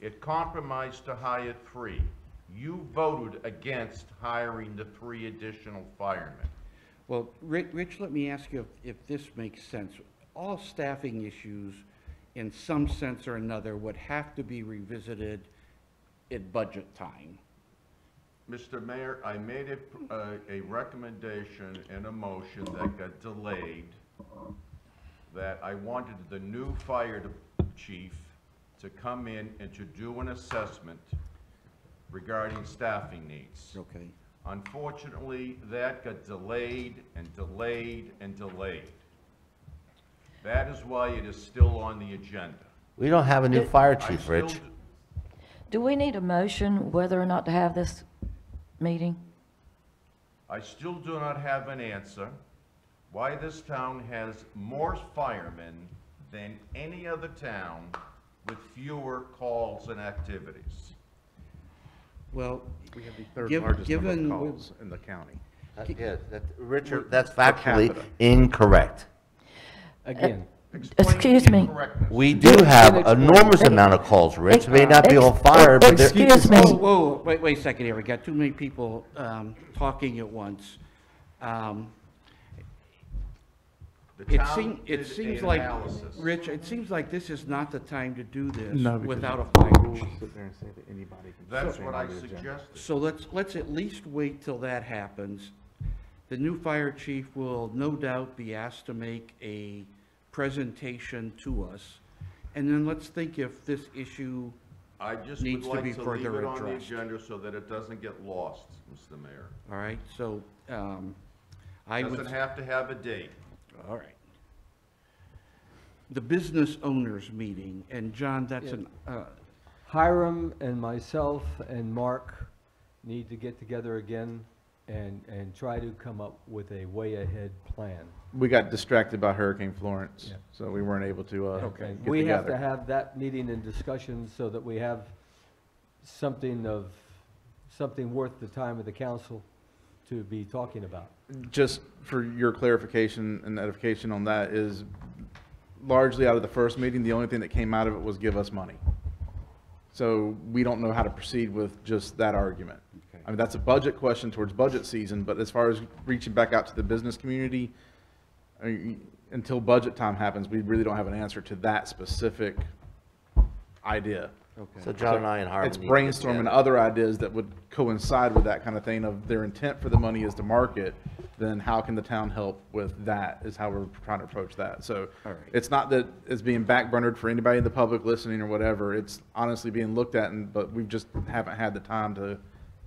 It compromised to hire 3. You voted against hiring the 3 additional firemen. Well, Rich, let me ask you if this makes sense. All staffing issues, in some sense or another, would have to be revisited at budget time. Mr. Mayor, I made a recommendation and a motion that got delayed, that I wanted the new fire chief to come in and to do an assessment regarding staffing needs. Okay. Unfortunately, that got delayed and delayed and delayed. That is why it is still on the agenda. We don't have a new fire I chief, still Rich. d- Do we need a motion whether or not to have this meeting? I still do not have an answer why this town has more firemen than any other town with fewer calls and activities. Well, We have the third Giv- largest number of given- calls in the county. Yeah, Richard, that's Per factually capita. incorrect. Again. Excuse me. We do have enormous amount of calls, Rich. May not be on fire, but they're... Excuse me. Whoa, wait a second here. We got too many people talking at once. The It town seems, did it an seems like, analysis. Rich, it seems like this is not the time to do this No, because without a the fire rules chief. sit there and say that anybody can That's say what on I the agenda. suggested. So let's at least wait till that happens. The new fire chief will no doubt be asked to make a presentation to us. And then let's think if this issue I just would needs to be like to leave further it on the addressed. agenda so that it doesn't get lost, Mr. Mayor. All right, so, I would. Doesn't have to have a date. All right. The business owners meeting, and John, that's Yeah. an, Hiram and myself and Mark need to get together again and try to come up with a way-ahead plan. We got distracted by Hurricane Florence, Yeah. so we weren't able to, Okay, get we have to together. have that meeting and discussion so that we have something worth the time of the council to be talking about. Just for your clarification and edification on that is largely out of the first meeting, the only thing that came out of it was give us money. So we don't know how to proceed with just that argument. Okay. I mean, that's a budget question towards budget season, but as far as reaching back out to the business community, until budget time happens, we really don't have an answer to that specific idea. okay. So John and I and Harmon It's need to get brainstorming together. other ideas that would coincide with that kind of thing of their intent for the money is to market, then how can the town help with that is how we're trying to approach that. So All right. it's not that it's being backburnered for anybody in the public listening or whatever. It's honestly being looked at, but we just haven't had the time to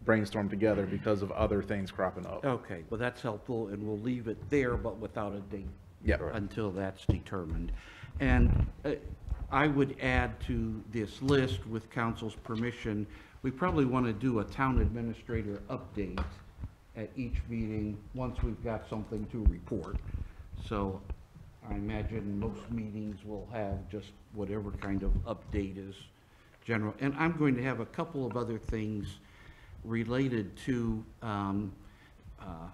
brainstorm together because of other things cropping up. Okay, well, that's helpful, and we'll leave it there, but without a date. Yeah. Until that's determined. And I would add to this list, with council's permission, we probably want to do a town administrator update at each meeting, once we've got something to report. So I imagine most meetings will have just whatever kind of update is general. And I'm going to have a couple of other things related to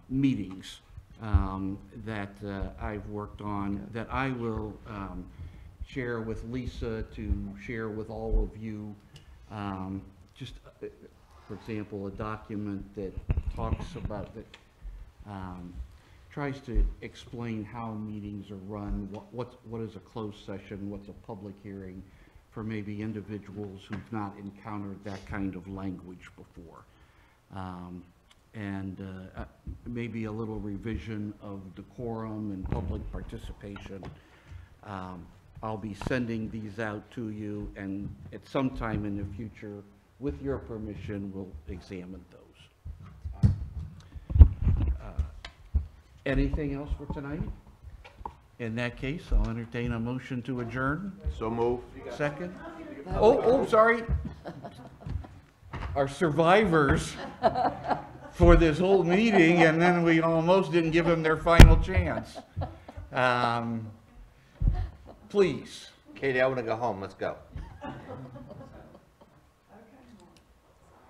meetings that I've worked on, that I will share with Lisa, to share with all of you. Just, for example, a document that talks about, that tries to explain how meetings are run, what is a closed session, what's a public hearing, for maybe individuals who've not encountered that kind of language before. And maybe a little revision of decorum and public participation. I'll be sending these out to you, and at some time in the future, with your permission, we'll examine those. Anything else for tonight? In that case, I'll entertain a motion to adjourn. So move. Second? Oh, sorry. Our survivors for this whole meeting, and then we almost didn't give them their final chance. Please. Katie, I want to go home. Let's go.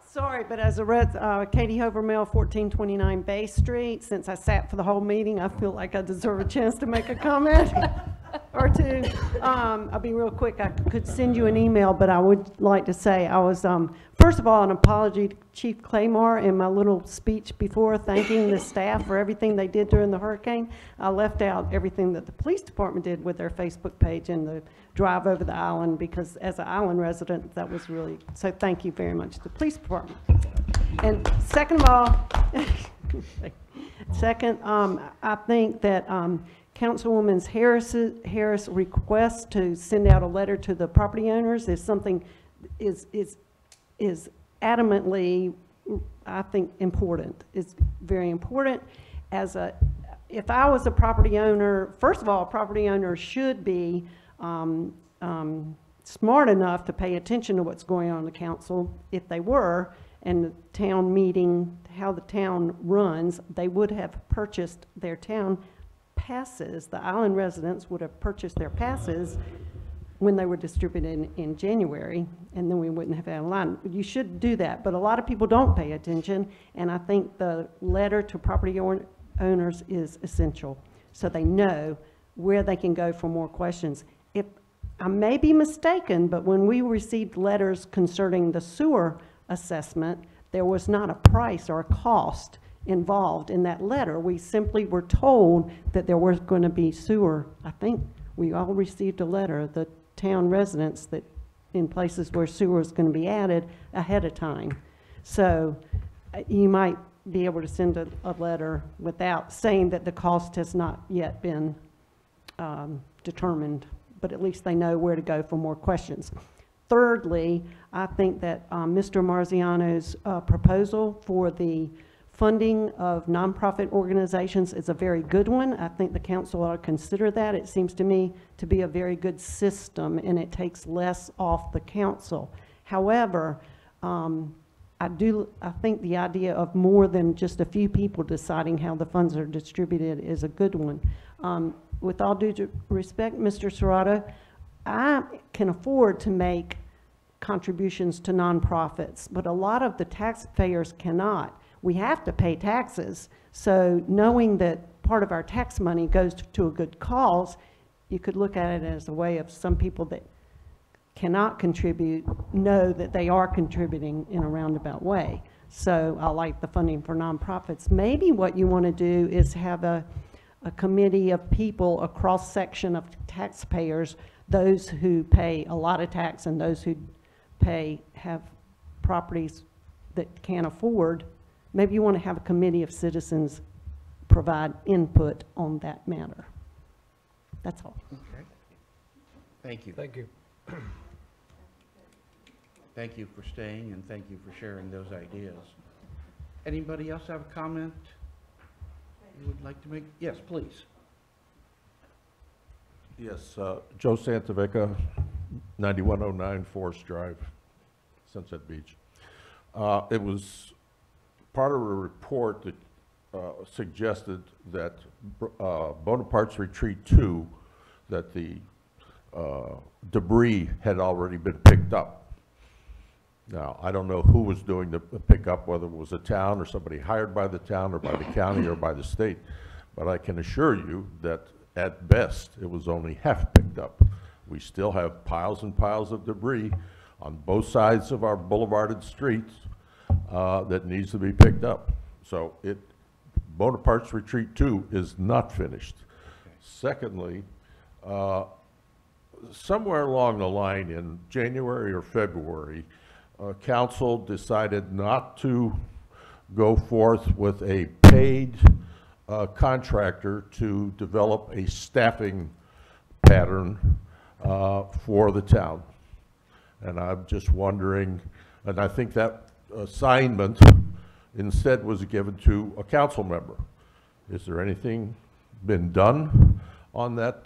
Sorry, but as a Katie Hovermill, 1429 Bay Street, since I sat for the whole meeting, I feel like I deserve a chance to make a comment or two. I'll be real quick. I could send you an email, but I would like to say I was, first of all, an apology to Chief Claymore in my little speech before, thanking the staff for everything they did during the hurricane. I left out everything that the police department did with their Facebook page and the drive over the island, because as an island resident, that was really, so thank you very much to the police department. And second of all, I think that Councilwoman Harris' request to send out a letter to the property owners is something, is adamantly, I think, important. It's very important. If I was a property owner, first of all, a property owner should be smart enough to pay attention to what's going on in the council. If they were, and the town meeting, how the town runs, they would have purchased their town passes. The island residents would have purchased their passes when they were distributed in January, and then we wouldn't have had a line. You should do that, but a lot of people don't pay attention, and I think the letter to property owners is essential, so they know where they can go for more questions. If I may be mistaken, but when we received letters concerning the sewer assessment, there was not a price or a cost involved in that letter. We simply were told that there was going to be sewer. I think we all received a letter, the town residents, that in places where sewer is going to be added ahead of time. So you might be able to send a letter without saying that the cost has not yet been determined, but at least they know where to go for more questions. Thirdly, I think that Mr. Marziano's proposal for the funding of nonprofit organizations is a very good one. I think the council ought to consider that. It seems to me to be a very good system, and it takes less off the council. However, I think the idea of more than just a few people deciding how the funds are distributed is a good one. With all due respect, Mr. Serrato, I can afford to make contributions to nonprofits, but a lot of the taxpayers cannot. We have to pay taxes, so knowing that part of our tax money goes to a good cause, you could look at it as a way of some people that cannot contribute know that they are contributing in a roundabout way. So I like the funding for nonprofits. Maybe what you want to do is have a committee of people, a cross-section of taxpayers, those who pay a lot of tax and those who have properties that can't afford. Maybe you want to have a committee of citizens provide input on that matter. That's all. Okay. Thank you. Thank you. Thank you for staying, and thank you for sharing those ideas. Anybody else have a comment you would like to make? Yes, please. Yes, Joe Santavica, 9109 Forest Drive, Sunset Beach. It was part of a report that suggested that Bonaparte's Retreat 2, that the debris had already been picked up. Now, I don't know who was doing the pickup, whether it was a town or somebody hired by the town or by the county or by the state, but I can assure you that at best, it was only half picked up. We still have piles and piles of debris on both sides of our boulevarded streets that needs to be picked up. So Bonaparte's Retreat 2 is not finished. Okay. Secondly, somewhere along the line in January or February, council decided not to go forth with a paid contractor to develop a staffing pattern for the town. And I'm just wondering, and I think that assignment instead was given to a council member. Is there anything been done on that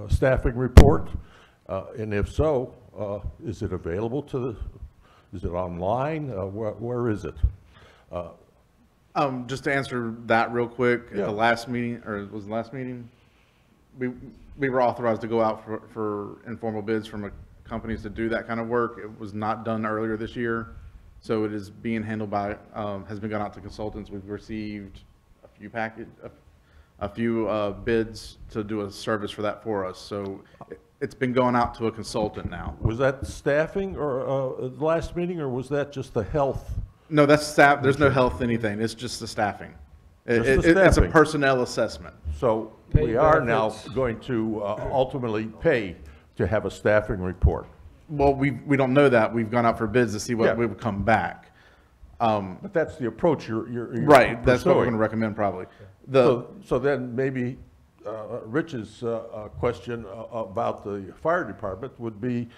staffing report? And if so, is it available is it online? Where is it? Just to answer that real quick, Yeah. at the last meeting, or it was the last meeting, we were authorized to go out for informal bids from companies to do that kind of work. It was not done earlier this year, so it is being handled by, has been gone out to consultants. We've received a few bids to do a service for that for us. So it's been going out to a consultant now. Was that staffing or the last meeting, or was that just the health? No, that's staff. There's no health anything. It's just the staffing. It's a staffing. personnel assessment. So Paid we are now benefits. going to ultimately pay to have a staffing report. Well, we don't know that. We've gone out for bids to see what Yeah. would come back. But that's the approach you're Right. That's what we're pursuing. going to recommend probably. So then maybe Rich's question about the fire department would be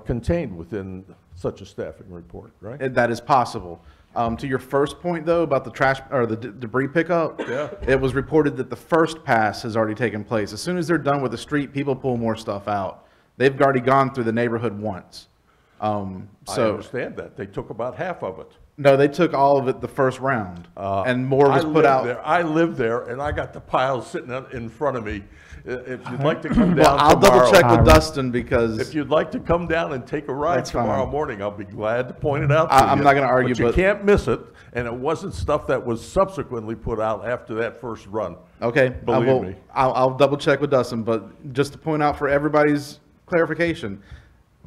contained within such a staffing report, right? That is possible. To your first point, though, about the trash or the debris pickup, Yeah. it was reported that the first pass has already taken place. As soon as they're done with the street, people pull more stuff out. They've already gone through the neighborhood once. I understand that. They took about half of it. No, they took all of it the first round, and more was put out. I live there, and I got the piles sitting in front of me. If you'd like to come down Well, I'll tomorrow, double check with Dustin because if you'd like to come down and take a ride That's fine. tomorrow morning, I'll be glad to point it out to you. I'm not gonna argue, but you but- can't miss it. And it wasn't stuff that was subsequently put out after that first run. Okay, Believe me. I'll double check with Dustin, but just to point out for everybody's clarification,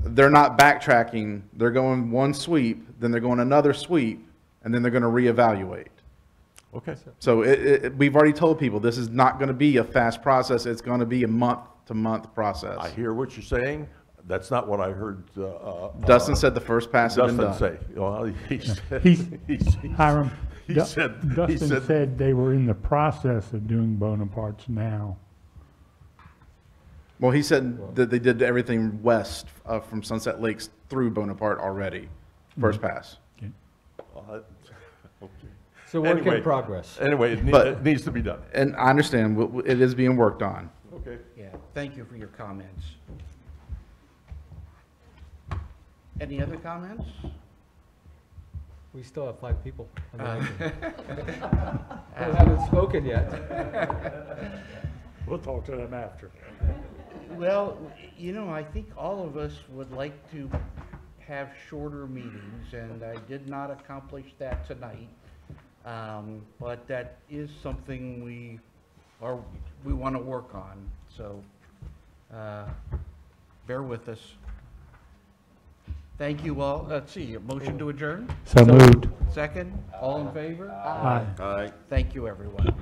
they're not backtracking. They're going one sweep, then they're going another sweep, and then they're gonna reevaluate. Okay. So we've already told people, this is not gonna be a fast process, it's gonna be a month-to-month process. I hear what you're saying. That's not what I heard. Dustin said the first pass had been Dustin done. say, well, he said. Hiram, He Du- said, Dustin said they were in the process of doing Bonaparte's now. Well, he said that they did everything west from Sunset Lakes through Bonaparte already, first pass. okay. So work in Anyway, progress. Anyway, it But- it needs to be done. And I understand, it is being worked on. Okay. Yeah, thank you for your comments. Any other comments? We still have 5 people. on the Uh, record. Who haven't spoken yet. We'll talk to them after. Well, you know, I think all of us would like to have shorter meetings, and I did not accomplish that tonight. But that is something we want to work on, so bear with us. Thank you all. Let's see, a motion to adjourn? So moved. Second, all in favor? Aye. Aye. Thank you, everyone.